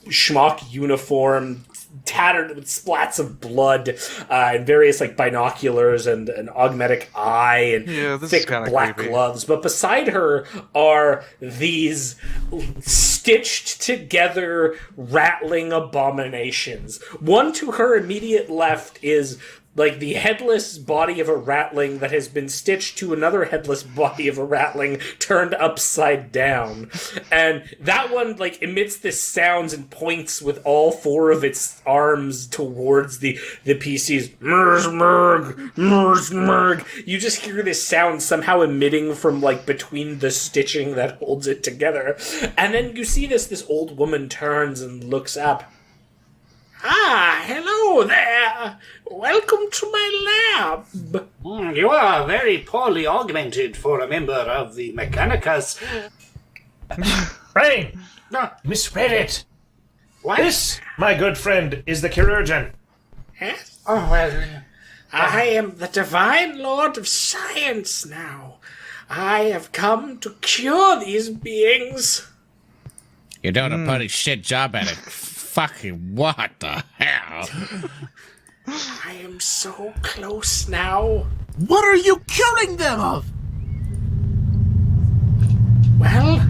C: schmuck uniform, tattered with splats of blood, and various binoculars and an augmetic eye and thick black
A: creepy.
C: gloves. But beside her are these stitched together rattling abominations. One to her immediate left is the headless body of a ratling that has been stitched to another headless body of a ratling turned upside down. And that one, emits this sounds and points with all four of its arms towards the PCs. Mersmerg! Mersmerg! You just hear this sound somehow emitting from, between the stitching that holds it together. And then you see this old woman turns and looks up. Ah, hello there! welcome to my lab.
F: You are very poorly augmented for a member of the Mechanicus.
D: Rain!
F: No,
D: Misread it!
F: what?
D: This, my good friend, is the chirurgeon.
C: Yes?
F: Oh, well,
C: I am the Divine Lord of Science now. I have come to cure these beings.
B: You're doing a pretty shit job at it. Fucking what the hell?
C: I am so close now.
E: What are you curing them of?
C: Well,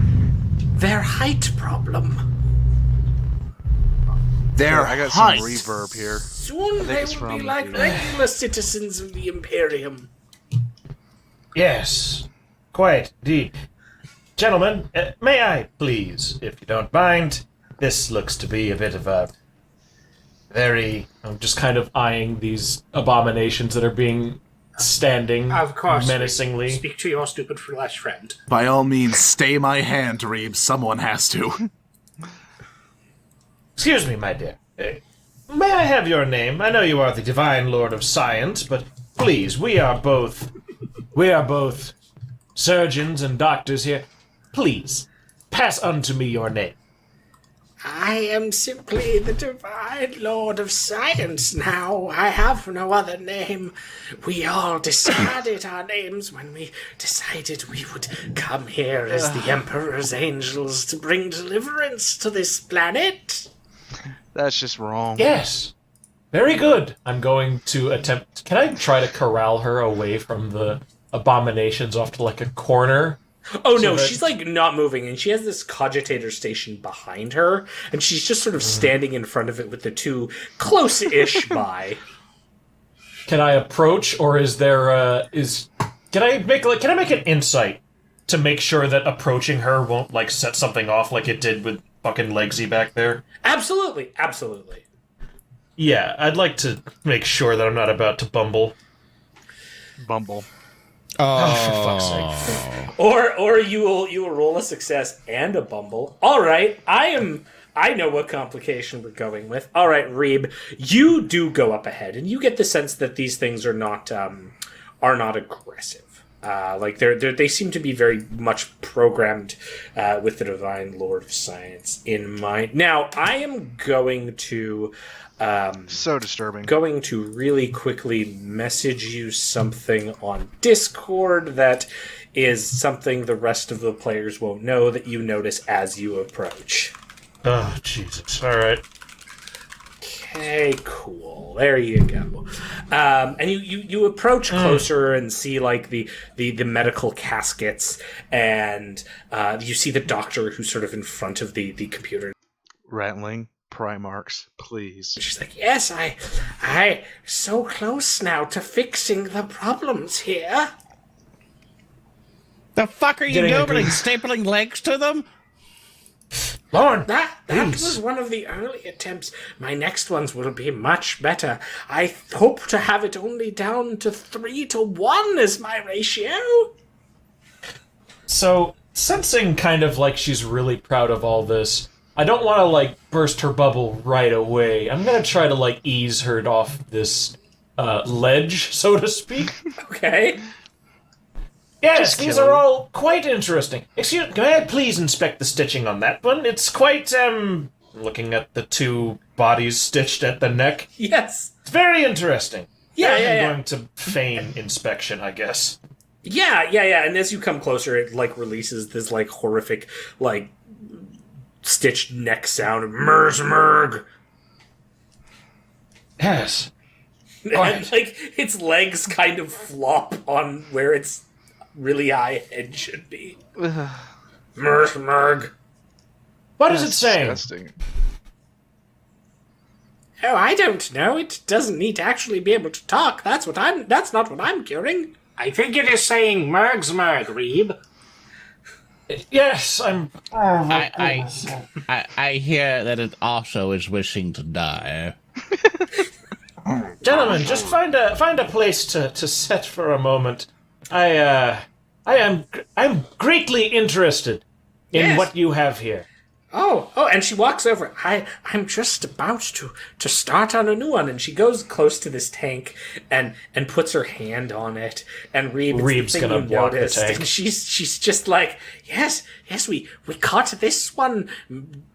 C: their height problem.
E: Their
A: I got
E: height.
A: some reverb here.
C: Soon they
A: it's
C: will be
A: from
C: like
A: the-
C: regular citizens of the Imperium.
D: Yes, quite indeed. Gentlemen, may I, please, if you don't mind? This looks to be a bit of a very...
C: I'm just kind of eyeing these abominations that are being standing
F: of course.
C: menacingly.
F: Speak to your stupid flesh friend.
E: By all means, stay my hand, Reeb. Someone has to.
D: Excuse me, my dear. May I have your name? I know you are the Divine Lord of Science, but please, we are both surgeons and doctors here. Please, pass unto me your name.
C: I am simply the Divine Lord of Science now. I have no other name. We all discarded our names when we decided we would come here as the Emperor's angels to bring deliverance to this planet.
A: That's just wrong.
D: Yes. Very good. I'm going to attempt... Can I try to corral her away from the abominations off to, like, a corner?
C: Oh no,
D: that-
C: she's like not moving, and she has this cogitator station behind her, and she's just sort of standing in front of it with the two close-ish by.
D: Can I approach, or is there, Can I make an insight to make sure that approaching her won't, like, set something off like it did with fucking Legsy back there?
C: Absolutely, absolutely.
D: Yeah, I'd like to make sure that I'm not about to bumble.
A: Bumble.
D: Oh, for fuck's sake.
C: Or you will roll a success and a bumble. All right, I know what complication we're going with. All right, Reeb, you do go up ahead, and you get the sense that these things are not aggressive. Like they seem to be very much programmed with the Divine Lord of Science in mind. Now, I am going to
A: So disturbing.
C: going to really quickly message you something on Discord that is something the rest of the players won't know that you notice as you approach.
D: Oh, Jesus. All right.
C: Okay, cool. There you go. And you approach closer and see like the medical caskets, and you see the doctor who's sort of in front of the computer.
A: Rattling. Primarchs, please.
C: She's like, yes, I so close now to fixing the problems here.
B: The fuck are you
D: Getting a
B: doing?
D: good-
B: Stapling legs to them?
D: Lauren!
C: That
D: Please.
C: was one of the early attempts. My next ones will be much better. I hope to have it only down to 3-1 as my ratio.
D: So, sensing kind of like she's really proud of all this, I don't want to, like, burst her bubble right away. I'm going to try to, like, ease her off this ledge, so to speak.
C: Okay.
D: Yes, these are all quite interesting. Excuse, can I please inspect the stitching on that one? It's quite, looking at the two bodies stitched at the neck.
C: Yes.
D: It's very interesting.
C: Yeah,
D: I'm
C: yeah, yeah.
D: going to feign inspection, I guess.
C: Yeah. And as you come closer, it like releases this like horrific like stitched neck sound. Merzmerg.
D: Yes.
C: And like its legs kind of flop on where its really high head should be. Merzmerg.
D: What is it saying?
A: Disgusting.
C: Oh, I don't know. It doesn't need to actually be able to talk. That's not what I'm curing.
F: I think it is saying Mergsmerg, Reeb.
D: Yes, I'm...
B: I hear that it also is wishing to die.
D: Gentlemen, just find a place to sit for a moment. I'm greatly interested in
C: Yes.
D: what you have here.
C: Oh, and she walks over. I'm just about to start on a new one. And she goes close to this tank and puts her hand on it. And
D: Reeb's gonna block the tank.
C: And she's just like, yes, we caught this one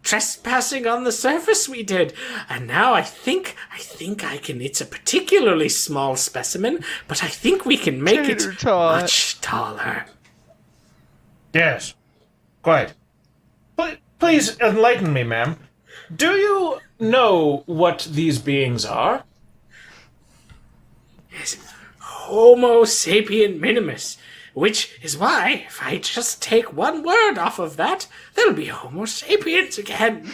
C: trespassing on the surface we did. And now I think I can, it's a particularly small specimen, but I think we can make it much taller.
D: Yes. Quite. Please enlighten me, ma'am. Do you know what these beings are?
C: Yes, Homo sapien minimus, which is why, if I just take one word off of that, there'll be Homo sapiens again.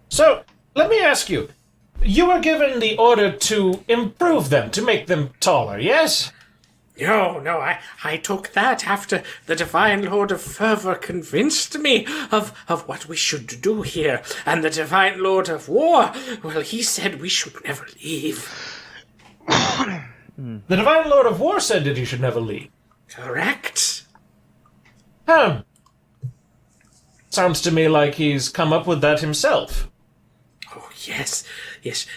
D: So, let me ask you. You were given the order to improve them, to make them taller, yes?
C: No, I took that after the Divine Lord of Fervor convinced me of what we should do here. And the Divine Lord of War, well, he said we should never leave.
D: The Divine Lord of War said that you should never leave.
C: Correct.
D: Sounds to me like he's come up with that himself.
C: Oh, yes,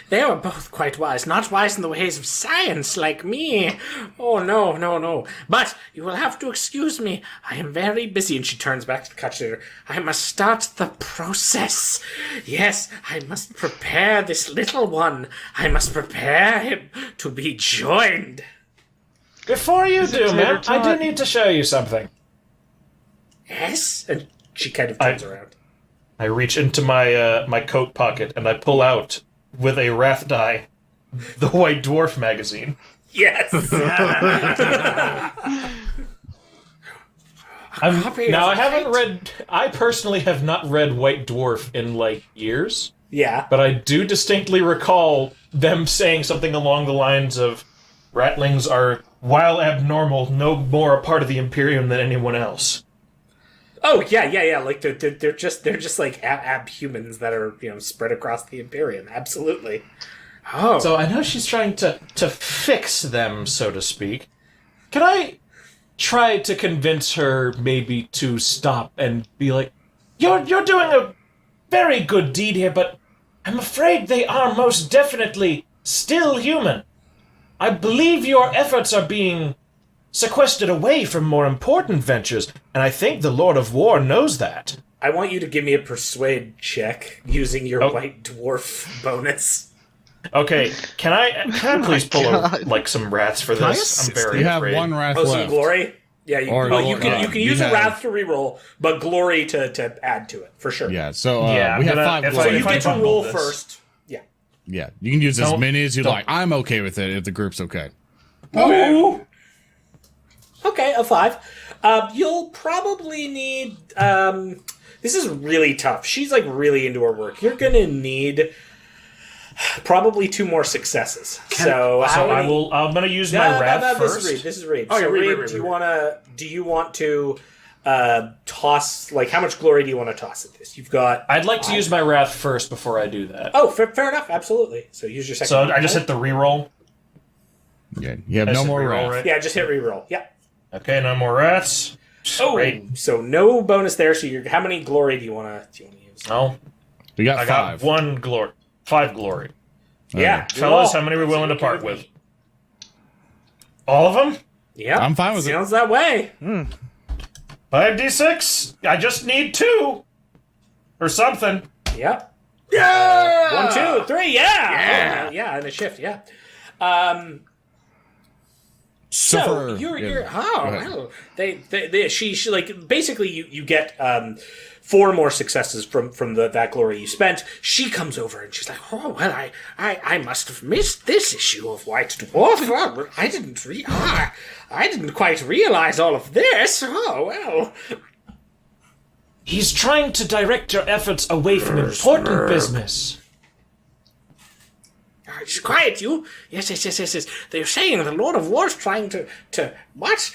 C: they are both quite wise. Not wise in the ways of science like me. Oh, no. But you will have to excuse me. I am very busy. And she turns back to the Kutcher. I must start the process. Yes, I must prepare this little one. I must prepare him to be joined.
D: Before you do, ma'am, I do need to show you something.
C: Yes? And she kind of turns around.
D: I reach into my my coat pocket and I pull out, with a wrath die, the White Dwarf magazine.
C: Yes!
D: I personally have not read White Dwarf in, like, years.
C: Yeah.
D: But I do distinctly recall them saying something along the lines of, Ratlings are, while abnormal, no more a part of the Imperium than anyone else.
C: Oh yeah. Like they're just like ab-humans that are spread across the Imperium. Absolutely. Oh.
D: So I know she's trying to fix them, so to speak. Can I try to convince her maybe to stop and be like, you're doing a very good deed here, but I'm afraid they are most definitely still human. I believe your efforts are being sequestered away from more important ventures, and I think the Lord of War knows that.
C: I want you to give me a persuade check using your White Dwarf bonus.
D: Okay, can I please pull some wraths for this? I'm very afraid.
B: You have one wrath
C: left.
B: left.
C: Some glory? Yeah, you can use a
B: have...
C: wrath to reroll, but glory to add to it, for sure.
B: Yeah, so we have 5 glory.
C: So you get to roll first. Yeah.
B: Yeah, you can use as many as you like. I'm okay with it if the group's okay.
C: Okay. Okay, a 5. You'll probably need... this is really tough. She's, really into her work. You're going to need probably 2 more successes.
D: I'm going to use my wrath first.
C: This is Reed.
F: Oh,
C: so,
F: yeah,
C: Reed, do you want to toss... how much glory do you want to toss at this? You've got...
D: I'd like to use my wrath first before I do that.
C: Oh, fair enough. Absolutely. So use your second...
D: So I just hit the reroll?
B: Yeah, you have no more wrath.
D: Right?
C: Yeah, just hit reroll. Yeah.
D: Okay, no more wraths.
C: Oh,
D: great.
C: So no bonus there. So how many glory do you want to use?
D: Oh,
B: we got 5.
D: I got 1 glory. 5 glory.
C: Yeah,
D: fellas, how many are we willing to part with? All of them?
C: Yeah,
B: I'm fine with it.
C: Sounds that way.
D: 5d6. I just need 2 or something.
C: Yep.
F: Yeah!
C: 1, 2, 3. Yeah. Yeah, and a shift. Yeah. So you're well, she basically you get 4 more successes from that glory you spent. She comes over and she's like, oh well, I must have missed this issue of White Dwarf. Well, I didn't quite realize all of this. Oh well.
D: He's trying to direct your efforts away from important business.
C: Just quiet, you. Yes. They're saying the Lord of War's trying to what?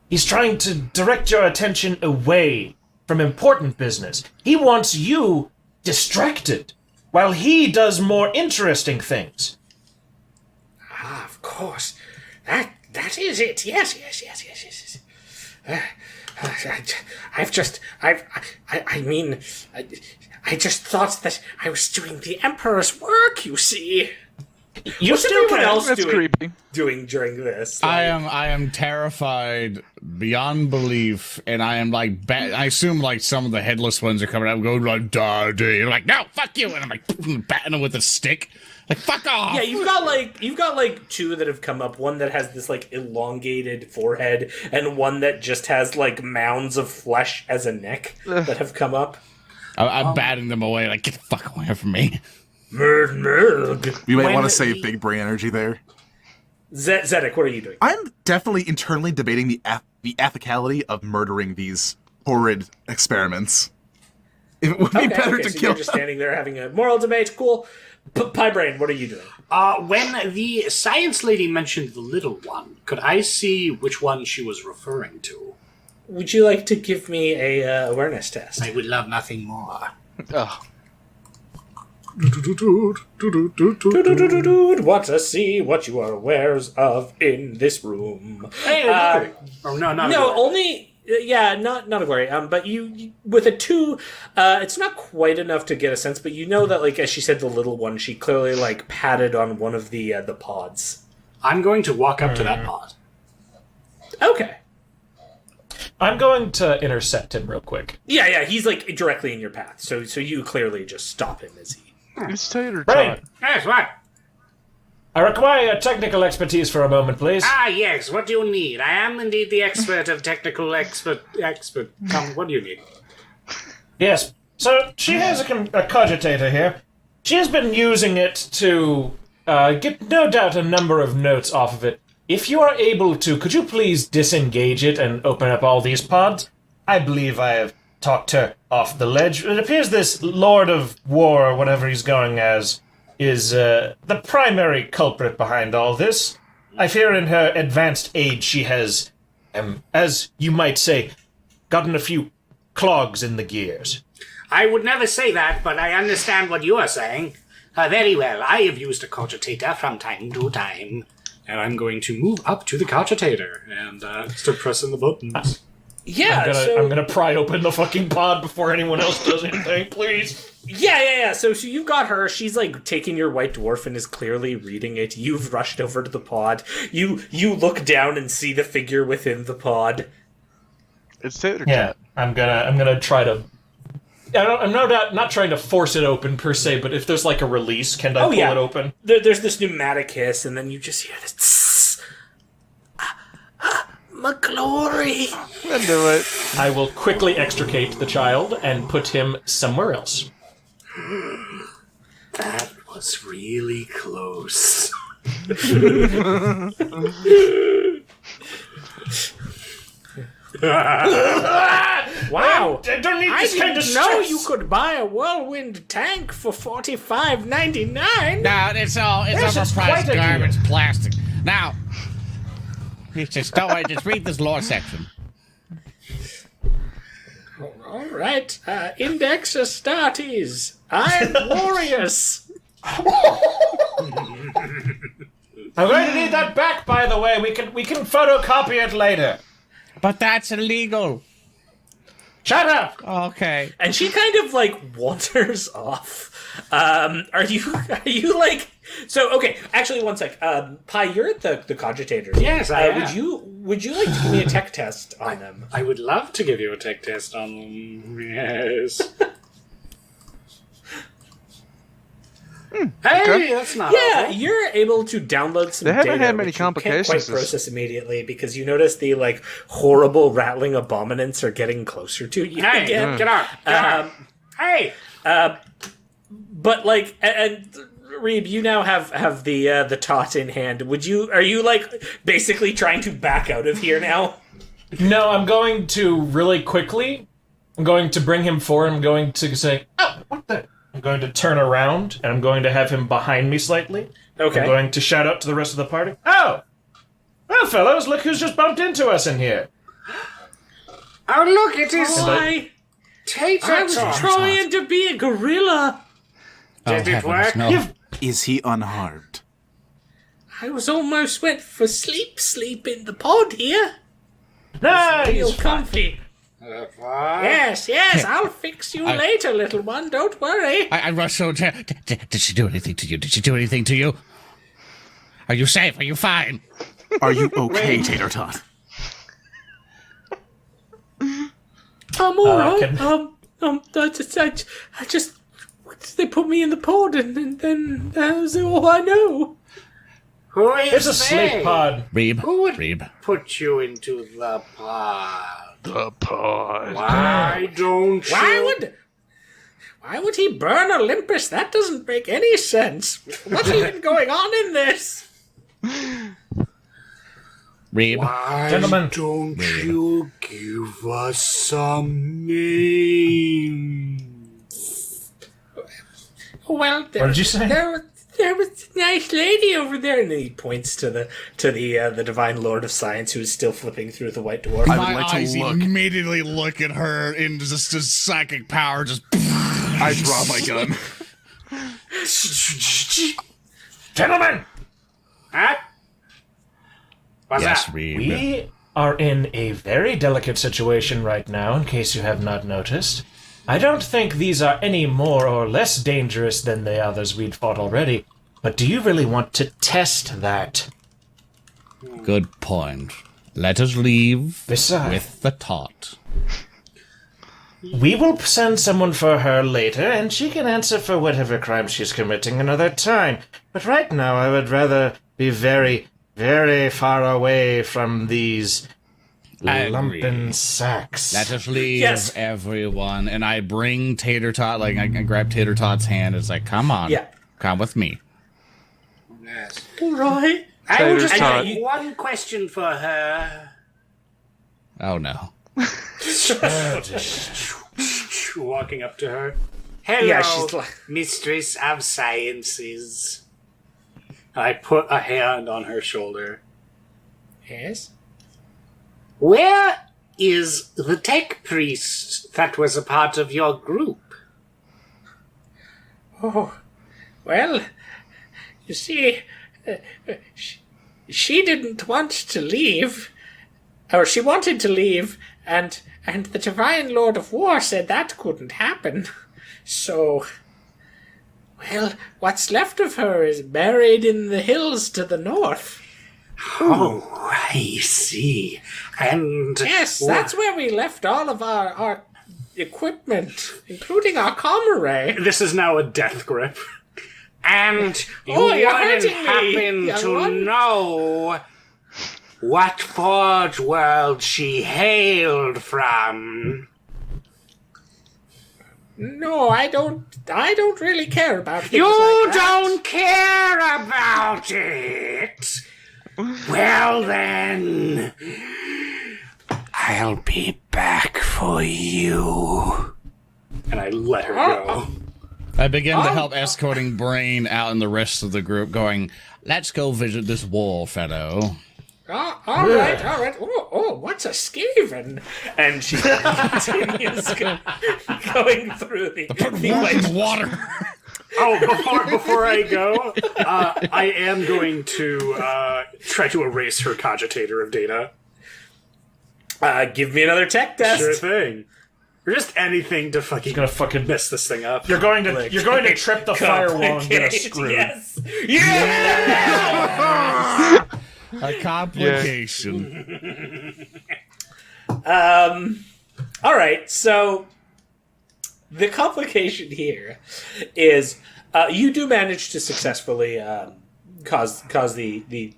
D: He's trying to direct your attention away from important business. He wants you distracted, while he does more interesting things.
C: Ah, of course. That is it. Yes. I've just, I mean, I just thought that I was doing the Emperor's work, you see. What's everyone else
G: That's creepy.
C: doing during this?
B: I am terrified beyond belief, and I am like, I assume like some of the headless ones are coming out and going like, "Daddy," and like, "No, fuck you," and I'm like batting them with a stick, like, "Fuck off."
C: Yeah, you've got like two that have come up. One that has this like elongated forehead, and one that just has like mounds of flesh as a neck that have come up.
B: I'm batting them away, like, "Get the fuck away from me."
C: Murg.
E: You might want to save big brain energy there.
C: Zedek, what are you doing?
E: I'm definitely internally debating the ethicality of murdering these horrid experiments. It would be better to
C: so
E: kill
C: you're just standing there having a moral debate. Cool. Pie Brain, what are you doing?
F: When the science lady mentioned the little one, could I see which one she was referring to?
C: Would you like to give me a awareness test?
F: I would love nothing more.
G: Oh,
C: Want to see what you are aware of in this room?
F: Hey, no. Oh, no, not
C: No,
F: a
C: only not a glory. But you with a 2, it's not quite enough to get a sense. But you know that, like as she said, the little one, she clearly like patted on one of the pods.
F: I'm going to walk up to that pod.
C: Okay.
D: I'm going to intercept him real quick.
C: Yeah, he's like directly in your path. So you clearly just stop him as he.
G: it's tater
D: Brain,
G: tot.
F: Yes, what?
D: I require technical expertise for a moment, please.
F: Ah, yes, what do you need? I am indeed the expert of technical expert. Come, what do you need?
D: Yes. So she has a cogitator here. She has been using it to get, no doubt, a number of notes off of it. If you are able to, could you please disengage it and open up all these pods? I believe I have talked her off the ledge. It appears this Lord of War, or whatever he's going as, is the primary culprit behind all this. I fear in her advanced age she has, as you might say, gotten a few clogs in the gears.
F: I would never say that, but I understand what you are saying. Very well, I have used a cogitator from time to time. And I'm going to move up to the cogitator and start pressing the buttons.
C: Yeah,
D: I'm gonna pry open the fucking pod before anyone else does anything, please.
C: Yeah. So you've got her. She's like taking your white dwarf and is clearly reading it. You've rushed over to the pod. You look down and see the figure within the pod.
G: It's tater tot.
D: Yeah, I'm gonna try to. I'm no doubt not trying to force it open per se, but if there's like a release, can I pull it open?
C: There's this pneumatic hiss, and then you just hear this. Tss. My glory.
G: I'll do it.
D: I will quickly extricate the child and put him somewhere else.
F: That was really close.
C: Wow!
D: I don't need
C: I
D: this kind of
C: didn't know
D: stress.
C: you could buy a whirlwind tank for $45.99.
B: No, it's
D: This is quite
B: overpriced
D: a
B: garbage plastic. Now, just don't wait. Just read this lore section.
C: All right, Index Astartes. I'm Warriors.
D: I'm going to need that back, by the way. We can photocopy it later.
B: But that's illegal.
D: Shut up!
B: Okay.
C: And she kind of like wanders off. Are you like? So okay, actually, one sec. Pi, you're at the cogitator.
F: Yes, I am.
C: Would you like to give me a tech test on them?
F: I would love to give you a tech test on them. Yes. Hey, that's not
C: Yeah,
F: awful.
C: you're able to download some
G: They haven't
C: data,
G: had many
C: which you can't
G: complications
C: quite
G: this-
C: process immediately because you notice the like horrible rattling abominants are getting closer to you
F: Hey,
C: again.
F: get on. Get on. Hey!
C: But like, and Reeb, you now have the tot in hand. Are you like basically trying to back out of here now?
D: No, I'm going to really quickly. I'm going to bring him forward. I'm going to say, "Oh, what the?" I'm going to turn around and I'm going to have him behind me slightly.
C: Okay.
D: I'm going to shout out to the rest of the party. Oh! Well, fellows, look who's just bumped into us in here.
F: Oh, look, it is
C: I
F: Tater
C: was
F: Tot.
C: trying to be a gorilla.
F: Did it work?
B: No.
E: Is he unharmed?
C: I was almost went for sleep in the pod here.
D: Nice!
C: Real comfy. Yes, I'll fix you later, little one. Don't worry.
B: I rushed so. Did she do anything to you? Did she do anything to you? Are you safe? Are you fine?
E: Are you okay, Tater Tot?
C: I'm all right.
D: can-
C: I just they put me in the pod, and then that was all I know.
F: Who is
D: It's a sleep pod.
B: Reeb.
F: Who would
B: Reeb.
F: put you into the pod?
G: The pod.
F: Why don't you?
C: Why would he burn Olympus? That doesn't make any sense. What's even going on in this?
B: Reeb.
F: Why
D: Gentlemen.
F: don't you give us some names?
C: Well,
D: What did you say?
C: There was a nice lady over there, and he points to the divine lord of science, who is still flipping through the white dwarf.
E: I would
B: My
E: like to
B: eyes
E: look.
B: immediately look at her in just psychic power. Just.
E: I draw my gun.
D: Gentlemen,
F: Huh? What's
B: Yes,
F: that?
B: Reeb.
D: we are in a very delicate situation right now, in case you have not noticed. I don't think these are any more or less dangerous than the others we'd fought already, but do you really want to test that?
B: Good point. Let us leave
D: Besides,
B: with the tot.
D: we will send someone for her later, and she can answer for whatever crime she's committing another time. But right now, I would rather be very, very far away from these lumpen sacks.
B: Let us leave,
C: Yes.
B: everyone. And I bring Tater Tot, like, I grab Tater Tot's hand. It's like, come on.
C: Yeah.
B: Come with me.
F: Yes.
C: All right.
F: I will
G: Tater
F: just
G: Tot.
F: have one question for her.
B: Oh, no.
F: Walking up to her. Hello,
C: Yeah, she's like-
F: Mistress of Sciences. I put a hand on her shoulder.
C: Yes.
F: Where is the tech priest that was a part of your group?
C: Oh, well, you see, she didn't want to leave, or she wanted to leave, and the Divine Lord of War said that couldn't happen. So, well, what's left of her is buried in the hills to the north.
F: Oh, I see. And
C: Yes, that's where we left all of our equipment, including our comrade.
F: this is now a death grip. And you
C: Oh, you're
F: wouldn't
C: hurting me,
F: happen
C: young
F: to
C: one.
F: know what forge world she hailed from.
C: No, I don't really care about things
F: You
C: like that.
F: don't care about it. Well then, I'll be back for you. And I let her go.
B: I begin to help escorting Brain out and the rest of the group, going, let's go visit this wall, fellow.
C: Oh, all right. Oh, what's a skaven? And she continues going through the
B: Warm water.
F: Oh, before I go, I am going to try to erase her cogitator of data.
C: Give me another tech test.
F: Sure thing. Or just anything to fucking
D: gonna fucking
F: mess this thing up.
D: You're going to trip the firewall and get us screwed.
C: Yes. Yeah.
B: A complication.
C: All right. So the complication here is you do manage to successfully cause the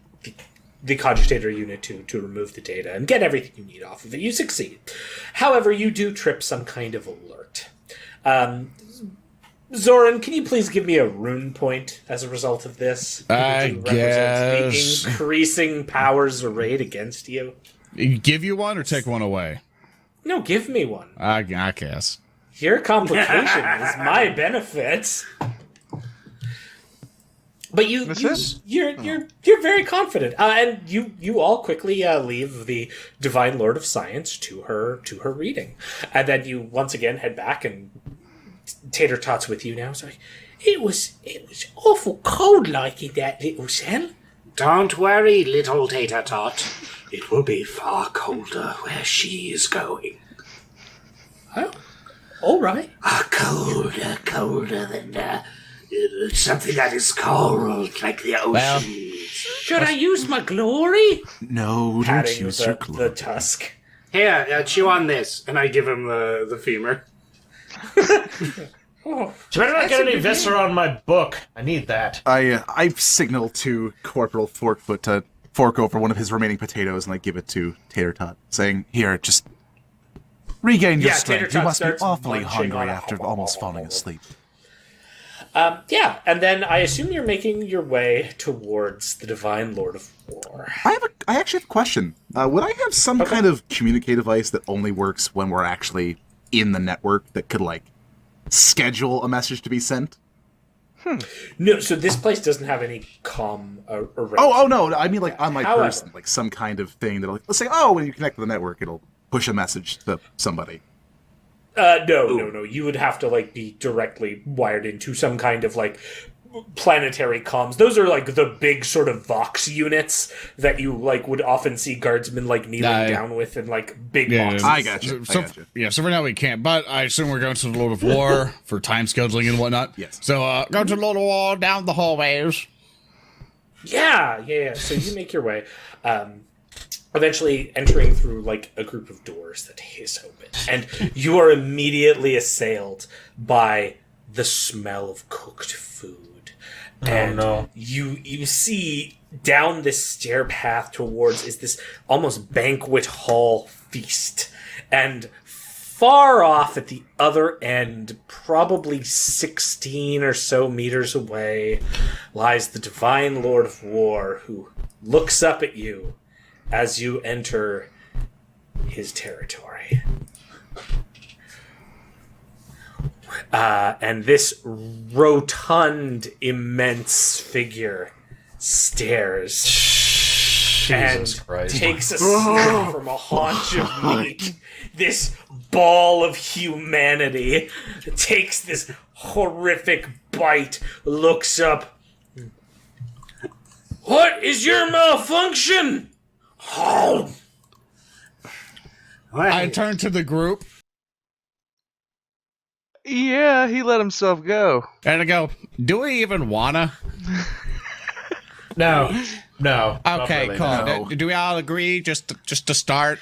C: cogitator unit to remove the data and get everything you need off of it. You succeed. However, you do trip some kind of alert. Zoran, can you please give me a rune point as a result of this?
B: I
C: To represent
B: guess.
C: the increasing powers arrayed against you.
B: Give you one or take one away?
C: No, give me one.
B: I guess.
C: Your complication is my benefit. But you're very confident, and you all quickly leave the Divine Lord of Science to her reading, and then you once again head back, and Tater Tot's with you now. So it was awful cold like in that little cell.
F: Don't worry, little Tater Tot. It will be far colder where she is going.
C: Oh, all right.
F: Colder than something that is cold, like the ocean.
B: Well,
C: Should I use my glory?
E: No, don't
C: Patting
E: use your
C: the
E: glory.
C: tusk.
F: Here, chew on this. And I give him the femur.
C: Oh,
D: You better not get any viscera on my book. I need that.
E: I signal to Corporal Forkfoot to fork over one of his remaining potatoes, and I give it to Tater Tot, saying, "Here, just regain your
C: Yeah,
E: strength.
C: Tater
E: You
C: Tot
E: must be
C: starts
E: awfully
C: munching
E: hungry
C: on a
E: after almost falling asleep."
C: yeah, and then I assume you're making your way towards the Divine Lord of War.
E: I actually have a question. Would I have some kind of communicate device that only works when we're actually in the network that could, like, schedule a message to be sent?
C: No, so this place doesn't have any comm arrangement.
E: Oh, no, I mean, like, on my
C: However.
E: person, like, some kind of thing that'll, like, let's say, oh, when you connect to the network, it'll push a message to somebody.
C: No. You would have to, like, be directly wired into some kind of, like, planetary comms. Those are, like, the big sort of Vox units that you, like, would often see guardsmen, like, kneeling down with in, like, big boxes.
E: I got you.
B: So for now we can't, but I assume we're going to the Lord of War for time scheduling and whatnot.
E: Yes.
B: So go to the Lord of War, down the hallways.
C: Yeah. So you make your way, eventually entering through, like, a group of doors that hiss open. And you are immediately assailed by the smell of cooked food. And
D: no.
C: you see down this stair path towards is this almost banquet hall feast. And far off at the other end, probably 16 or so meters away, lies the Divine Lord of War, who looks up at you as you enter his territory. And this rotund, immense figure stares
D: Jesus Christ.
C: takes a snap from a haunch of meat. This ball of humanity takes this horrific bite, looks up. What is your malfunction? Oh.
B: I turn to the group
G: Yeah, he let himself go.
B: and I go, do we even wanna?
D: No. not
B: Okay,
D: really,
B: cool.
E: no.
B: Do we all agree just to start?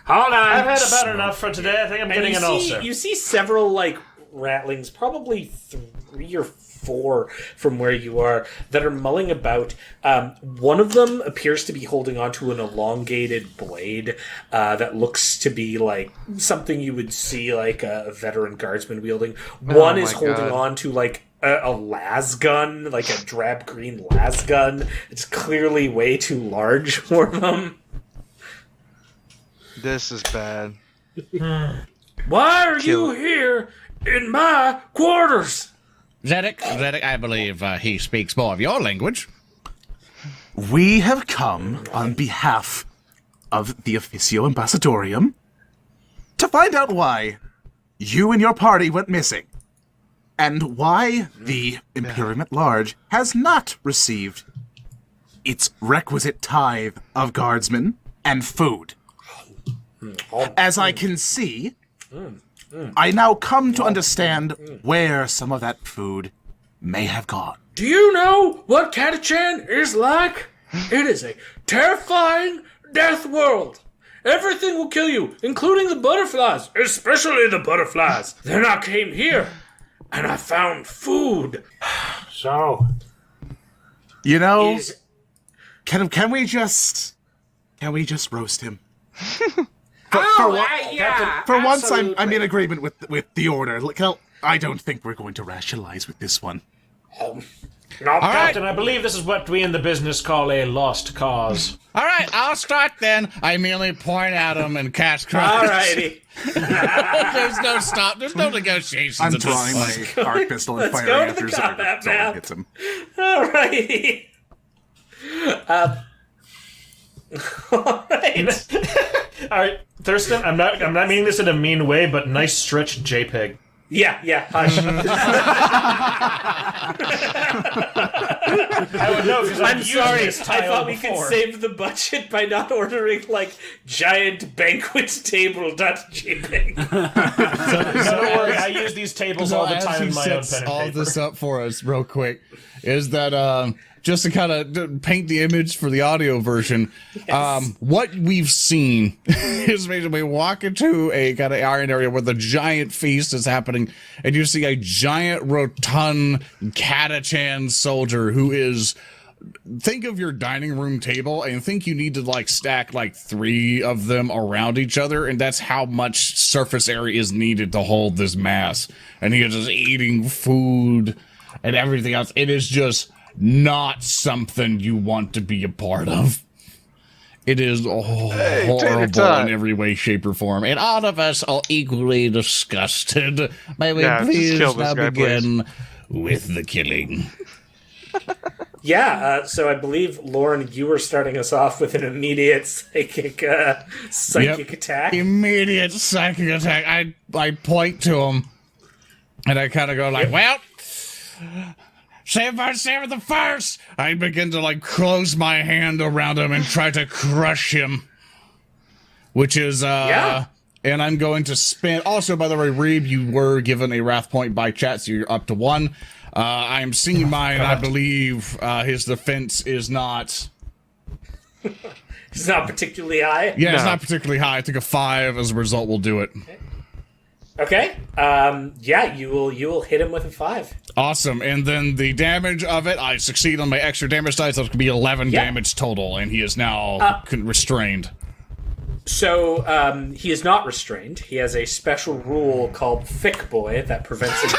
F: Hold on.
D: I've had about enough for today. I think I'm getting an ulcer.
C: You see several, like, ratlings, probably 3 or 4 from where you are, that are mulling about. One of them appears to be holding onto an elongated blade that looks to be like something you would see like a veteran guardsman wielding. One is
G: my
C: holding
G: God.
C: on to like a las gun, like a drab green las gun. It's clearly way too large for them.
G: This is bad.
C: Why are you here in my quarters?
B: Zedek, I believe he speaks more of your language.
E: We have come on behalf of the Officio Ambassadorium to find out why you and your party went missing, and why the Imperium at large has not received its requisite tithe of guardsmen and food. As I can see, I now come to understand where some of that food may have gone.
C: Do you know what Katachan is like? It is a terrifying death world. Everything will kill you, including the butterflies, especially the butterflies. Then I came here, and I found food.
F: So,
E: You know,
F: is
E: can we just roast him?
F: yeah.
E: For once, I'm in
F: absolutely.
E: agreement with the order. Look, I don't think we're going to rationalize with this one.
C: Not
D: Captain, I believe this is what we in the business call a lost cause.
B: All right, I'll start then. I merely point at him and cast cries.
C: Alrighty.
B: There's no stop. There's no negotiations.
E: I'm
B: at this
E: drawing
B: point.
E: my arc pistol and
C: Let's
E: firing
C: go to
E: after
C: the
E: Zerg.
C: combat
E: So it
C: map.
E: hits him.
C: Alrighty. Alright.
D: All right, Thurston, I'm not meaning this in a mean way, but nice stretch JPEG.
C: Yeah, hush.
D: I would know because
C: I'm
D: I've
C: sorry.
D: used this
C: I
D: tile
C: thought we
D: before.
C: could save the budget by not ordering like giant banquet table.jpg.
D: Don't worry, I use these tables all the
B: as
D: time
B: he
D: in my own
B: sets
D: pen and
B: all
D: paper.
B: this up for us real quick, is that just to kind of paint the image for the audio version, what we've seen is basically walk into a kind of iron area where the giant feast is happening, and you see a giant rotund Catachan soldier who is, think of your dining room table and think you need to like stack like 3 of them around each other, and that's how much surface area is needed to hold this mass. And he is just eating food and everything else. It is just not something you want to be a part of. It is horrible
G: time.
B: in every way, shape, or form. And all of us are equally disgusted. May we
G: Yeah, just
B: please
G: kill this
B: now
G: guy, please.
B: begin with the killing.
C: Yeah, so I believe, Lauren, you were starting us off with an immediate psychic attack.
B: Immediate psychic attack. I point to him, and I kind of go like, well, save the first. I begin to like close my hand around him and try to crush him, which is
C: Yeah.
B: And I'm going to spin. Also, by the way, Reeb, you were given a wrath point by chat, so you're up to 1. I'm seeing mine. I believe his defense is not.
C: It's not particularly high.
B: Yeah, it's
G: No.
B: not particularly high. I think a 5 as a result will do it.
C: Okay. Yeah, you will hit him with a 5.
B: Awesome. And then the damage of it, I succeed on my extra damage dice. That's going to be 11
C: Yeah.
B: damage total, and he is now restrained.
C: So he is not restrained. He has a special rule called Thick Boy that prevents him.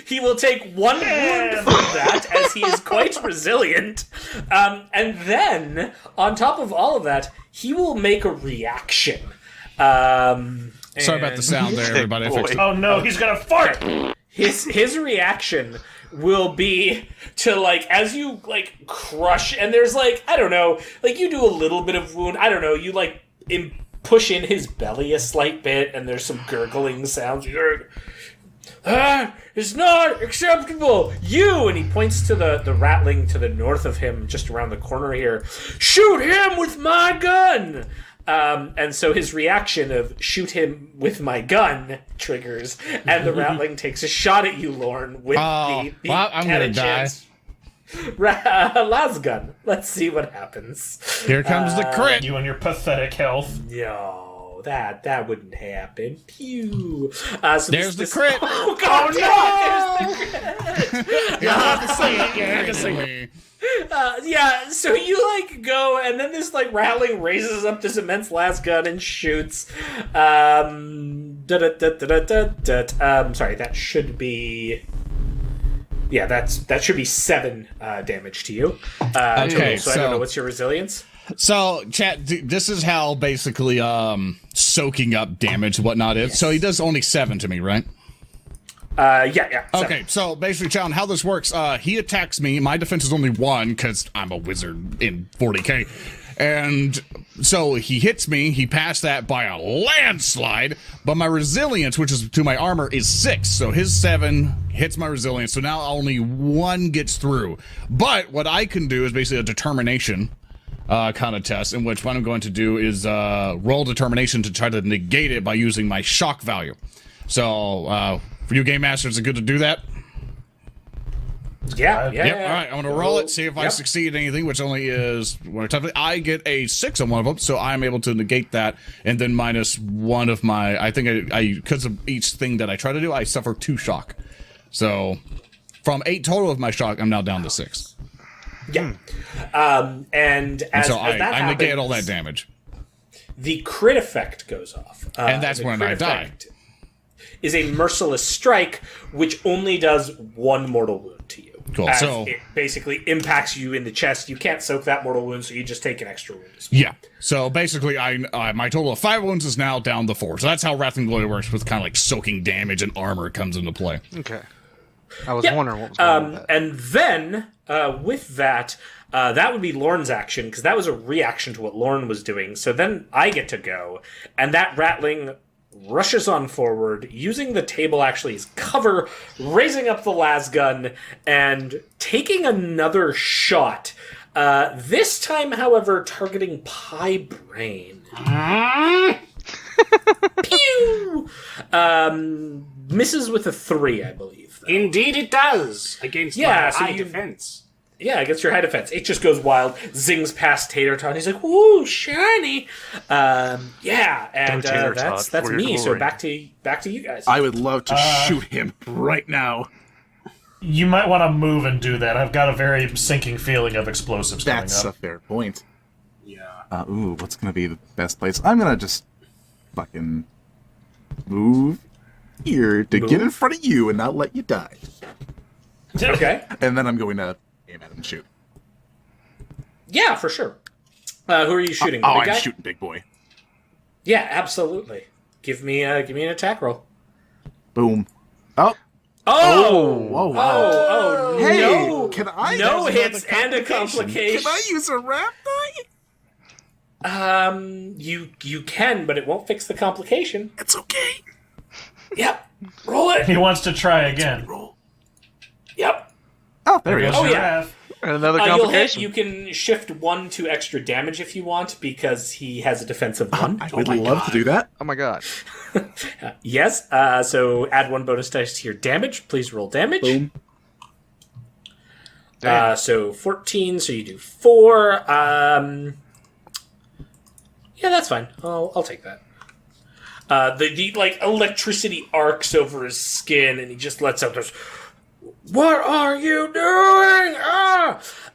C: He will take 1 wound from that, as he is quite resilient. And then, on top of all of that, he will make a reaction.
B: Sorry about the sound there, everybody. I fixed it.
D: Oh no, he's gonna fart!
C: His reaction will be to, like, as you like crush, and there's like, I don't know, like you do a little bit of wound, I don't know, you like push in his belly a slight bit, and there's some gurgling sounds. It's not acceptable. You, and he points to the rattling to the north of him, just around the corner here. Shoot him with my gun. And so his reaction of shoot him with my gun triggers, and the rattling takes a shot at you, Lorne, with the
B: well, I'm gonna die.
C: las gun. Let's see what happens.
B: Here comes the crit.
D: You and your pathetic health.
C: No, that wouldn't happen. Pew. So
B: There's the crit.
C: Oh God! There's the crit.
B: You have to say it. You have to say it.
C: Yeah, so you like go, and then this like rattling raises up this immense las gun and shoots. Sorry, that should be. Yeah, that should be 7 damage to you.
B: Okay,
C: so I don't know, what's your resilience?
B: So, chat, this is how basically soaking up damage and whatnot is.
C: Yes.
B: So he does only 7 to me, right?
C: Yeah.
B: Okay, so basically, Chow, how this works, he attacks me. My defense is only 1 because I'm a wizard in 40k. And so he hits me. He passed that by a landslide. But my resilience, which is to my armor, is 6. So his 7 hits my resilience. So now only 1 gets through. But what I can do is basically a determination kind of test, in which what I'm going to do is roll determination to try to negate it by using my shock value. So, for you game masters, is it good to do that?
C: Yeah.
B: Yep. All right, I'm going to roll it, see if I succeed at anything, which only is one time. I get a 6 on one of them, so I'm able to negate that, and then minus 1 of my. I think I because of each thing that I try to do, I suffer 2 shock. So from 8 total of my shock, I'm now down to 6.
C: Yeah. And as,
B: So
C: as that
B: I
C: happens,
B: negate all that damage,
C: the crit effect goes off.
B: and that's
C: the
B: when
C: crit
B: I die.
C: effect is a merciless strike, which only does 1 mortal wound to you.
B: Cool.
C: As
B: So
C: it basically impacts you in the chest. You can't soak that mortal wound, so you just take an extra wound.
B: yeah. So basically, my total of 5 wounds is now down to 4. So that's how Wrath and Glory works, with kind of like soaking damage and armor comes into play.
G: Okay. I was wondering what was going on with that.
C: And then, with that, that would be Lorne's action, because that was a reaction to what Lorne was doing. So then I get to go, and that rattling rushes on forward, using the table actually as cover, raising up the las gun, and taking another shot. This time, however, targeting Pie Brain. Pew! Misses with a 3, I believe. Though.
F: Indeed it does! Against my high defense.
C: Yeah, against your high defense. It just goes wild, zings past Tater Tot. He's like, "Woo, shiny!" Yeah, and that's me. So back to you guys.
E: I would love to shoot him right now.
D: You might want to move and do that. I've got a very sinking feeling of explosives coming up.
E: That's a fair point.
F: Yeah.
E: What's gonna be the best place? I'm gonna just fucking move here to get in front of you and not let you die.
C: Okay.
E: And then I'm going to aim at him and shoot.
C: Yeah, for sure. Who are you shooting?
E: I'm
C: Big guy?
E: shooting big boy.
C: Yeah, absolutely. Give me an attack roll.
E: Boom. Oh.
C: Oh!
E: Oh, wow.
C: Oh,
E: Hey,
C: no!
E: can I
C: No
E: use
C: hits
E: another
C: and a complication.
E: Can I use a rap die?
C: You can, but it won't fix the complication.
E: It's okay.
C: Yep. Roll it.
D: He wants to try again.
E: Roll.
C: Yep.
E: Oh, there he is.
C: Oh, yeah.
G: And another
C: You'll hit.
G: complication.
C: You can shift 1 to extra damage if you want, because he has a defensive 1.
E: I would love to do that.
G: Oh my god.
C: Yes. So add 1 bonus dice to your damage. Please roll damage.
E: Boom.
C: So 14. So you do 4. Yeah, that's fine. I'll take that. The like electricity arcs over his skin, and he just lets out this. What are you doing?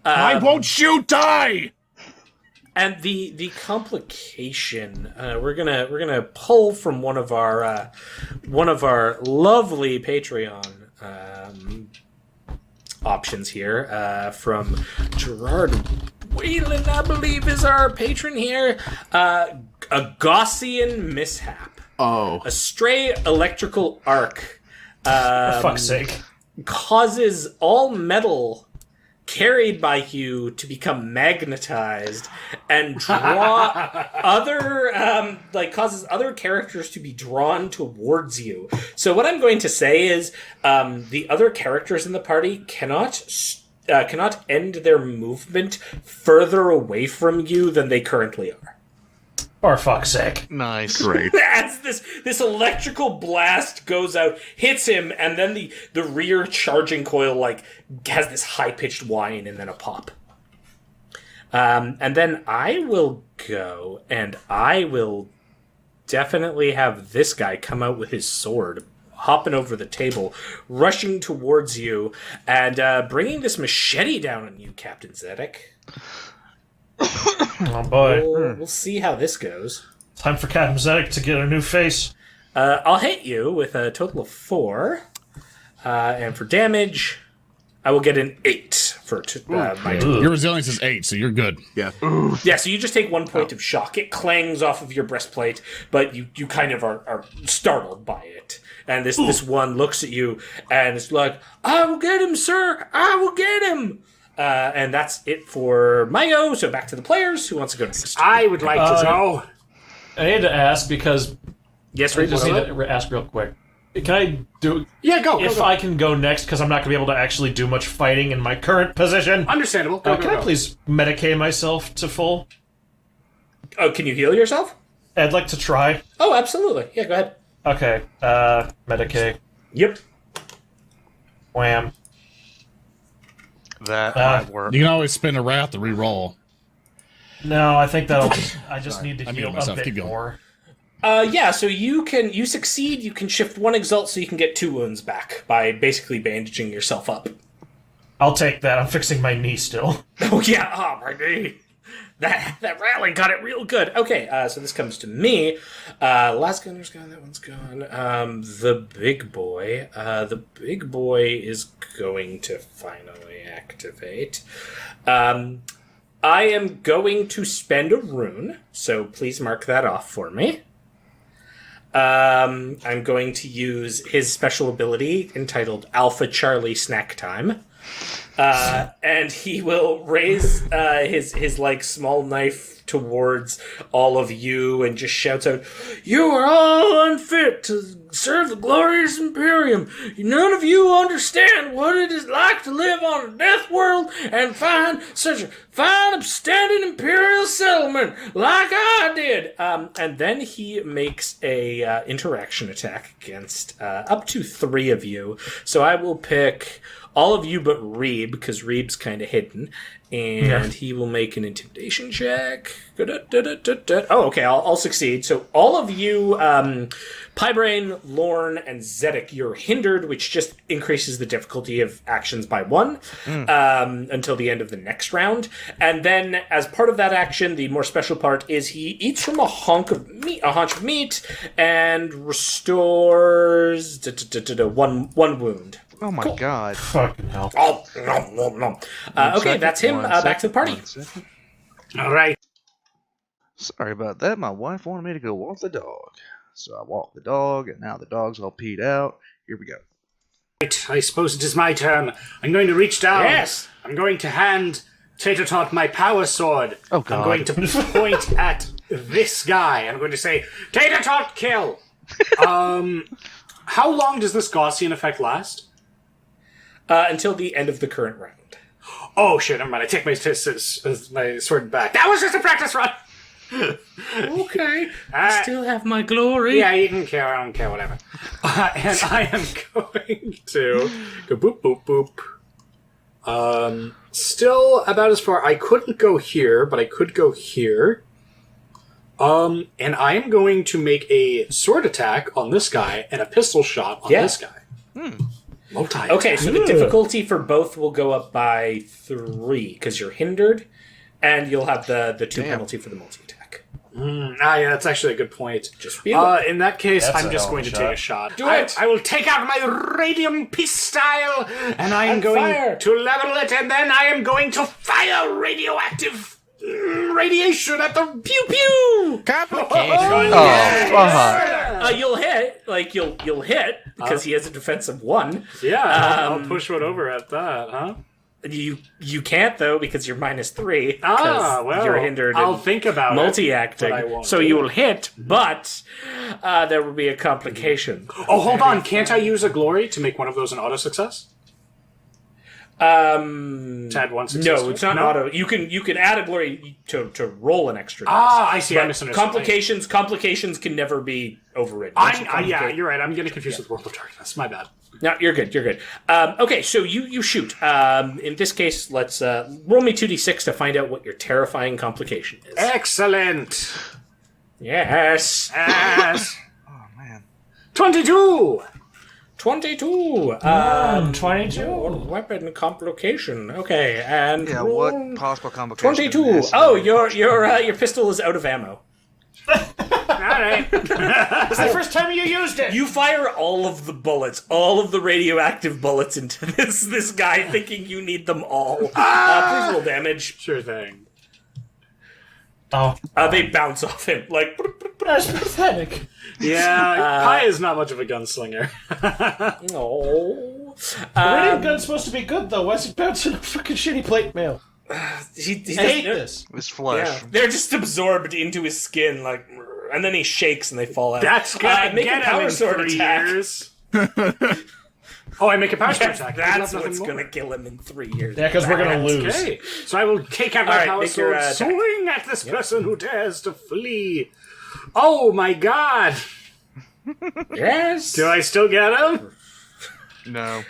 E: I won't shoot. Die.
C: And the complication, we're gonna pull from one of our lovely Patreon options here from Gerard Whalen, I believe, is our patron here. A Gaussian mishap.
E: Oh.
C: A stray electrical arc.
D: For fuck's sake.
C: Causes all metal carried by you to become magnetized and draw causes other characters to be drawn towards you. So what I'm going to say is the other characters in the party cannot end their movement further away from you than they currently are.
D: For fuck's sake.
G: Nice.
E: Great.
C: As this electrical blast goes out, hits him, and then the rear charging coil has this high-pitched whine and then a pop. And then I will go, and I will definitely have this guy come out with his sword, hopping over the table, rushing towards you, and bringing this machete down on you, Captain Zedek.
D: Oh boy.
C: We'll see how this goes.
D: Time for Captain Zedek to get a new face.
C: I'll hit you with a total of 4. And for damage, I will get an 8 for my total.
B: Your resilience is 8, so you're good.
E: Yeah.
C: Yeah, so you just take 1 point of shock. It clangs off of your breastplate, but you kind of are startled by it. And this one looks at you, and it's like, I will get him, sir! I will get him! And that's it for my go. So back to the players. Who wants to go next?
F: I would like to know.
D: I need to ask because
C: Yes,
D: I just need
C: Rick.
D: to ask real quick. Can I do?
F: Yeah, go.
D: If I can go next, because I'm not going to be able to actually do much fighting in my current position.
F: Understandable. Go,
D: Can I please medicate myself to full?
C: Oh, can you heal yourself?
D: I'd like to try.
C: Oh, absolutely. Yeah, go ahead.
D: Okay. Medicate.
C: Yep.
D: Wham.
G: That might work.
B: You can always spin a wrath to re-roll.
D: No, I think that'll. I just need to
B: I'm
D: heal
B: muting myself.
D: a
B: Keep
D: bit
B: going.
D: more.
C: Yeah, so you succeed. You can shift 1 exalt so you can get 2 wounds back by basically bandaging yourself up.
D: I'll take that. I'm fixing my knee still.
C: Oh, yeah. Oh, my knee. That rally got it real good. Okay, so this comes to me. Last gunner's gone. That one's gone. The big boy. The big boy is going to finally activate. I am going to spend a rune, so please mark that off for me. I'm going to use his special ability entitled Alpha Charlie Snack Time. And he will raise his like small knife towards all of you and just shouts out, "You are all unfit to serve the glorious Imperium. None of you understand what it is like to live on a death world and find such a fine, upstanding Imperial settlement like I did." And then he makes a interaction attack against up to 3 of you. So I will pick all of you but Reeb, because Reeb's kind of hidden. And he will make an intimidation check. Oh, okay, I'll succeed. So all of you, Piebrain, Lorne, and Zedek, you're hindered, which just increases the difficulty of actions by 1 until the end of the next round. And then, as part of that action, the more special part is he eats from a haunch of meat, and restores 1 wound.
G: Oh my god.
D: Fucking hell.
C: Oh, no. Okay, that's him. Back to the party.
F: All right.
A: Sorry about that. My wife wanted me to go walk the dog. So I walked the dog, and now the dog's all peed out. Here we go.
F: Right, I suppose it is my turn. I'm going to reach down.
C: Yes.
F: I'm going to hand Tater Tot my power sword.
A: Oh, God.
F: I'm going to point at this guy. I'm going to say, Tater Tot, kill! How long does this Gaussian effect last?
C: Until the end of the current round.
F: Oh, shit, never mind. I take my sword back. That was just a practice run! Okay.
C: Still have my glory.
F: Yeah, you can care. I don't care, whatever. And I am going to go boop, boop, boop. Still about as far. I couldn't go here, but I could go here. And I am going to make a sword attack on this guy and a pistol shot on this guy.
C: Okay, so the difficulty for both will go up by 3 because you're hindered, and you'll have the 2 penalty for the multi-attack.
F: Yeah, that's actually a good point.
C: Just be aware.
F: In that case,
D: That's
F: I'm
D: a
F: just
D: hell of
F: going
D: a
F: to
D: shot.
F: take a shot.
C: Do it!
F: I will take out my radium pistol, and I am going
C: fire.
F: to level it, and then I am going to fire radioactive radiation at the
C: Pew pew! You'll hit, you'll hit because he has a defensive 1.
F: Yeah, I'll push one over at that, huh?
C: You can't though because you're -3.
F: Well,
C: you're hindered.
F: I'll think about it, but I
C: multi-acting.
F: won't
C: So
F: do
C: you
F: it.
C: will hit, but there will be a complication.
F: Oh, hold on. Can't I use a glory to make one of those an auto success? To add 1 success?
C: No,
F: to
C: it's
F: it?
C: not
F: No?
C: auto. You can add a glory to roll an extra.
F: I see. I
C: But
F: misunderstood.
C: complications can never be overridden.
F: Yeah, you're right. I'm getting confused with World of Darkness. My bad.
C: No, you're good. You're good. Okay, so you shoot. In this case, let's roll me 2d6 to find out what your terrifying complication is.
F: Excellent.
C: Yes.
F: Yes.
A: Oh, man.
F: 22.
C: 22.
D: 22.
C: Weapon complication. Okay, and
A: Yeah,
C: roll
A: what possible complication?
C: 22.
A: is this?
C: Oh, your pistol is out of ammo.
F: All right.
D: It's the first time you used it.
C: You fire all of the bullets, all of the radioactive bullets into this guy, thinking you need them all. Please roll damage.
F: Sure thing.
D: Oh,
C: They bounce off him like.
D: that's pathetic.
F: Yeah, Pi is not much of a gunslinger.
C: No.
D: Radium gun's supposed to be good though. Why's it bouncing off fucking shitty plate mail?
C: He
D: I hate this.
A: It's flesh.
C: Yeah, they're just absorbed into his skin, like, and then he shakes and they fall out.
F: That's gonna
C: make
F: get
C: a power
F: him in
C: sword
F: 3
C: attack.
F: years. Oh, I make a power sword attack.
C: That's
F: I'd love
C: what's
F: nothing
C: gonna
F: more.
C: kill him in 3 years.
D: Yeah, because we're gonna lose.
F: Okay, so I will take out my
C: Alright,
F: power
C: make your,
F: sword,
C: attack.
F: swing at this person who dares to flee. Oh my god!
C: Yes.
F: Do I still get him?
A: No.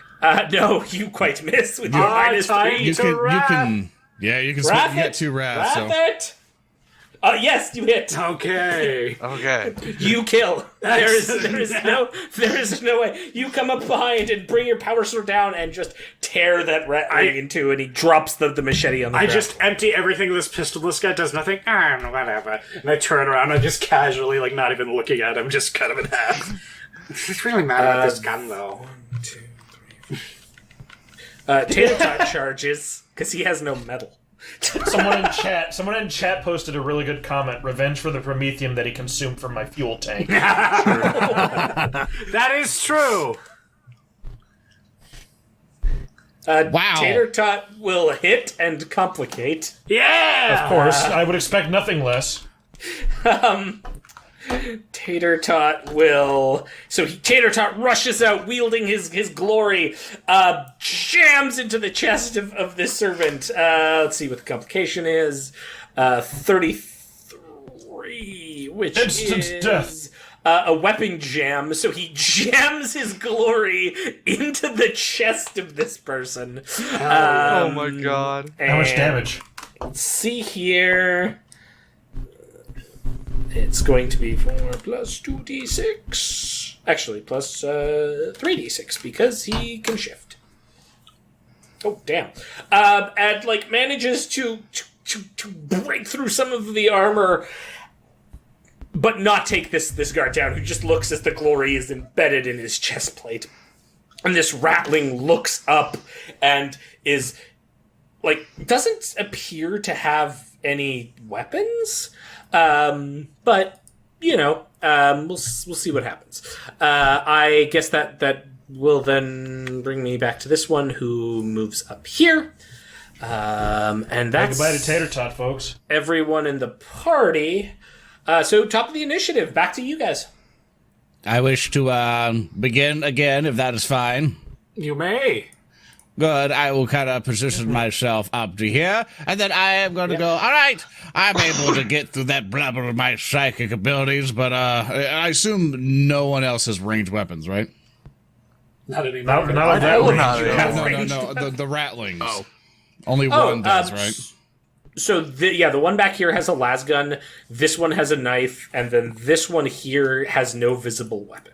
C: No, you quite miss with your minus
F: tiny
C: 3.
B: You
F: to
B: can,
F: wrath.
B: yeah, you can
C: Wrath
B: you get
C: it.
B: 2 wraths.
C: Wrath
B: So.
C: it. Yes, you hit.
F: Okay.
A: Okay.
C: You kill. There is no way. You come up behind and bring your power sword down and just tear that rat ring in two, and he drops the machete on the
F: I
C: ground.
F: just empty everything in this pistol. This guy does nothing. Whatever. And I turn around and just casually, like, not even looking at him, just cut him in half. He's really mad about this gun, though.
C: 1, 2, 3. Tater Tot charges because he has no metal.
D: Someone in chat posted a really good comment. Revenge for the Promethium that he consumed from my fuel tank.
F: That is true.
B: Wow.
C: Tater Tot will hit and complicate.
F: Yeah!
D: Of course, I would expect nothing less.
C: Tater Tot will. So Tater Tot rushes out, wielding his glory, jams into the chest of this servant. Let's see what the complication is. 33, which
D: Instant
C: is
D: death.
C: A weapon jam. So he jams his glory into the chest of this person.
G: Oh my god.
D: How much damage?
C: Let's see here. It's going to be 4 plus 2d6. Actually, plus 3d6 because he can shift. Oh, damn. And, manages to break through some of the armor, but not take this guard down, who just looks as the glory is embedded in his chest plate. And this ratling looks up and is, doesn't appear to have any weapons. But we'll see what happens. I guess that will then bring me back to this one who moves up here. And that's
D: Goodbye to Tater Tot, folks.
C: everyone in the party. So top of the initiative, back to you guys.
B: I wish to begin again, if that is fine.
F: You may.
B: Good. I will kind of position myself up to here, and then I am going to go, all right, I'm able to get through that blubber of my psychic abilities, but I assume no one else has ranged weapons, right?
F: Not anymore.
D: Not like that.
B: No, the rattlings. Oh. Only one does, right?
C: So the one back here has a las gun, this one has a knife, and then this one here has no visible weapon.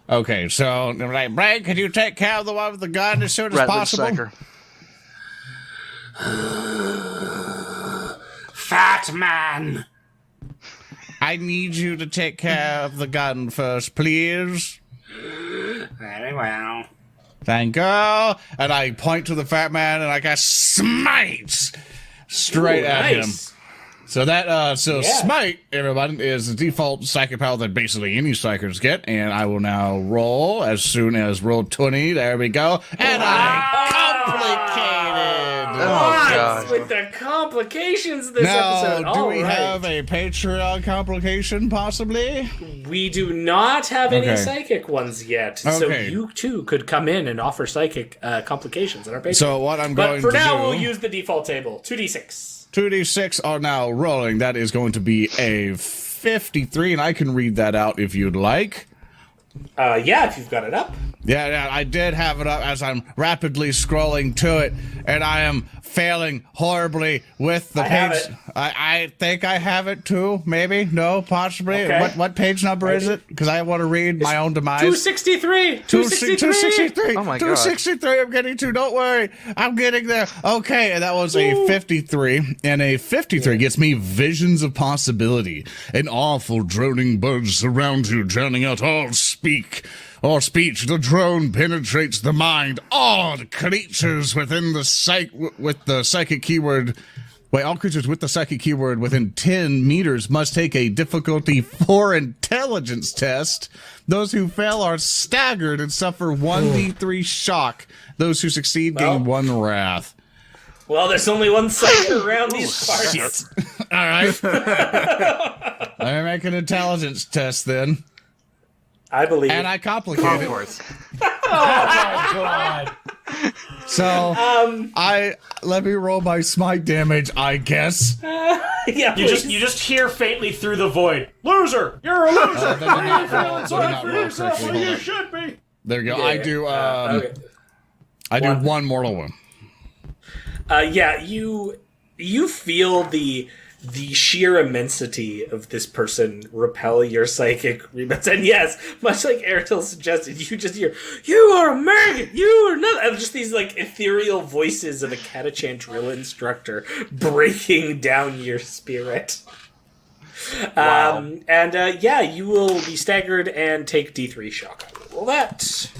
B: Okay, so, Brad, can you take care of the one with the gun as soon as
G: Rattling
B: possible?
G: Psyker.
F: Fat man.
B: I need you to take care of the gun first, please.
F: Very well.
B: Thank you. And I point to the fat man and I cast Smite straight at him. So that, Smite, everyone, is the default psychic power that basically any psychers get, and I will now roll as soon as roll 20, there we go, and I complicated!
G: Oh, gosh.
C: With the complications this
B: Now,
C: episode.
B: do
C: All
B: we
C: right.
B: have a Patreon complication, possibly?
C: We do not have any
B: Okay.
C: psychic ones yet, so
B: Okay.
C: you too could come in and offer psychic complications in our Patreon.
B: So what I'm
C: But
B: going
C: for
B: to
C: now,
B: do...
C: we'll use the default table, 2d6.
B: 2d6 are now rolling. That is going to be a 53, and I can read that out if you'd like.
C: Yeah, if you've got it up.
B: Yeah, I did have it up as I'm rapidly scrolling to it, and I am failing horribly with the
C: I have
B: page.
C: it.
B: I think I have it too, maybe? No, possibly.
C: Okay.
B: What page number is it? Because I want to read my own demise.
C: 263! 263!
G: Oh my God.
B: 263, I'm getting to. Don't worry. I'm getting there. Okay, and that was a 53. And a 53 gets me Visions of Possibility. An awful droning buzz surrounds you, drowning out all speech. The drone penetrates the mind. Odd creatures within the with the psychic keyword. Wait, all creatures with the psychic keyword within 10 meters must take a difficulty 4 intelligence test. Those who fail are staggered and suffer 1d3 shock. Those who succeed gain 1 wrath.
C: Well, there's only one psychic around these parts.
B: All right. I make an intelligence test then.
C: I believe.
B: And I complicate it.
E: course.
D: God.
B: So, let me roll my smite damage, I guess.
C: yeah,
D: You just hear faintly through the void. Loser! You're a loser!
B: That did not roll-
D: Feeling
B: that
D: sorry
B: did not
D: for
B: roll
D: yourself
B: correctly.
D: when you
B: Hold on.
D: should be.
B: There you go.
C: Yeah,
B: I do,
C: okay.
B: I do one mortal one.
C: Yeah, you feel the sheer immensity of this person repel your psychic rebounds. And yes, much like Ariel suggested, you just hear, "You are a maggot! You are not," and just these ethereal voices of a Catachan drill instructor breaking down your spirit.
G: Wow.
C: You will be staggered and take D3 shock. I will roll that.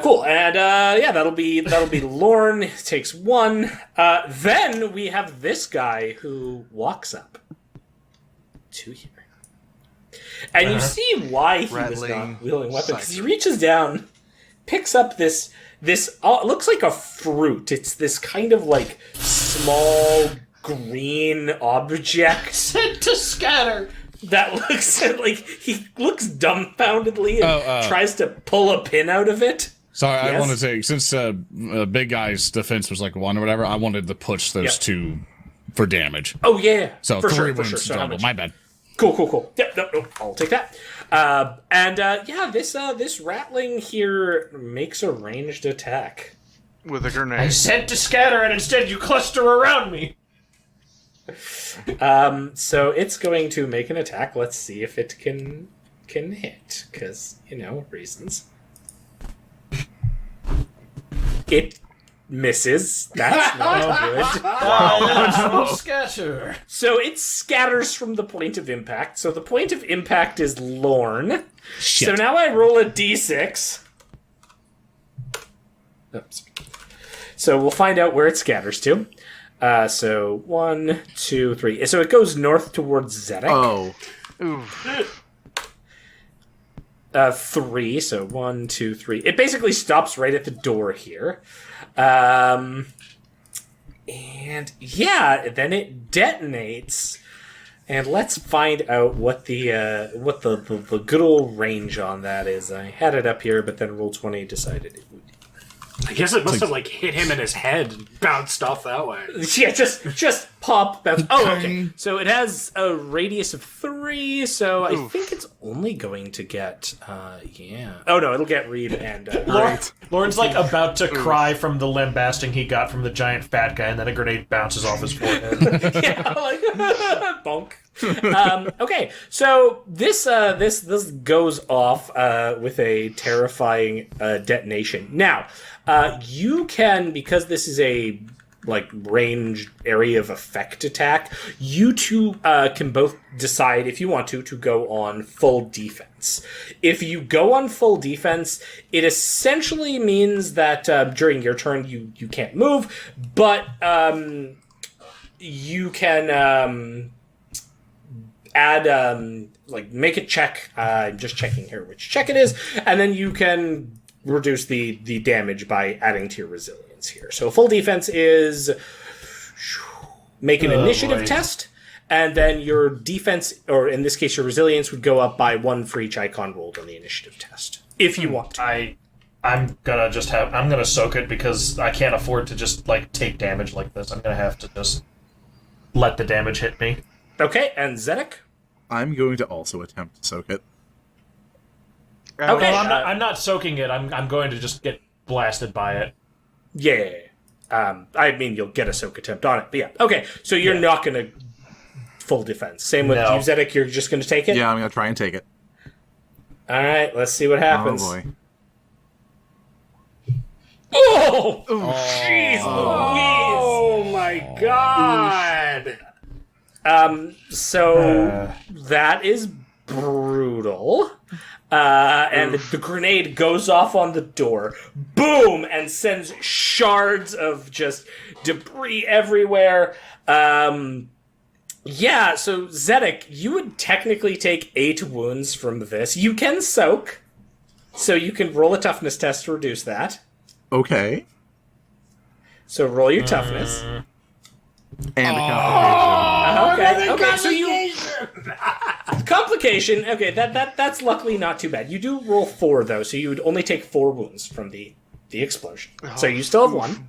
C: Cool, and that'll be Lorne takes 1. Then we have this guy who walks up to here, and you see why he was
G: Rattling
C: not wielding weapon, because he
G: psychic.
C: reaches down picks up this it looks like a fruit. It's this kind of like small green object
D: Sent to scatter.
C: that looks like he looks dumbfoundedly and tries to pull a pin out of it.
B: Sorry,
C: Yes?
B: I want to say, since Big Guy's defense was like 1 or whatever, I wanted to push those
C: Yep.
B: 2 for damage.
C: Oh yeah,
B: So
C: for
B: 3
C: sure, for
B: wounds
C: sure. So how
B: total.
C: much?
B: My bad.
C: Cool. Yep, no, I'll take that. This ratling here makes a ranged attack.
G: With a
D: I
G: grenade.
D: sent to scatter, and instead you cluster around me.
C: So it's going to make an attack. Let's see if it can hit, because reasons. It misses. That's not good.
D: Scatter.
C: So it scatters from the point of impact. So the point of impact is Lorne.
B: Shit.
C: So now I roll a d6. Oops. So we'll find out where it scatters to. So 1, 2, 3. So it goes north towards Zedek.
E: Oh.
G: Oof.
C: 3. So 1, 2, 3. It basically stops right at the door here. And yeah, then it detonates. And let's find out what the good old range on that is. I had it up here, but then Roll20 decided it would.
F: I guess it must have like hit him in his head and bounced off that way.
C: Yeah, just pop. Bounce. Oh, okay. So it has a radius of 3. So I think it's only going to get. Yeah. Oh no, it'll get Reed and.
D: Lauren's like about to cry from the lambasting he got from the giant fat guy, and then a grenade bounces off his forehead.
C: Yeah, like bonk. Okay, so this goes off with a terrifying detonation. Now, you can, because this is a range area of effect attack, you two can both decide if you want to go on full defense. If you go on full defense, it essentially means that during your turn you can't move, but you can add make a check. I'm just checking here which check it is, and then you can reduce the damage by adding to your resilience here. So full defense is make an initiative test, and then your defense, or in this case your resilience, would go up by 1 for each icon rolled on the initiative test if you want to.
D: I'm gonna soak it because I can't afford to just take damage like this. I'm gonna have to just let the damage hit me.
C: Okay, and Zedek?
E: I'm going to also attempt to soak it.
C: Okay,
D: Well, I'm not soaking it. I'm going to just get blasted by it.
C: yeah. I mean, you'll get a soak attempt on it, but yeah. Okay, so you're not going to full defense. Same with
D: No.
C: you, Zedek. You're just going to take it?
E: Yeah, I'm going to try and take it.
C: All right, let's see what happens.
E: Oh, boy.
C: Oh! Jeez
F: Oh my god!
C: So that is brutal. And the grenade goes off on the door. Boom! And sends shards of just debris everywhere. Yeah, so Zedek, you would technically take 8 wounds from this. You can soak, so you can roll a toughness test to reduce that.
E: Okay.
C: So roll your toughness.
E: And a complication.
C: Okay, so you complication. Okay, that's luckily not too bad. You do roll 4 though, so you would only take 4 wounds from the explosion. So you still have 1.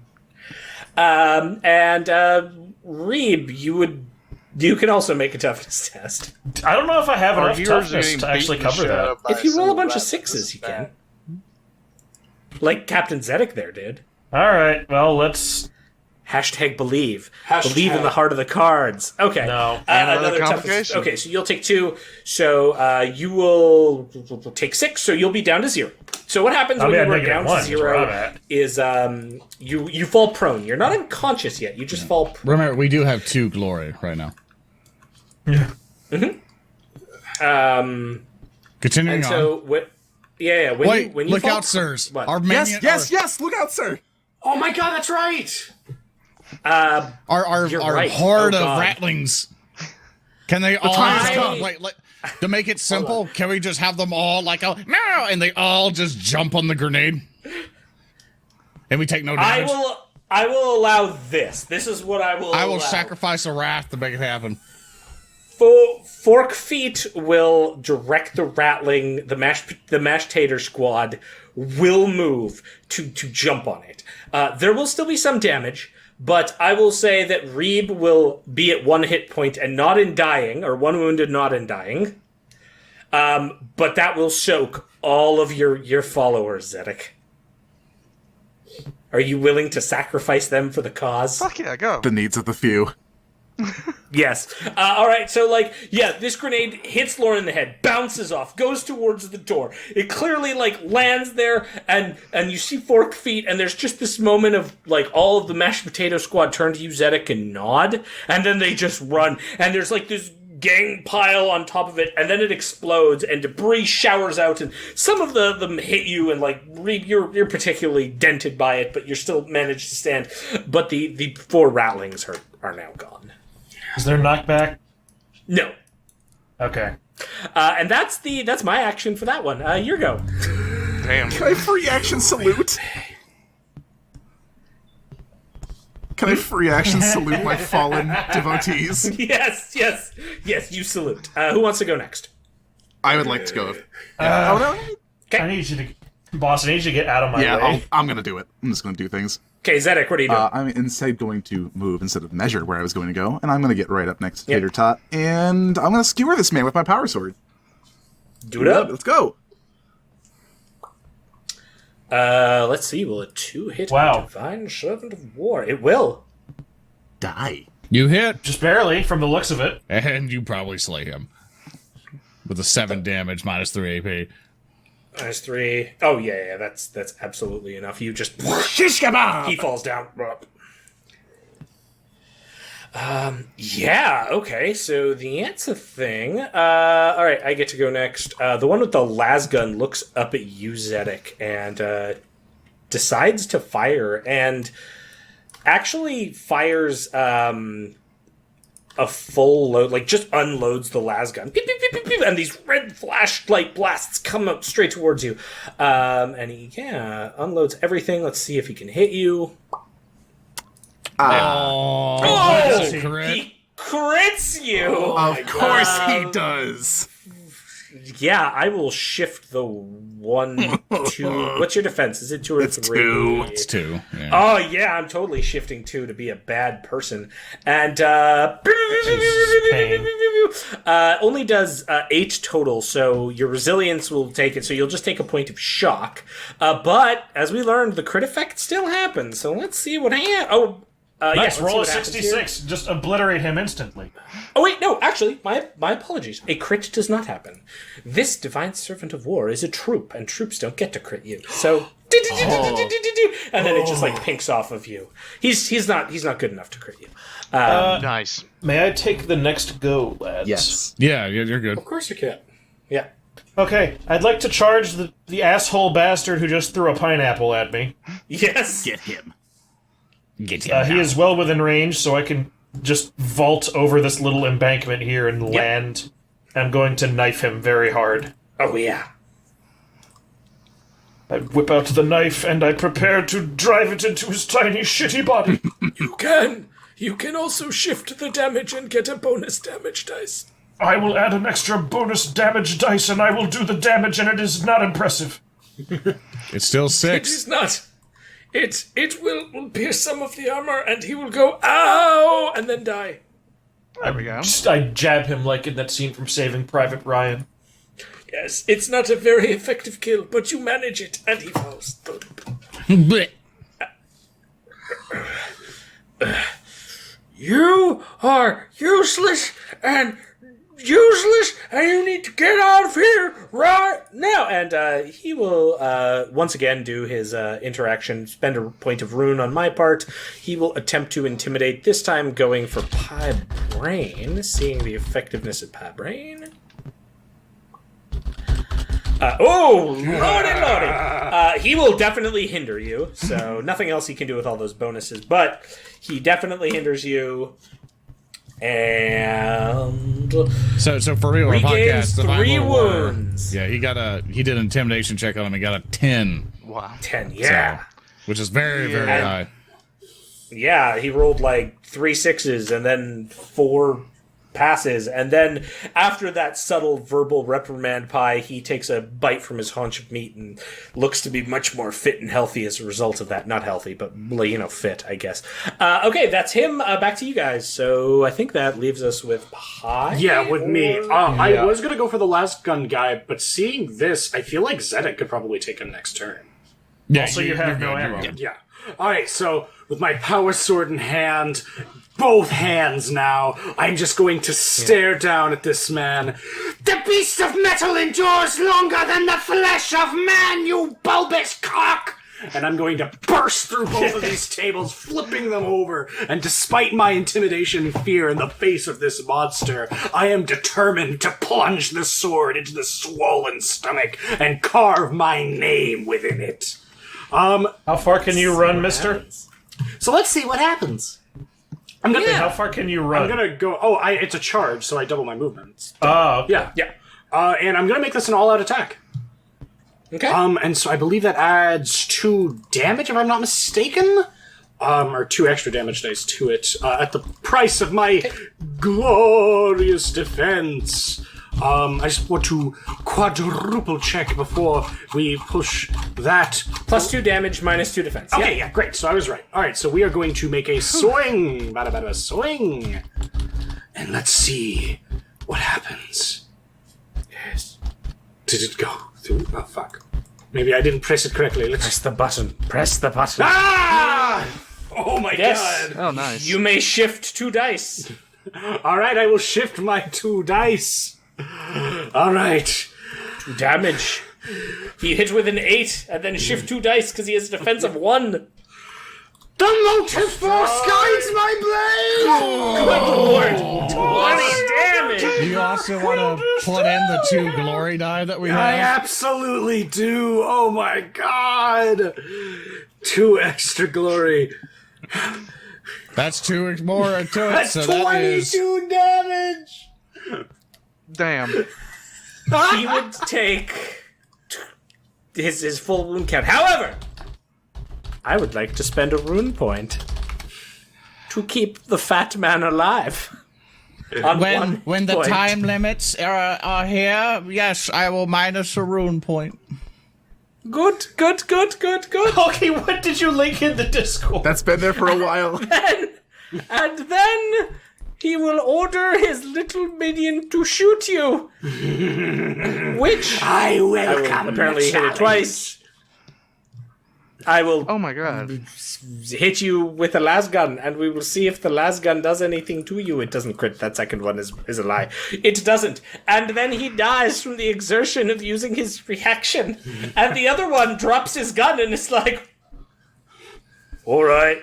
C: And Reeb, you can also make a toughness test.
D: I don't know if I have
G: Our
D: enough
G: heroes are
D: toughness
G: getting
D: to actually
G: beaten the
D: cover
G: shit
D: that.
G: out by
C: If you roll a
G: some
C: bunch of
G: rats,
C: 6s,
G: that's
C: you
G: bad.
C: can. Like Captain Zedek there did.
D: All right, well, let's.
C: Hashtag believe.
F: Hashtag.
C: Believe in the heart of the cards. Okay.
D: No.
G: And another
C: toughness.
G: complication.
C: Okay, so you'll take 2. So you will take 6. So you'll be down to 0. So what happens
D: I'll
C: when
D: be
C: you
D: at
C: are
D: negative
C: down
D: 1
C: to
D: is where I'm
C: 0
D: at.
C: is you fall prone. You're not unconscious yet. You just fall prone.
B: Remember, we do have 2 glory right now. Continuing
C: And
B: on.
C: so when
B: Wait,
C: when you
B: look
C: fall
B: out, sirs.
C: What?
B: Our
E: Yes,
B: minion,
E: yes, look out, sir!
F: Oh my god, that's right!
B: our
C: You're
B: our
C: right.
B: horde
C: Oh,
B: of
C: God.
B: ratlings. Can they all
E: time
C: has come.
B: wait, to make it simple? Can we just have them all no, and they all just jump on the grenade? And we take no
C: I
B: damage?
C: will allow this. This is what I will
B: I will
C: allow.
B: sacrifice a wrath to make it happen.
C: Fork Feet will direct the rattling. The mash tater squad will move to jump on it. There will still be some damage, but I will say that Reeb will be at 1 hit point and not in dying, or 1 wounded, not in dying. But that will soak all of your followers, Zedek. Are you willing to sacrifice them for the cause?
G: Fuck yeah, go.
E: The needs of the few.
C: Yes. All right. So, this grenade hits Lauren in the head, bounces off, goes towards the door. It clearly lands there, and you see Fork Feet, and there's just this moment of all of the mashed potato squad turn to you, Zedek, and nod, and then they just run, and there's this gang pile on top of it, and then it explodes, and debris showers out, and some of them hit you, and you're particularly dented by it, but you're still managed to stand. But the 4 rattlings are now gone.
D: Is there knockback?
C: No.
D: Okay.
C: And that's my action for that one. Your go.
G: Damn.
E: Can I free action salute? Can I free action salute my fallen devotees?
C: Yes. You salute. Who wants to go next?
E: I would like to go.
D: I need you to, boss. I need you to get out of my way.
E: I'm gonna do it. I'm just gonna do things.
C: Okay, Zedek, what are you doing?
E: I'm instead going to move instead of measure where I was going to go, and I'm gonna get right up next to Tater Tot, and I'm gonna skewer this man with my power sword.
C: Do it up.
E: Let's go.
C: Let's see. Will a 2 hit
D: Wow.
C: Divine Servant of War? It will.
E: Die.
B: You hit,
D: Just barely, from the looks of it.
B: and you probably slay him. With a 7 damage, minus 3 AP.
C: Minus 3. Oh, yeah, that's absolutely enough. You just... He falls down. Yeah, okay, so the answer thing... alright, I get to go next. The one with the lasgun looks up at you, Zedek, and decides to fire, and actually fires a full load, just unloads the lasgun. Beep, beep, beep, beep, beep, and these red flashlight blasts come up straight towards you. And he, unloads everything. Let's see if he can hit you.
B: Oh,
C: Oh,
B: crit.
C: he crits you!
E: Of course he does.
C: Yeah, I will shift the 1, 2... What's your defense? Is it 2 or
E: It's
C: 3?
E: 2.
B: It's 2. Yeah.
C: Oh, yeah, I'm totally shifting 2 to be a bad person. And,
D: pain.
C: only does 8 total, so your resilience will take it, so you'll just take a point of shock. But, as we learned, the crit effect still happens, so let's see what happens.
D: Nice,
C: let's see
D: roll a
C: what happens
D: 66. Just obliterate him instantly.
C: Oh, wait, no, actually, my apologies. A crit does not happen. This Divine Servant of War is a troop, and troops don't get to crit you. So, and then it just, pinks off of you. He's not good enough to crit you.
G: Nice.
D: May I take the next go, lads?
E: Yes.
B: Yeah, you're good.
C: Of course you can. Yeah.
D: Okay, I'd like to charge the asshole bastard who just threw a pineapple at me.
C: Yes.
E: Get him.
B: Get him.
D: He is well within range, so I can just vault over this little embankment here and land. I'm going to knife him very hard.
C: Oh, yeah.
D: I whip out the knife and I prepare to drive it into his tiny shitty body.
C: You can also shift the damage and get a bonus damage dice.
D: I will add an extra bonus damage dice and I will do the damage, and it is not impressive.
B: It's still
C: It
B: 6.
C: is not. It will pierce some of the armor, and he will go, ow, and then die.
G: There we go.
D: I jab him like in that scene from Saving Private Ryan.
C: Yes, it's not a very effective kill, but you manage it, and he falls.
B: Blech.
C: You are useless, and you need to get out of here right now. And he will once again do his interaction, spend a point of rune on my part. He will attempt to intimidate, this time going for Pie Brain, seeing the effectiveness of Pie Brain. Lordy. He will definitely hinder you, so nothing else he can do with all those bonuses, but he definitely hinders you. And
B: So for real, our
C: regains
B: podcast, the
C: 3
B: Bible War-
C: wounds.
B: Yeah, he did an intimidation check on him and got a 10.
G: Wow.
C: 10, yeah.
B: which is very, very
C: And-
B: high.
C: Yeah, he rolled like 3 6s and then 4 passes, and then after that subtle verbal reprimand pie, he takes a bite from his haunch of meat and looks to be much more fit and healthy as a result of that. Not healthy, but fit, I guess. Okay, that's him. Back to you guys. So I think that leaves us with Pie.
F: Yeah, with me. I was going to go for the last gun guy, but seeing this, I feel like Zedek could probably take him next turn.
B: Yeah,
D: Also, you have no ammo.
F: Yeah. Alright, so with my power sword in hand, both hands now, I'm just going to stare down at this man. The beast of metal endures longer than the flesh of man, you bulbous cock! And I'm going to burst through both of these tables, flipping them over. And despite my intimidation and fear in the face of this monster, I am determined to plunge the sword into the swollen stomach and carve my name within it.
D: How far can you run, mister?
F: So let's see what happens. I'm gonna.
D: How far can you run?
F: I'm gonna go. Oh, it's a charge, so I double my movements.
D: Oh, okay.
F: Yeah.
C: Yeah.
F: And I'm gonna make this an all-out attack.
C: Okay.
F: And so I believe that adds 2 damage, if I'm not mistaken. Or 2 extra damage dice to it, at the price of my glorious defense. I just want to quadruple check before we push that.
C: +2 damage, -2 defense.
F: Okay, yeah, great. So I was right. All right, so we are going to make a swing. Bada bada swing. And let's see what happens. Yes. Did it go through? Oh, fuck. Maybe I didn't press it correctly. Let's...
C: Press the button. Press the button.
F: Ah! Oh my
C: Yes.
F: god.
G: Oh, nice.
C: You may shift 2 dice.
F: All right, I will shift my 2 dice. All right.
C: 2 damage. He hit with an 8 and then shift 2 dice because he has a defense of 1.
F: The motive force guides my blade!
C: Good lord. 20 damage.
B: You also want to put in the 2 glory die that we
F: I
B: have?
F: absolutely do. Oh my god. 2 extra glory.
B: That's 2 more to it,
F: That's
B: so that is...
F: 22 damage.
G: Damn.
C: He would take his full wound count. However, I would like to spend a rune point to keep the fat man alive. On one
B: When the
C: point.
B: time limits are here, yes, I will minus a rune point.
C: Good.
D: Okay, what did you link in the Discord?
E: That's been there for a while.
C: And then he will order his little minion to shoot you. Which
F: I
C: I will
F: welcome
C: apparently
F: the
C: hit it twice. I will
G: Oh my god.
C: hit you with the lasgun, and we will see if the lasgun does anything to you. It doesn't crit. That second one is a lie. It doesn't. And then he dies from the exertion of using his reaction. And the other one drops his gun and is like, all right,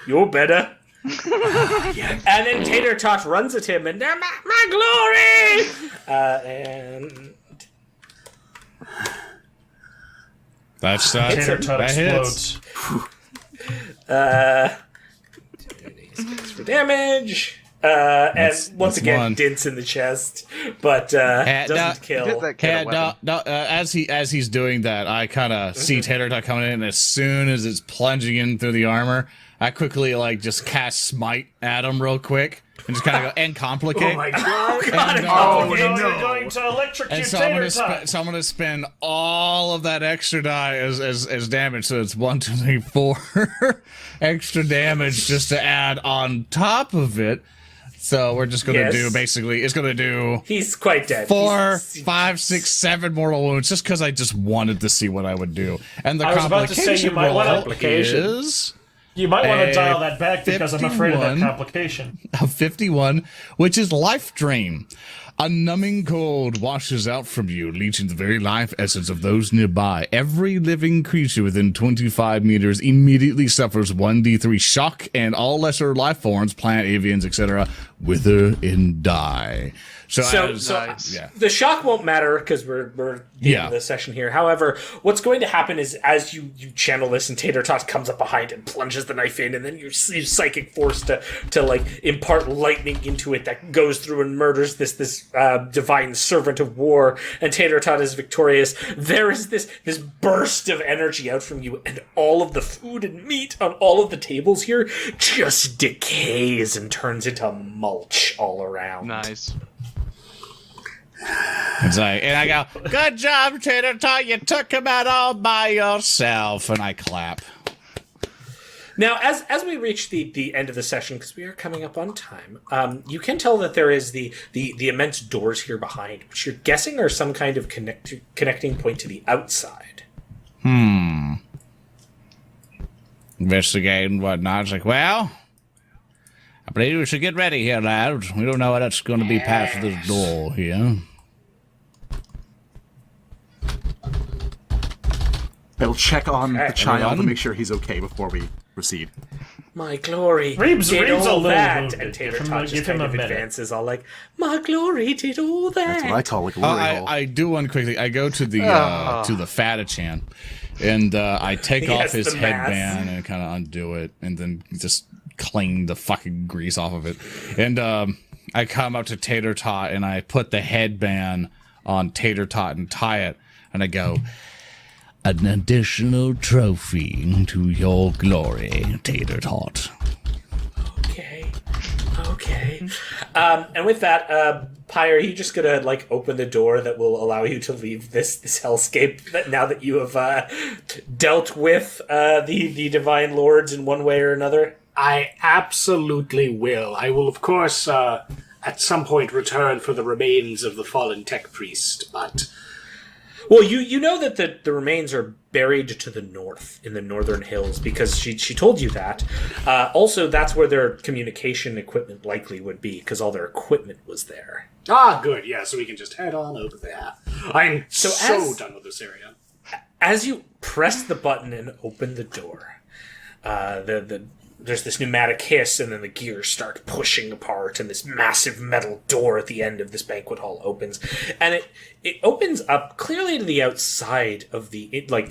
C: you're better. And then Tater Tot runs at him, and my glory! And
B: That's
D: Tater Tot
B: that
D: explodes.
C: hits for damage. And once
B: that's
C: again,
B: one.
C: dints in the chest, but doesn't kill.
G: Did that kind of
B: Yeah,
G: weapon.
B: as he's doing that, I kind of see Tater Tot coming in, and as soon as it's plunging in through the armor, I quickly just cast Smite at him real quick, and just kind of go and complicate.
F: Oh my god.
B: And,
D: You're going to electrocute
B: and so I'm
D: Tater
B: gonna,
D: Tot.
B: so I'm gonna spend all of that extra die as damage. So it's 1, 2, 3, 4 extra damage just to add on top of it. So we're just gonna
C: Yes.
B: do basically. It's gonna do
C: He's quite dead.
B: 4,
C: He's-
B: 5, 6, 7 mortal wounds, just because I just wanted to see what I would do. And the
D: I was about to say, you
B: complication
D: might wanna-
B: roll is
D: You might want to
B: a
D: dial that back because I'm afraid of that
B: 51.
D: complication.
B: a 51, which is life drain. A numbing cold washes out from you, leeching the very life essence of those nearby. Every living creature within 25 meters immediately suffers 1d3 shock, and all lesser life forms, plant, avians, etc., wither and die. So
G: Nice.
B: yeah.
C: The shock won't matter because we're
B: Yeah.
C: in the session here. However, what's going to happen is as you channel this and Tater Tot comes up behind and plunges the knife in, and then you use psychic force to like impart lightning into it that goes through and murders this divine servant of war, and Tater Tot is victorious, there is this burst of energy out from you, and all of the food and meat on all of the tables here just decays and turns into mulch all around.
G: Nice.
B: It's like, and I go, good job, Tater Tot. You took him out all by yourself, and I clap.
C: Now, as we reach the end of the session, because we are coming up on time, you can tell that there is the immense doors here behind, which you're guessing are some kind of connecting point to the outside.
B: Investigating whatnot. It's like, well, I believe we should get ready here, lads. We don't know what that's going to be past this door here.
E: I'll check on the child
B: everyone.
E: to make sure he's okay before we proceed.
C: My glory
D: Reeb's
C: did
D: a
C: all
D: little
C: that,
D: wounded.
C: and Tater
D: Give him
C: Tot
D: a-
C: just
D: give him
C: kind
D: a
C: of
D: minute.
C: advances, all like, my glory did all that.
E: That's what I call a glory hole.
B: I do one quickly. I go to the Fatachan, and I take
C: Yes,
B: off his
C: the mask.
B: headband and kind of undo it, and then just clean the fucking grease off of it. And I come up to Tater Tot, and I put the headband on Tater Tot and tie it, and I go, an additional trophy to your glory, Tater Tot.
C: Okay. And with that, Pyre, are you just gonna like open the door that will allow you to leave this hellscape? That now that you have dealt with the divine lords in one way or another.
F: I absolutely will. I will, of course, at some point return for the remains of the fallen tech priest, but...
C: Well, you know that the remains are buried to the north in the northern hills because she told you that. Also, that's where their communication equipment likely would be because all their equipment was there.
F: Ah, good, yeah, so we can just head on over there. I'm so done with this area.
C: As you press the button and open the door, there's this pneumatic hiss, and then the gears start pushing apart, and this massive metal door at the end of this banquet hall opens, and it opens up clearly to the outside of the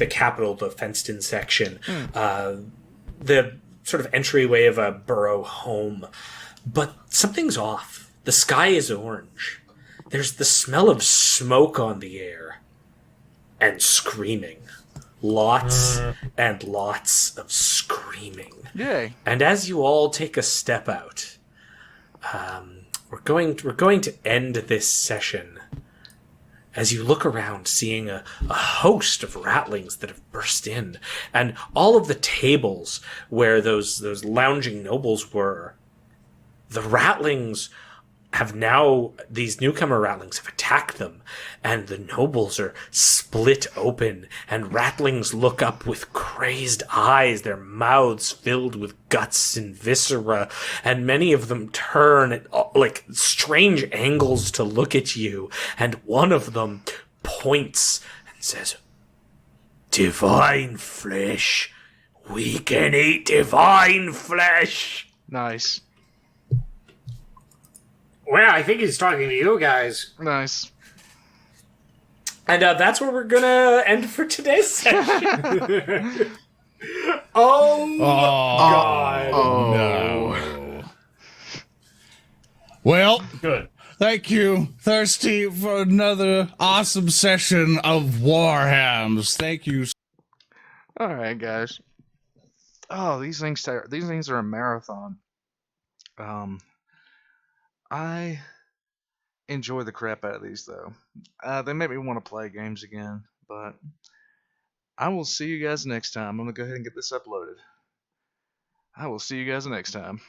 C: capital, the fenced-in section, the sort of entryway of a borough home. But something's off. The sky is orange. There's the smell of smoke on the air, and screaming. Lots and lots of screaming.
G: Yay.
C: And as you all take a step out, we're going to end this session as you look around, seeing a host of rattlings that have burst in, and all of the tables where those lounging nobles were. The rattlings have now, these newcomer rattlings have attacked them, and the nobles are split open, and rattlings look up with crazed eyes, their mouths filled with guts and viscera, and many of them turn at like strange angles to look at you, and one of them points and says, "Divine flesh. We can eat divine flesh."
G: Nice.
F: Well, I think he's talking to you guys.
G: Nice.
C: And that's where we're gonna end for today's session.
F: God.
B: No. Well,
D: Good.
B: thank you, Thirsty, for another awesome session of Warhams. Thank you.
G: All right, guys. Oh, these things are a marathon. I enjoy the crap out of these, though. They make me want to play games again, but I will see you guys next time. I'm going to go ahead and get this uploaded. I will see you guys next time.